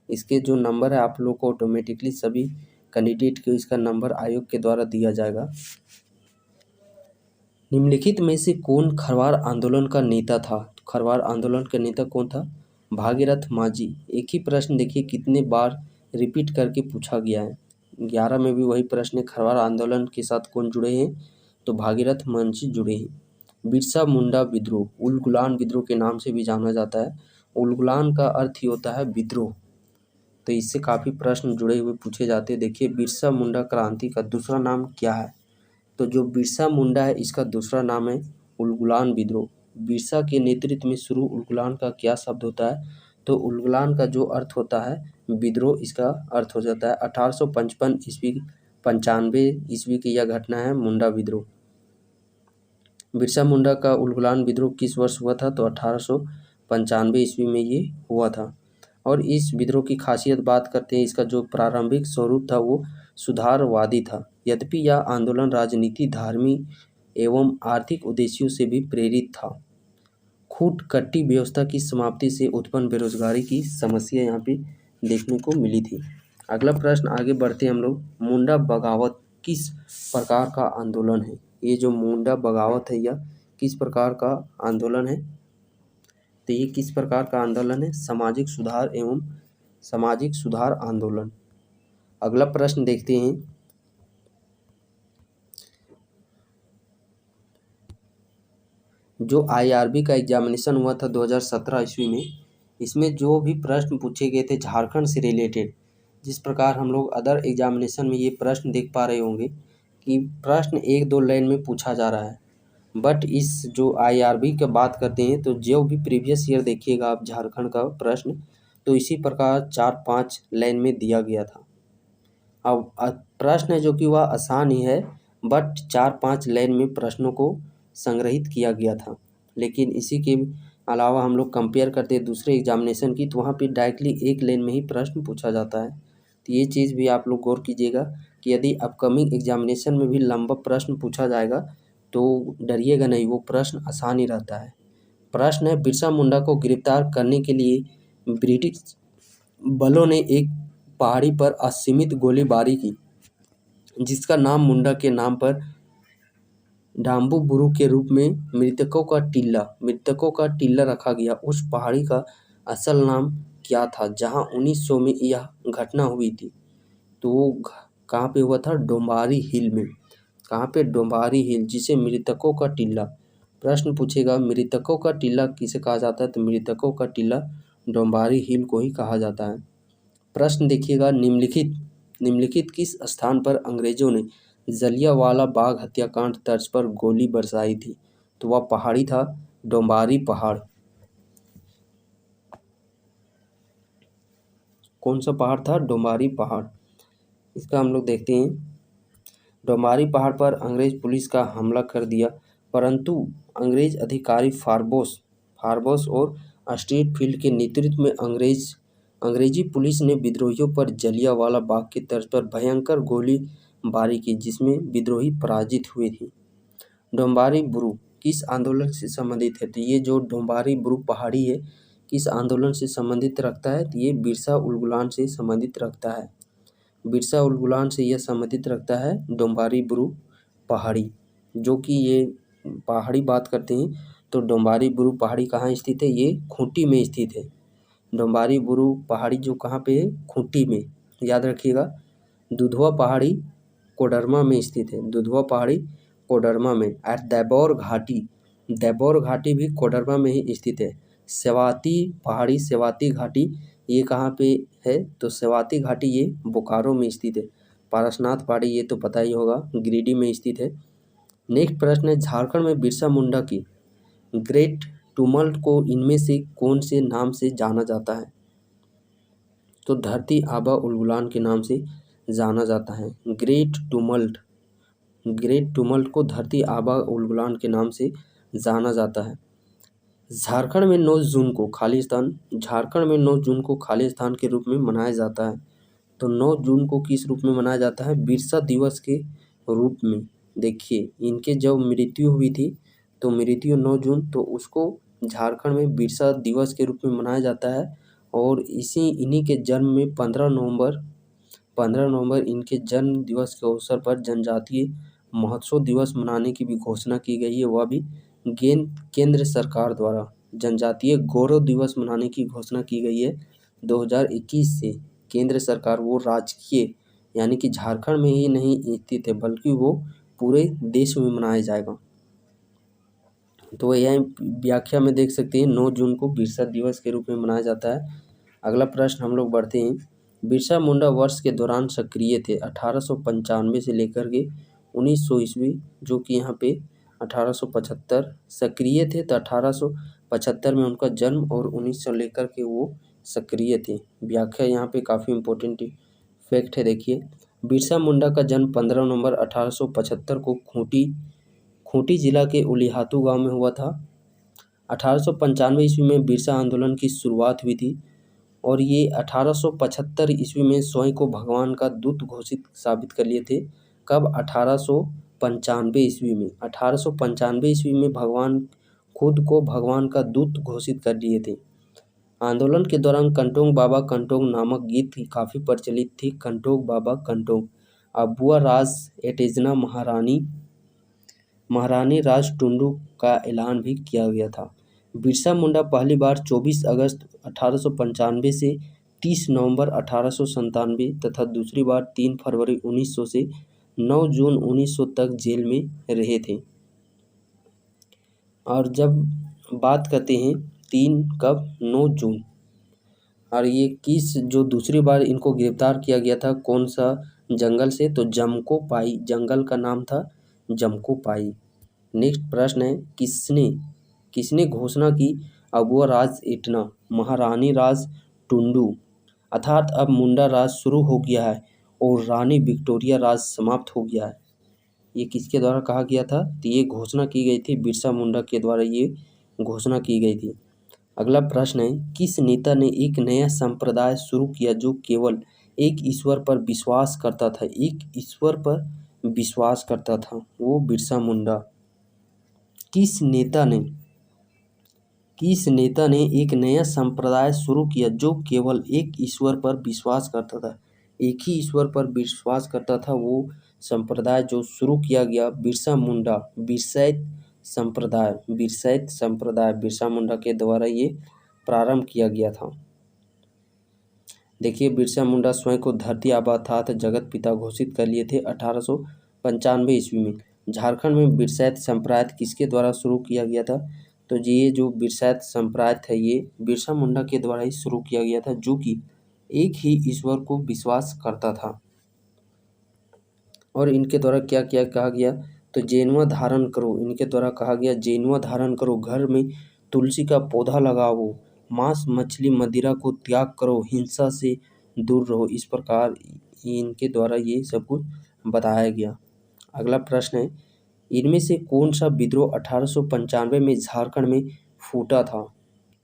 इसके जो नंबर है आप लोग को ऑटोमेटिकली सभी कैंडिडेट को इसका नंबर आयोग के द्वारा दिया जाएगा। निम्नलिखित में से कौन खरवार आंदोलन का नेता था? तो खरवार आंदोलन का नेता कौन था? भागीरथ मांझी। एक ही प्रश्न देखिए कितने बार रिपीट करके पूछा गया है। 11 में भी वही प्रश्न है, खरवार आंदोलन के साथ कौन जुड़े हैं? तो भागीरथ मांझी जुड़े हैं। बिरसा मुंडा विद्रोह, उलगुलान विद्रोह के नाम से भी जाना जाता है। उलगुलान का अर्थ ही होता है विद्रोह, तो इससे काफ़ी प्रश्न जुड़े हुए पूछे जाते हैं। देखिए, बिरसा मुंडा क्रांति का दूसरा नाम क्या है? तो जो बिरसा मुंडा है, इसका दूसरा नाम है उलगुलान विद्रोह। बिरसा के नेतृत्व में शुरू उलगुलान का क्या शब्द होता है? तो उलगुलान का जो अर्थ होता है विद्रोह, इसका अर्थ हो जाता है 1855 ईस्वी, 95 ईस्वी की यह घटना है मुंडा विद्रोह। बिरसा मुंडा का उलगुलान विद्रोह किस वर्ष हुआ था? तो 1895 ईस्वी में ये हुआ था। और इस विद्रोह की खासियत बात करते हैं, इसका जो प्रारंभिक स्वरूप था वो सुधारवादी था। यद्यपि यह आंदोलन राजनीति, एवं आर्थिक उद्देश्यों से भी प्रेरित था। खूट कट्टी व्यवस्था की समाप्ति से उत्पन्न बेरोजगारी की समस्या यहाँ पे देखने को मिली थी। अगला प्रश्न आगे बढ़ते हम लोग, मुंडा बगावत किस प्रकार का आंदोलन है? ये जो मुंडा बगावत है यह किस प्रकार का आंदोलन है? तो ये किस प्रकार का आंदोलन है? सामाजिक सुधार आंदोलन। अगला प्रश्न देखते हैं, जो आईआरबी का एग्जामिनेशन हुआ था 2017 ईस्वी में, इसमें जो भी प्रश्न पूछे गए थे झारखंड से रिलेटेड, जिस प्रकार हम लोग अदर एग्जामिनेशन में ये प्रश्न देख पा रहे होंगे कि प्रश्न 1-2 लाइन में पूछा जा रहा है, बट इस जो आईआरबी की बात करते हैं तो जो भी प्रीवियस ईयर देखिएगा आप झारखंड का प्रश्न, तो इसी प्रकार 4-5 लाइन में दिया गया था। अब प्रश्न है जो कि वह आसान ही है, बट 4-5 लाइन में प्रश्नों को संग्रहित किया गया था। लेकिन इसी के अलावा हम लोग कंपेयर करते हैं दूसरे एग्जामिनेशन की, तो वहाँ पे डायरेक्टली 1 लाइन में ही प्रश्न पूछा जाता है। तो ये चीज़ भी आप लोग गौर कीजिएगा कि यदि अपकमिंग एग्जामिनेशन में भी लंबा प्रश्न पूछा जाएगा तो डरिएगा नहीं, वो प्रश्न आसान ही रहता है। प्रश्न है, बिरसा मुंडा को गिरफ्तार करने के लिए ब्रिटिश बलों ने एक पहाड़ी पर असीमित गोलीबारी की, जिसका नाम मुंडा के नाम पर डाम्बू बुरु के रूप में मृतकों का टीला रखा गया। उस पहाड़ी का असल नाम क्या था जहां 1900 में यह घटना हुई थी? तो वो कहाँ पे हुआ था? डोम्बारी हिल में। कहाँ पे? डोम्बारी हिल, जिसे मृतकों का टीला प्रश्न पूछेगा। मृतकों का टीला किसे कहा जाता है? तो मृतकों का टीला डोम्बारी हिल को ही कहा जाता है। प्रश्न देखिएगा, निम्नलिखित किस स्थान पर अंग्रेजों ने जलियांवाला बाग हत्याकांड तर्ज पर गोली बरसाई थी? तो वह पहाड़ी था डोम्बारी पहाड़। कौन सा पहाड़ था? डोम्बारी पहाड़। इसका हम लोग देखते हैं, डोम्बारी पहाड़ पर अंग्रेज पुलिस का हमला कर दिया, परंतु अंग्रेज अधिकारी फारबोस और स्ट्रीटफील्ड के नेतृत्व में अंग्रेजी पुलिस ने विद्रोहियों पर जलियांवाला बाग की तर्ज पर भयंकर गोलीबारी की, जिसमें विद्रोही पराजित हुए थे। डोम्बारी बुरु किस आंदोलन से संबंधित है? तो ये जो डोम्बारी बुरु पहाड़ी है किस आंदोलन से संबंधित रखता है? तो ये बिरसा उलगुलान से संबंधित रखता है। बिरसा उलगुलान से यह संबंधित रखता है डोम्बारी बुरु पहाड़ी। जो कि ये पहाड़ी बात करते हैं तो डोम्बारी बुरु पहाड़ी कहाँ स्थित है? ये खूंटी में स्थित है। डोम्बारी बुरु पहाड़ी जो कहाँ पे है? खूंटी में। याद रखिएगा। दुधवा पहाड़ी कोडरमा में स्थित है। दुधवा पहाड़ी कोडरमा में। और दैबोर घाटी भी कोडरमा में ही स्थित है। सेवाती घाटी ये कहाँ पे है? तो सेवाती घाटी ये बोकारो में स्थित है। पारसनाथ पहाड़ी ये तो पता ही होगा, गिरिडीह में स्थित है। नेक्स्ट प्रश्न है, झारखंड में बिरसा मुंडा की ग्रेट टुमल्ट को इनमें से कौन से नाम से जाना जाता है? तो धरती आबा उलगुलान के नाम से जाना जाता है। ग्रेट टुमल्ट को धरती आबा उलगुलान के नाम से जाना जाता है। झारखंड में 9 जून को खाली स्थान के रूप में मनाया जाता है। तो 9 जून को किस रूप में मनाया जाता है? बिरसा दिवस के रूप में। देखिए, इनके जब मृत्यु हुई थी तो मृत्यु 9 जून, तो उसको झारखंड में बिरसा दिवस के रूप में मनाया जाता है। और इन्हीं के जन्म में 15 नवंबर इनके जन्म दिवस के अवसर पर जनजातीय महोत्सव दिवस मनाने की भी घोषणा की गई है। वह भी केंद्र सरकार द्वारा जनजातीय गौरव दिवस मनाने की घोषणा की गई है 2021 से। केंद्र सरकार वो राजकीय यानी कि झारखंड में ही नहीं स्थित है, बल्कि वो पूरे देश में मनाया जाएगा। तो यह व्याख्या में देख सकते हैं 9 जून को बिरसा दिवस के रूप में मनाया जाता है। अगला प्रश्न हम लोग बढ़ते हैं, बिरसा मुंडा वर्ष के दौरान सक्रिय थे 1895 से लेकर के 1900 ईस्वी, जो कि यहाँ पे 1875 सक्रिय थे। तो 1875 में उनका जन्म और 1900 लेकर के वो सक्रिय थे। व्याख्या यहाँ पे काफ़ी इम्पोर्टेंट फैक्ट है। देखिए, बिरसा मुंडा का जन्म 15 नवंबर 1875 को खूंटी जिला के उलिहातू गांव में हुआ था। 1895 ईस्वी में बिरसा आंदोलन की शुरुआत हुई थी और ये 1875 ईस्वी में स्वयं को भगवान का दूत घोषित साबित कर लिए थे। कब? 1895 ईस्वी में 1895 ईस्वी में भगवान खुद को भगवान का दूत घोषित कर दिए थे। आंदोलन के दौरान कंटोंग बाबा कंटोंग नामक गीत काफ़ी प्रचलित थी। कंटोंग बाबा कंटोंग। अबुआ राज एटेजना महारानी राज टुंडू का ऐलान भी किया गया था। बिरसा मुंडा पहली बार 24 अगस्त 1895 से 30 नवंबर 1897 तथा दूसरी बार 3 फरवरी 1900 से 9 जून 1900 तक जेल में रहे थे। और जब बात करते हैं 9 जून, और ये किस जो दूसरी बार इनको गिरफ्तार किया गया था कौन सा जंगल से, तो जमको पाई जंगल का नाम था जमको पाई। नेक्स्ट प्रश्न है किसने घोषणा की अबुआ राज एटना महारानी राज टुंडू अर्थात अब मुंडा राज शुरू हो गया है और रानी विक्टोरिया राज समाप्त हो गया है। ये किसके द्वारा कहा गया था, तो ये घोषणा की गई थी बिरसा मुंडा के द्वारा ये घोषणा की गई थी। अगला प्रश्न है किस नेता ने एक नया संप्रदाय शुरू किया जो केवल एक ईश्वर पर विश्वास करता था, एक ईश्वर पर विश्वास करता था, वो बिरसा मुंडा। किस नेता ने एक नया संप्रदाय शुरू किया जो केवल एक ईश्वर पर विश्वास करता था, एक ही ईश्वर पर विश्वास करता था, वो संप्रदाय जो शुरू किया गया बिरसा मुंडा बिरसैत संप्रदाय बिरसा मुंडा के द्वारा ये प्रारंभ किया गया था। देखिए बिरसा मुंडा स्वयं को धरती आबा अर्थात जगत पिता घोषित कर लिए थे 1895 ईस्वी में। झारखंड में बिरसैत संप्रदाय किसके द्वारा शुरू किया गया था, तो ये जो बिरसैत संप्रदाय था ये बिरसा मुंडा के द्वारा ही शुरू किया गया था जो कि एक ही ईश्वर को विश्वास करता था। और इनके द्वारा क्या क्या कहा गया, तो जेनुआ धारण करो, इनके द्वारा कहा गया जेनुआ धारण करो, घर में तुलसी का पौधा लगाओ, मांस मछली मदिरा को त्याग करो, हिंसा से दूर रहो। इस प्रकार इनके द्वारा ये सब कुछ बताया गया। अगला प्रश्न है इनमें से कौन सा विद्रोह 1895 में झारखंड में फूटा था,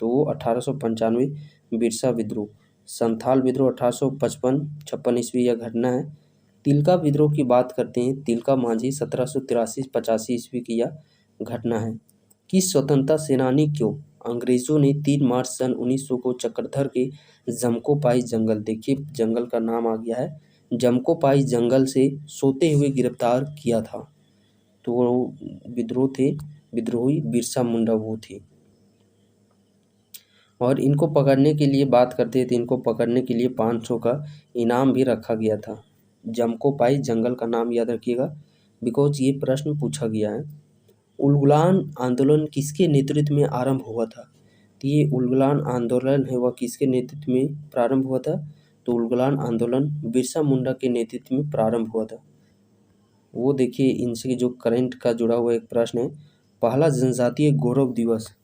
तो वो 1895 बिरसा विद्रोह। संथाल विद्रोह 1855-56 ईस्वी यह घटना है। तिलका विद्रोह की बात करते हैं, तिलका मांझी 1783-85 ईस्वी की यह घटना है। किस स्वतंत्रता सेनानी को अंग्रेजों ने 3 मार्च सन 1900 को चक्रधर के जमकोपाई जंगल, देखिए जंगल का नाम आ गया है, जमकोपाई जंगल से सोते हुए गिरफ्तार किया था, तो वो विद्रोही बिरसा मुंडा वो थे। और इनको पकड़ने के लिए बात करते थे, तो इनको पकड़ने के लिए 500 का इनाम भी रखा गया था। जमकोपाई जंगल का नाम याद रखिएगा बिकॉज ये प्रश्न पूछा गया है। उलगुलान आंदोलन किसके नेतृत्व में आरंभ हुआ था, तो ये उलगुलान आंदोलन है वह किसके नेतृत्व में प्रारंभ हुआ था, तो उलगुलान आंदोलन बिरसा मुंडा के नेतृत्व में प्रारंभ हुआ था। वो देखिए इनसे जो करंट का जुड़ा हुआ एक प्रश्न है, पहला जनजातीय गौरव दिवस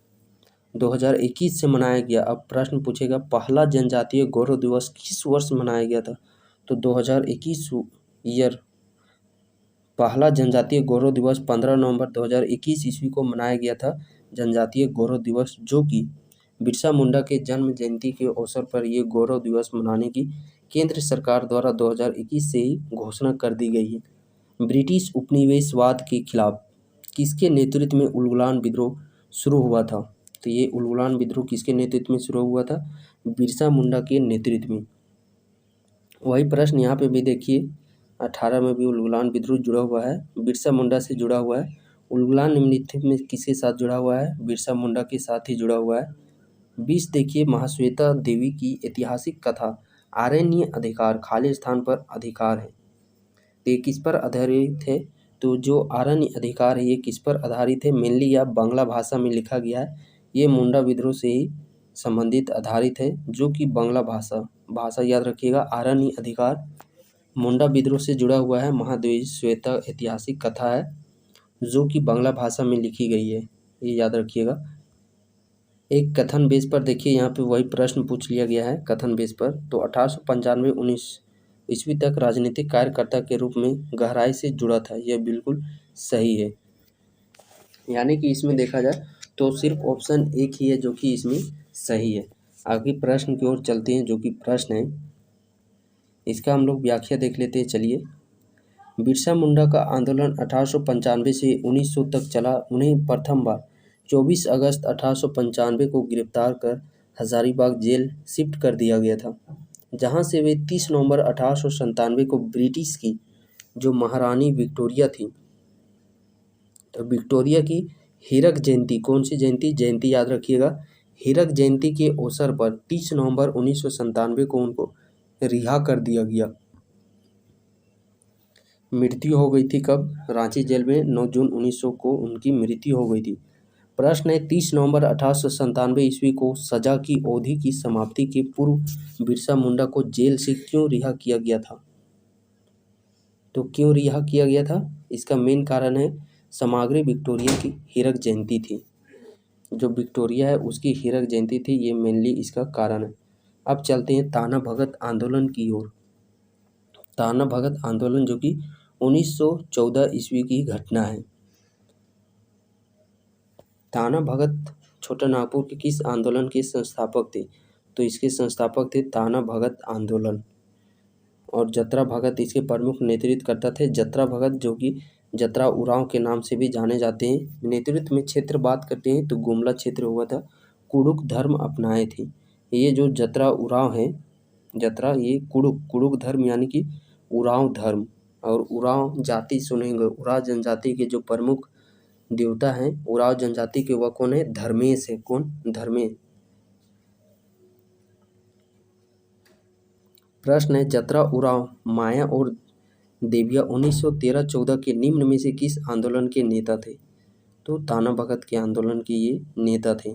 2021 से मनाया गया। अब प्रश्न पूछेगा पहला जनजातीय गौरव दिवस किस वर्ष मनाया गया था, तो 2021 ईयर पहला जनजातीय गौरव दिवस 15 नवंबर 2021 ईस्वी को मनाया गया था जनजातीय गौरव दिवस, जो कि बिरसा मुंडा के जन्म जयंती के अवसर पर ये गौरव दिवस मनाने की केंद्र सरकार द्वारा 2021 से ही घोषणा कर दी गई है। ब्रिटिश उपनिवेशवाद के खिलाफ किसके नेतृत्व में उलगुलान विद्रोह शुरू हुआ था, तो ये उलगुलान विद्रोह किसके नेतृत्व में शुरू हुआ था, बिरसा मुंडा के नेतृत्व में। वही प्रश्न यहाँ पे भी देखिए 18 में भी उलगुलान विद्रोह जुड़ा हुआ है, बिरसा मुंडा से जुड़ा हुआ है। उलगुलान निम्नलिखित में किसके साथ जुड़ा हुआ है, बिरसा मुंडा के साथ ही जुड़ा हुआ है। 20 देखिए महाश्वेता देवी की ऐतिहासिक कथा आरण्य अधिकार खाली स्थान पर अधिकार है, तो ये किस पर आधारित है, तो जो आरण्य अधिकार है ये किस पर आधारित है, मेनली या बांग्ला भाषा में लिखा गया है। ये मुंडा विद्रोह से ही संबंधित आधारित है, जो कि बांग्ला भाषा याद रखिएगा। आरण्य अधिकार मुंडा विद्रोह से जुड़ा हुआ है। महादेवी श्वेता ऐतिहासिक कथा है जो कि बांग्ला भाषा में लिखी गई है, ये याद रखिएगा। एक कथन बेस पर देखिए यहाँ पे वही प्रश्न पूछ लिया गया है कथन बेस पर, तो 1895-19 ईस्वी तक राजनीतिक कार्यकर्ता के रूप में गहराई से जुड़ा था, यह बिल्कुल सही है। यानी कि इसमें देखा जाए तो सिर्फ ऑप्शन एक ही है जो कि इसमें सही है। आगे प्रश्न की ओर चलते हैं, जो कि प्रश्न है इसका हम लोग व्याख्या देख लेते हैं। चलिए, बिरसा मुंडा का आंदोलन 1895 से 1900 तक चला। उन्हें प्रथम बार 24 अगस्त 1895 को गिरफ्तार कर हजारीबाग जेल शिफ्ट कर दिया गया था, जहां से वे 30 नवंबर 1897 को ब्रिटिश की जो महारानी विक्टोरिया थी, तो विक्टोरिया की हीरक जयंती, कौन सी जयंती, जयंती याद रखिएगा, हीरक जयंती के अवसर पर 30 नवंबर 1997 को उनको रिहा कर दिया गया। मृत्यु हो गई थी कब, रांची जेल में 9 जून 1900 को उनकी मृत्यु हो गई थी। प्रश्न है 30 नवंबर 1897 ईस्वी को सजा की अवधि की समाप्ति के पूर्व बिरसा मुंडा को जेल से क्यों रिहा किया गया था? तो क्यों रिहा किया गया था? इसका मेन कारण है समाग्री विक्टोरिया की हीरक जयंती थी। जो विक्टोरिया है उसकी हीरक जयंती थी, ये मेनली इसका कारण है। अब चलते हैं ताना भगत आंदोलन की ओर। ताना भगत आंदोलन जो कि 1914 ईस्वी की घटना है। ताना भगत छोटा नागपुर के किस आंदोलन के संस्थापक थे? तो इसके संस्थापक थे ताना भगत आंदोलन, और जतरा भगत इसके प्रमुख नेतृत्व करता थे। जतरा भगत जो कि जतरा उरांव के नाम से भी जाने जाते हैं। नेतृत्व में क्षेत्र बात करते हैं तो गुमला क्षेत्र हुआ था। कुड़ुक धर्म अपनाए थे। ये जो जतरा उरांव है, जतरा ये कुड़ुक धर्म यानी कि उरांव धर्म, और उरांव जाति सुनेंगे, उरांव जनजाति के जो प्रमुख देवता हैं उरांव जनजाति के, वह कौन है? धर्मेश है। कौन? धर्मेश। प्रश्न है जतरा उरांव, माया और देविया 1913-14 के निम्न में से किस आंदोलन के नेता थे? तो ताना भगत के आंदोलन के ये नेता थे।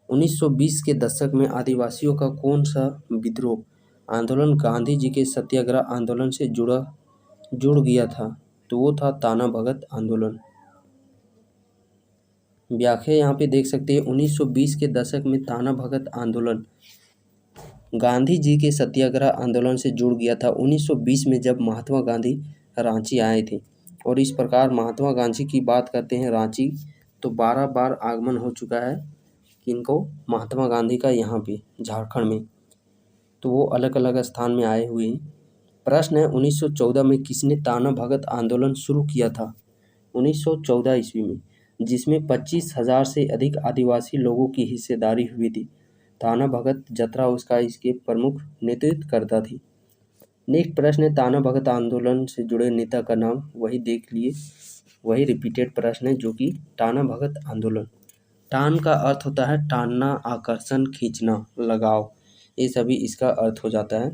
1920 के दशक में आदिवासियों का कौन सा विद्रोह आंदोलन गांधी जी के सत्याग्रह आंदोलन से जुड़ गया था? तो वो था ताना भगत आंदोलन। व्याख्या यहाँ पे देख सकते हैं। 1920 के दशक में ताना भगत आंदोलन गांधी जी के सत्याग्रह आंदोलन से जुड़ गया था। 1920 में जब महात्मा गांधी रांची आए थे, और इस प्रकार महात्मा गांधी की बात करते हैं रांची, तो 12 बार आगमन हो चुका है किनको? महात्मा गांधी का यहाँ पे झारखंड में, तो वो अलग अलग स्थान में आए हुए हैं। प्रश्न है 1914 में किसने ताना भगत आंदोलन शुरू किया था? 1914 ईस्वी में, जिसमें 25,000 से अधिक आदिवासी लोगों की हिस्सेदारी हुई थी। ताना भगत जतरा उसका इसके प्रमुख नेतृत्व करता थी। नेक्स्ट प्रश्न है ताना भगत आंदोलन से जुड़े नेता का नाम, वही देख लिए, वही रिपीटेड प्रश्न है जो कि ताना भगत आंदोलन। टान का अर्थ होता है टानना, आकर्षण, खींचना, लगाव, ये सभी इसका अर्थ हो जाता है।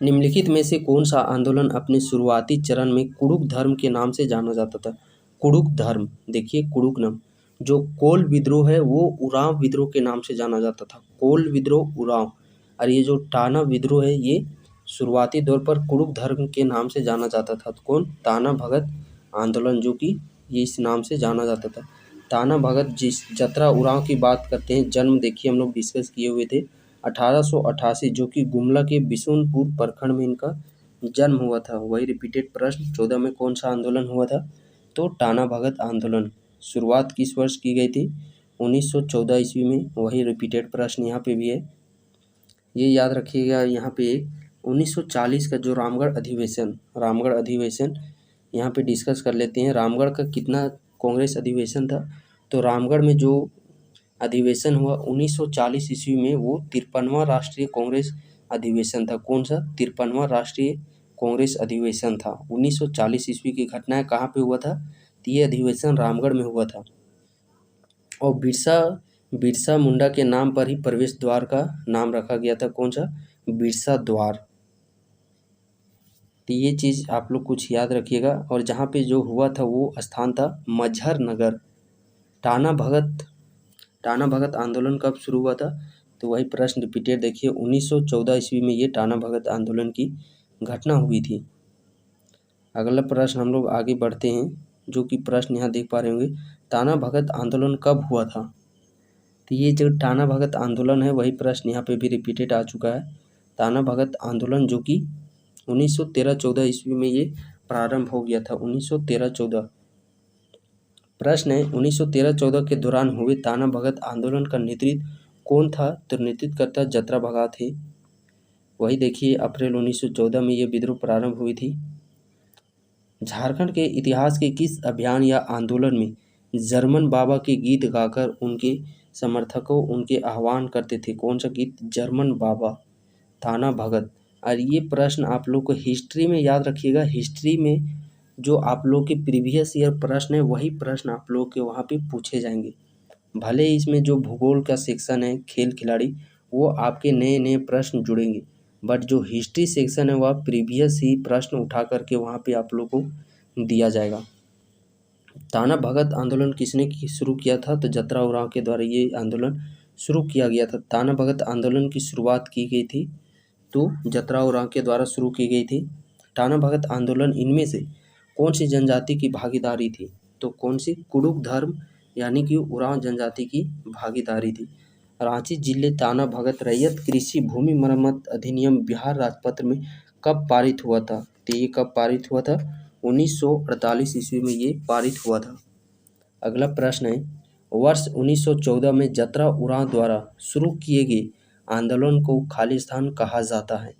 निम्नलिखित में से कौन सा आंदोलन अपने शुरुआती चरण में कुड़ुक धर्म के नाम से जाना जाता था? कुड़ुक धर्म, देखिए कुड़ुक नाम। जो कोल विद्रोह है वो उरांव विद्रोह के नाम से जाना जाता था। कोल विद्रोह, उरांव। और ये जो टाना विद्रोह है ये शुरुआती दौर पर कुड़ुक धर्म के नाम से जाना जाता था। तो कौन? ताना भगत आंदोलन, जो कि ये इस नाम से जाना जाता था। ताना भगत जिस जतरा उरांव की बात करते हैं, जन्म देखिए हम लोग डिस्कस किए हुए थे 1888, जो कि गुमला के बिशुनपुर प्रखंड में इनका जन्म हुआ था। वही रिपीटेड प्रश्न 14 में कौन सा आंदोलन हुआ था? तो टाना भगत आंदोलन। शुरुआत किस वर्ष की गई थी? 1914 ईस्वी में। वही रिपीटेड प्रश्न यहाँ पे भी है, ये याद रखिएगा। यहाँ पे 1940 का जो रामगढ़ अधिवेशन यहाँ पे डिस्कस कर लेते हैं। रामगढ़ का कितना कांग्रेस अधिवेशन था? तो रामगढ़ में जो अधिवेशन हुआ 1940 ईस्वी में, वो 53वां राष्ट्रीय कांग्रेस अधिवेशन था। कौन सा? 53वां राष्ट्रीय कांग्रेस अधिवेशन था। 1940 ईस्वी की घटना है, कहाँ पे हुआ था? तो ये अधिवेशन रामगढ़ में हुआ था। और बिरसा मुंडा के नाम पर ही प्रवेश द्वार का नाम रखा गया था। कौन सा? बिरसा द्वार। तो ये चीज़ आप लोग कुछ याद रखिएगा। और जहाँ पे जो हुआ था वो स्थान था मझर नगर। टाना भगत आंदोलन कब शुरू हुआ था? तो वही प्रश्न रिपीटेड देखिए। 1914 ईस्वी में ये टाना भगत आंदोलन की घटना हुई थी। अगला प्रश्न हम लोग आगे बढ़ते हैं, जो कि प्रश्न यहाँ देख पा रहे होंगे, ताना भगत आंदोलन कब हुआ था? तो ये जो टाना भगत आंदोलन है वही प्रश्न यहाँ पे भी रिपीटेड आ चुका है। ताना भगत आंदोलन जो कि 1913-14 ईस्वी में ये प्रारंभ हो गया था। 1913-14 प्रश्न है 1913-14 के दौरान हुए ताना भगत आंदोलन का नेतृत्व कौन था? तो नेतृत्वकर्ता जतरा भगत थे। वही देखिए अप्रैल 1914 में ये विद्रोह प्रारंभ हुई थी। झारखंड के इतिहास के किस अभियान या आंदोलन में जर्मन बाबा के गीत गाकर उनके समर्थकों उनके आह्वान करते थे? कौन सा गीत? जर्मन बाबा, थाना भगत। और ये प्रश्न आप लोग को हिस्ट्री में याद रखिएगा। हिस्ट्री में जो आप लोग के प्रीवियस ईयर प्रश्न है वही प्रश्न आप लोग के वहाँ पे पूछे जाएंगे। भले ही इसमें जो भूगोल का सेक्शन है, खेल खिलाड़ी, वो आपके नए नए प्रश्न जुड़ेंगे, बट जो हिस्ट्री सेक्शन है वह प्रीवियस ही प्रश्न उठा करके वहाँ पे आप लोग को दिया जाएगा। थाना भगत आंदोलन किसने शुरू किया था? तो जतरा उरांव के द्वारा ये आंदोलन शुरू किया गया था। थाना भगत आंदोलन की शुरुआत की गई थी तो जतरा उरांव के द्वारा शुरू की गई थी। थाना भगत आंदोलन इनमें से कौन सी जनजाति की भागीदारी थी? तो कौन सी? कुडुख धर्म यानी कि उरांव जनजाति की भागीदारी थी। रांची जिले थाना भगत रैयत कृषि भूमि मरम्मत अधिनियम बिहार राजपत्र में कब पारित हुआ था? तो ये कब पारित हुआ था? 1948 ईस्वी में ये पारित हुआ था। अगला प्रश्न है, वर्ष 1914 में जतरा उरांव द्वारा शुरू किए गए आंदोलन को खालिस्तान कहा जाता है?